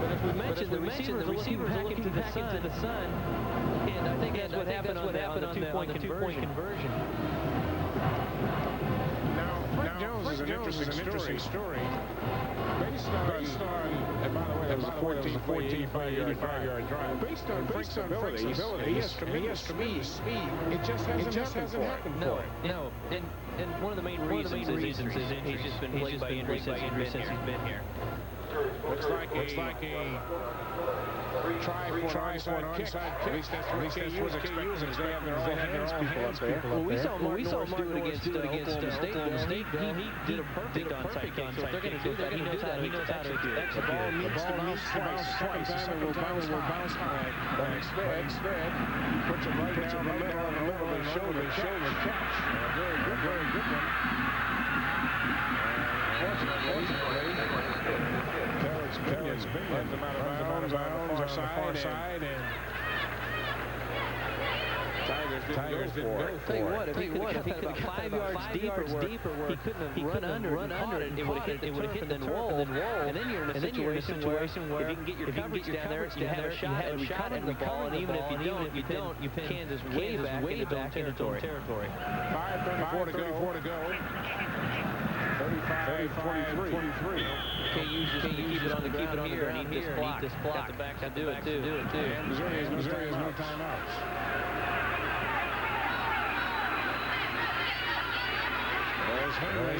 But as we mentioned, the receivers are looking back into the sun. And I think that's what happened on the two-point conversion. Now, Frank Jones is an interesting story. Based on, and by the way, that was a 14-yard drive. Based on Frank's abilities, he has tremendous speed. It just hasn't happened for him. No. And one of the main reasons is he's just been plagued by injury since he's been here. Looks like a try for an onside kick. At least that's what KU was expecting. They have their all hands people up there. Well, we saw Martin Norris do it against Oklahoma State. He did a perfect onside kick. So if they're going to do that, he knows how to execute. The ball needs to bounce twice. Second time it will bounce high. Instead, puts it right down the middle of the shoulder catch. Very good one. Unfortunately, Terrence Bing runs them out of bounds on the far side, and Tigers didn't go for it. Tell you what, if he could have about 5 yards deeper where he couldn't have run under it, it would have hit and then roll. And then you're in a situation where if you can get your coverage down there, you have a shot at recovering the ball, and even if you don't, you pin Kansas way back into territory. 5:34 to go. 35-43. KU just keep it on the ground here and eat this block. Got the back to do it too. And Missouri has no timeouts. There's Henry.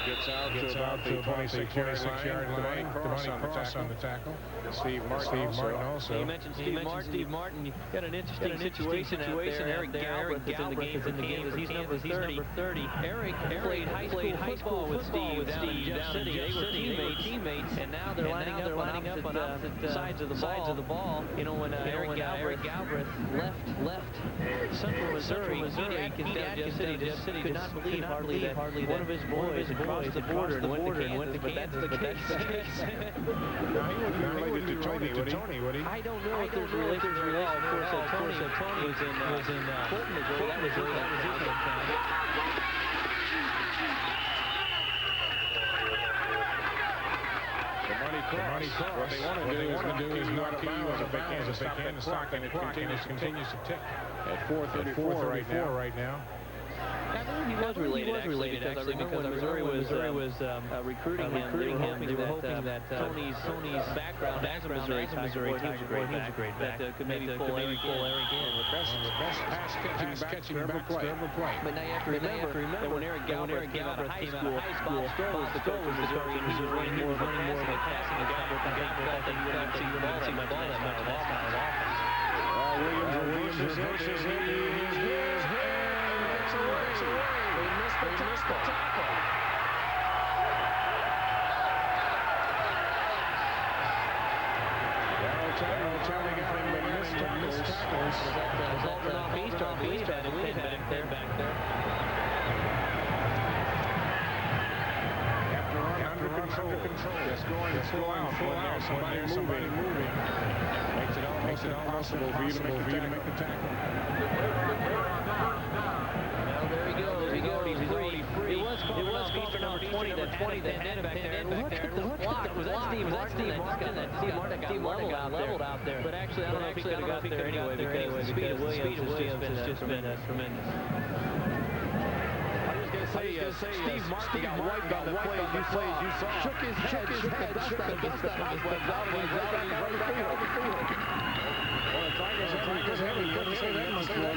Gets out to about the 26-yard line. Devontae Cross on the tackle. Steve Martin also. You mentioned Steve Martin. You got an interesting situation out there. Eric Galbraith is in the game. He's number 30. Eric played high school with Steve down in Jeff City. They were teammates, and now they're lining up on opposite sides of the ball. You know, when Eric Galbraith left Central Missouri, Pete Atkins down Jeff City could not believe hardly that one of his boys crossed the border and went to Kansas. But that's the case. Now, he wouldn't be related to Tony, would he? I don't know if there's relation. Of course, Tony was in Fulton, Missouri. That was his hometown. Money cross. What they want to do is knock KU out of bounds if they can stop and it continues to tick. At 4:34 right now. I believe he was related actually, because Missouri was recruiting him. They were hoping that Tony's background as a Missouri Tiger, he was a great back. That could maybe pull Eric in. The best pass-catching backs to ever play. But now you have to remember that when Eric Galbraith came out of high school, Bob Stoll was the coach of Missouri, and he was running more of a passing attack. I think you would not see the ball that much in that style of offense. Williams reverses him. They missed the tackle. Darryl telling him they missed tackles. Was that Northeast? I believe had him back there. After run under control. Just going full out. Somebody moving. Makes it almost impossible for you to make the tackle. There he goes. He's free. It was called for number 20 that had back there. Look at the block. Was that Steve Martin that got leveled out there? But actually, I don't know if he could have got there anyway, because the speed of Williams has just been tremendous. I was going to say, Steve Martin got wiped on the play you saw. Shook his head, shook the dust out of his out of his field. Well, the Tigers haven't couldn't say that much more.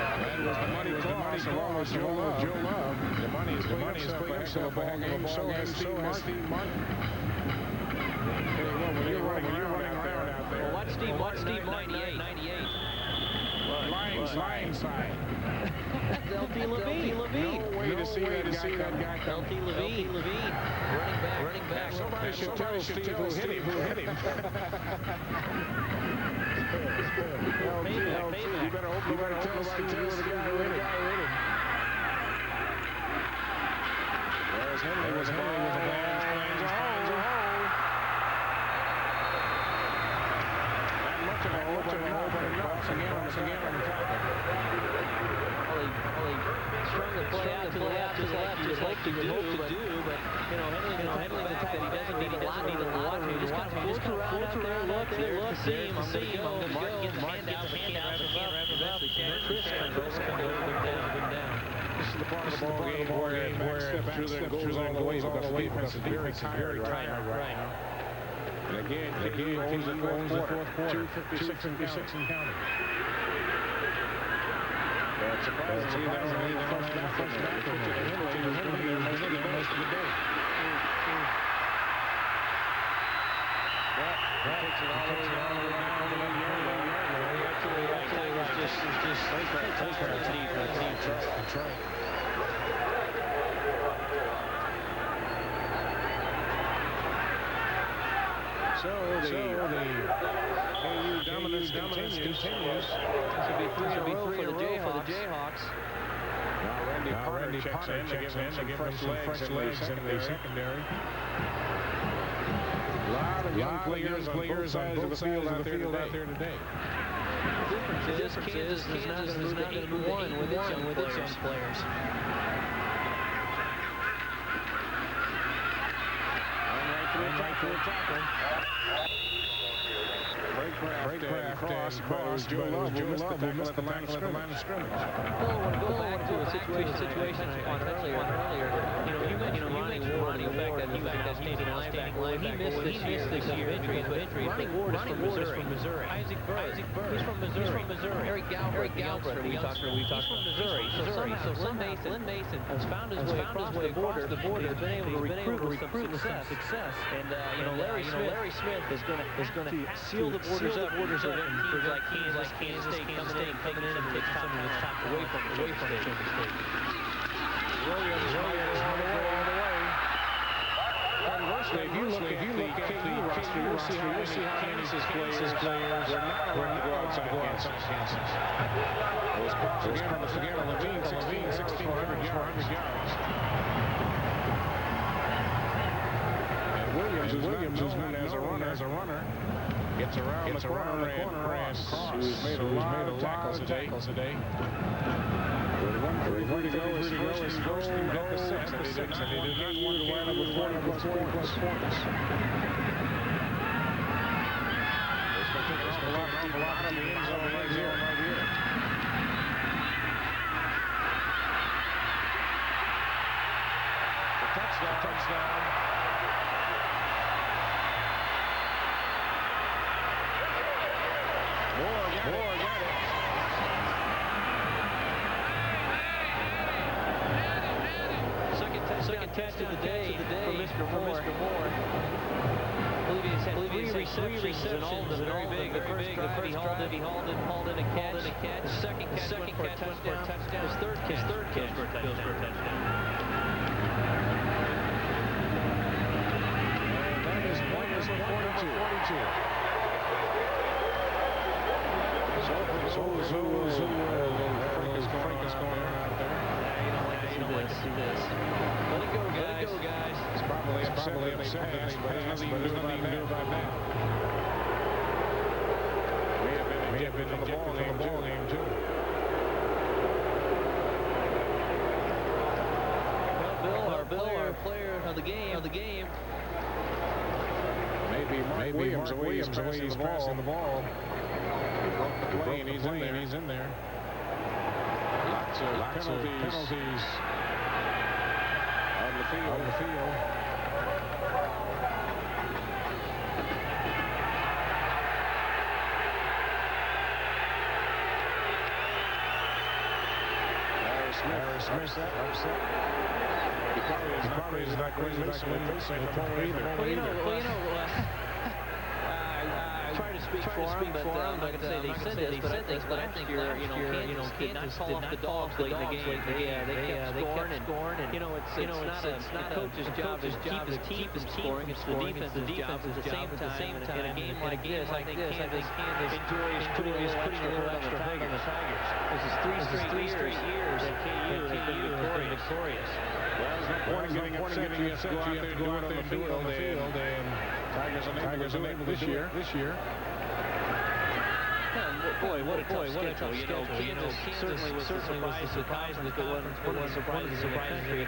That was the money cross along with Joe Love. The money is playing himself a game. So has Steve Martin. You're running out there. Well, watch Steve Martin, 98. Lying side. That's LT Levine. No way to see that guy come. LT Levine. Running back. Somebody should tell Steve who hit him. LT, you better tell Steve who the guy hit him. There's Henry with a ball. Not much of a hole, but once again on the tackle. Strung the play out to the left, just like he would hope to do, but Henley the fact that he doesn't need a lot of he just kind of floats around out there, look, see him, Martin gets hand out, Chris comes over down. This is the part of the ball game where steps through the ways of the defense is very tired right now. And again, owns the fourth quarter, 2:56 and counting. But surprisingly, that was only the first back from Henry was going to be most of the day. Takes it all the way down to the 1-yard line. That's right. So the AU dominance continues. This will be 3 in a row for the Jayhawks. Now Randy Potter checks in to give him some fresh legs in the secondary. A lot of young players on both sides of the field out there today. The difference is Kansas is not going to move to 8-1 with its young players. Right to the tackle. Break cross. Joe Love will miss the tackle at the line of scrimmage. Bill, I want to go back to a situation I touched on earlier. You mentioned Ronnie Ward, that he was an outstanding linebacker. He missed this year because of injuries. Ronnie Ward is from Missouri. Isaac Burr, he's from Missouri. Eric Galbraith, we talked about. He's from Missouri. So Lynn Mason has found his way across the border. He's been able to recruit with some success. And Larry Smith is going to seal the borders up and prevent teams like Kansas State coming in and taking some of this top away from Kansas State. Williams all the way. Conversely, if you look at the KU roster, you'll see how Kansas players were not allowed to go outside Kansas. Those crosses again on Levine, 1,600 yards. And Williams, who's known as a runner, gets around the corner and Cross, who's made a lot of tackles today. With 1:33 to go, is first and goal at the 6, and he did not want to wind up with 40-plus points. It's going to take an awful lot of the end zone right here. The touchdown. Moore got it. Second catch of the day for Mr. Moore. I believe he's had three receptions and all of them very big. The first drive he hauled in a catch. The second catch went for a touchdown. His third catch for a touchdown. And that is point number 42. Frank is going on out there. You don't like to see this. Let it go, guys. It's probably upset that they passed, but there's nothing you can do about that. May have been in the ball game too. Well, Bill, our player of the game. Maybe Mark Williams is passing the ball. He broke the play and he's in there. Lots of penalties on the field. Harris Smith upset. He probably is not going to miss either. Try to speak for him, but I'm not going to say they said this, but I think Kansas did not call off the dogs late in the game. They kept scoring, and it's not the coach's job to keep his team from scoring. It's the defense's job at the same time. In a game like this, I think Kansas enjoys putting a little extra weight on the Tigers. This is three straight years that KU has been victorious. Well, there's no point in getting upset. You have to go out there and do it on the field. And Tigers unable this year. Boy, what a tough schedule. Kansas certainly was surprised that it wasn't one of the surprises in the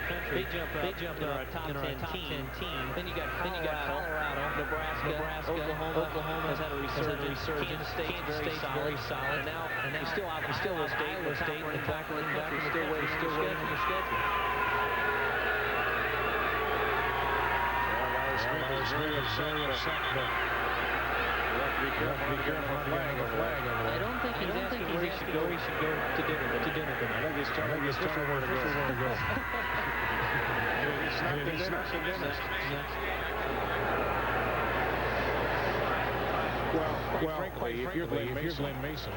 country. They jumped in our top 10 team. Then you got Colorado, Nebraska, Oklahoma has had a resurgence. Kansas State very solid. And now we still have Iowa State in the top of the country, still waiting on their schedule. Very upset, but be careful of the flag. I don't think he's asking where he should go to dinner tonight. I think he's telling where to go. He snuck to dinner. frankly, if you're Glenn Mason,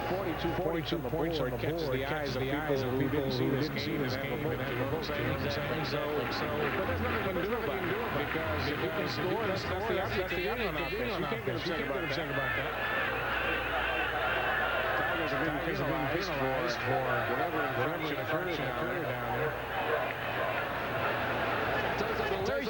42 points on the board catches the eyes of people who didn't see this game and have a vote. Exactly. So, but there's nothing you can do about it because if you can score, that's the offense. You can't get upset about that. Tigers are being penalized for whatever infraction occurred down there.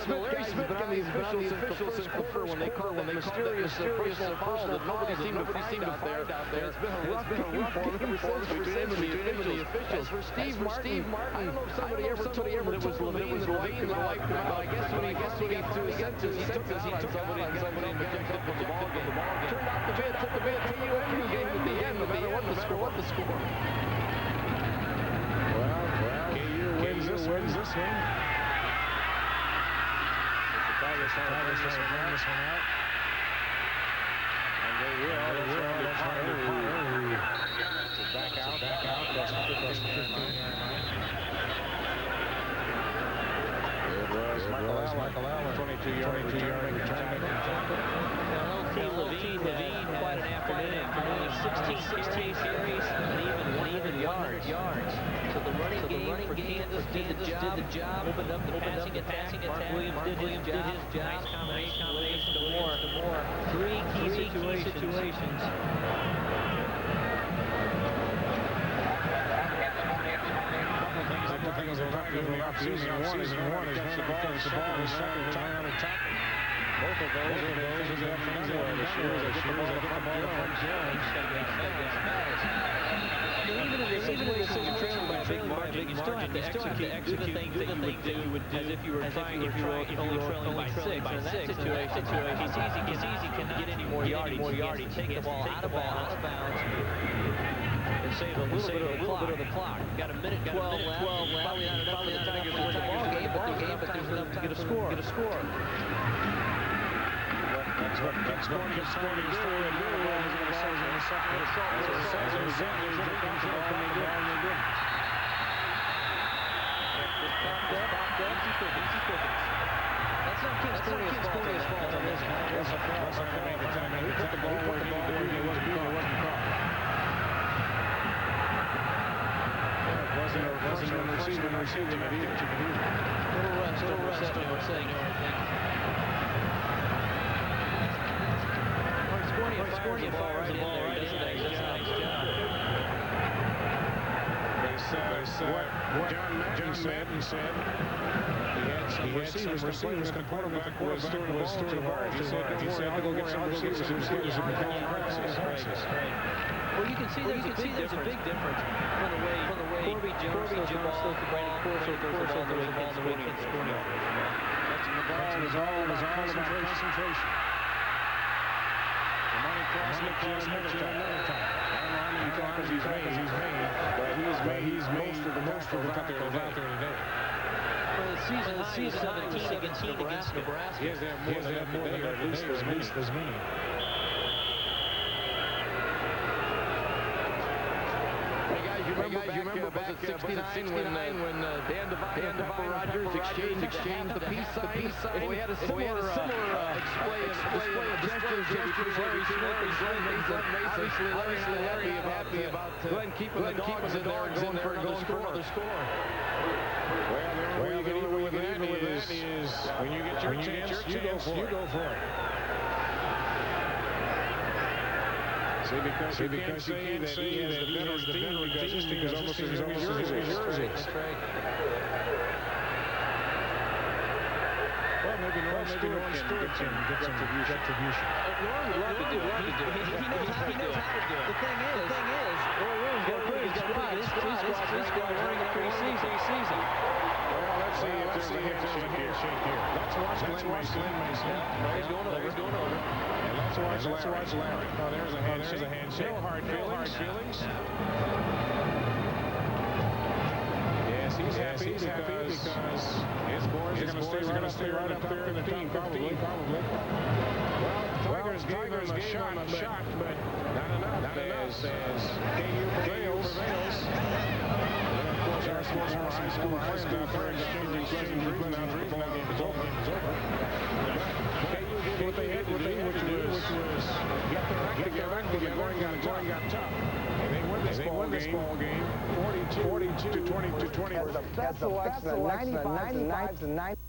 Larry Smith got the officials in the quarter when they called that mysterious personal foul that nobody seemed to find out there. It's been a rough game for him between him and the officials. For Steve Martin, I don't know if somebody ever told him that it was Levine that wiped him out. I guess when he sent his, he took somebody and rejected it from the ball game. Turned out to be a KU game at the end, no matter what the score. Well, KU wins this one. Tigers trying to bring this one out. And they will. Back out. That's the 15-yard line. It was Michael Allen, 22-yard return. Levine had quite an afternoon. Only 16 carries and even yards. So the running game for Kansas did the job. Opened up the passing attack. Mark Williams did his job. Nice combination to more. Three key situations. Things are not good in the offseason. One is catch the ball and second time on attack. Both of those are things that have been done this year. They get the ball to front Jones. Even in the situation you're trailing by a big margin, you still have to execute the things that you would do as if you were only trailing by six. In that situation, it's easy cannot get any more yardage. Take the ball out of bounds. And save a little bit of the clock. Got a minute 12 left. Probably not enough for the Tigers to win the ball game, but there's enough to get a score. That's what gets scored in the second. That's not Kim Scornia's fault on this. That's a foul. He put the ball where he wasn't caught. Wasn't a receiving it either. Little rest over saying Scornia fires the ball right in there. He does a nice job. What John Madden said he had some receivers. The quarterback was throwing the ball too hard. He said, I'll go get some receivers. Well, you can see there's a big difference from the way Corby Jones throws the ball to Brandon Corso throws the ball to Ken Scornia. The ball is all about concentration. Cross another time. I don't know how many tackles he's made, but he's made most of the tackles out there today. Well, the season 17 against Nebraska. He has to have more than that today, or at least as many. You remember back at 69 when Dan Devine and Pepper Rogers exchanged the peace sign? We had a similar display of gestures between Larry Smith and Glenn Mason. Obviously, Larry happy about Glenn keeping the dogs in there and going for another score. Well, the only way with that is when you get your chance, you go for it. See, because you can't say that he has the better team because he's almost his own jersey. That's right. Well, maybe Norm Stewart can get some retribution. Norm would love to do it. He knows how to do it. The thing is, Earl Williams got a pretty good squad. His squad running in pre-season. Well, let's see if there's a handshake here. Let's watch Glenn Mason. He's going over. And let's watch Larry. Oh, there's a handshake. No hard feelings. Yes, he's happy because his boys are going to stay right up there in the team, probably. Well, Tigers gave him a shot, but not enough. As KU prevails. And of course, our high school friends out there exchanging pleasant after the ball game is over. KU did what they had to do, which was get the scoring got tough. They win this ball game 42 to 20. As the best selection, 95 to 90.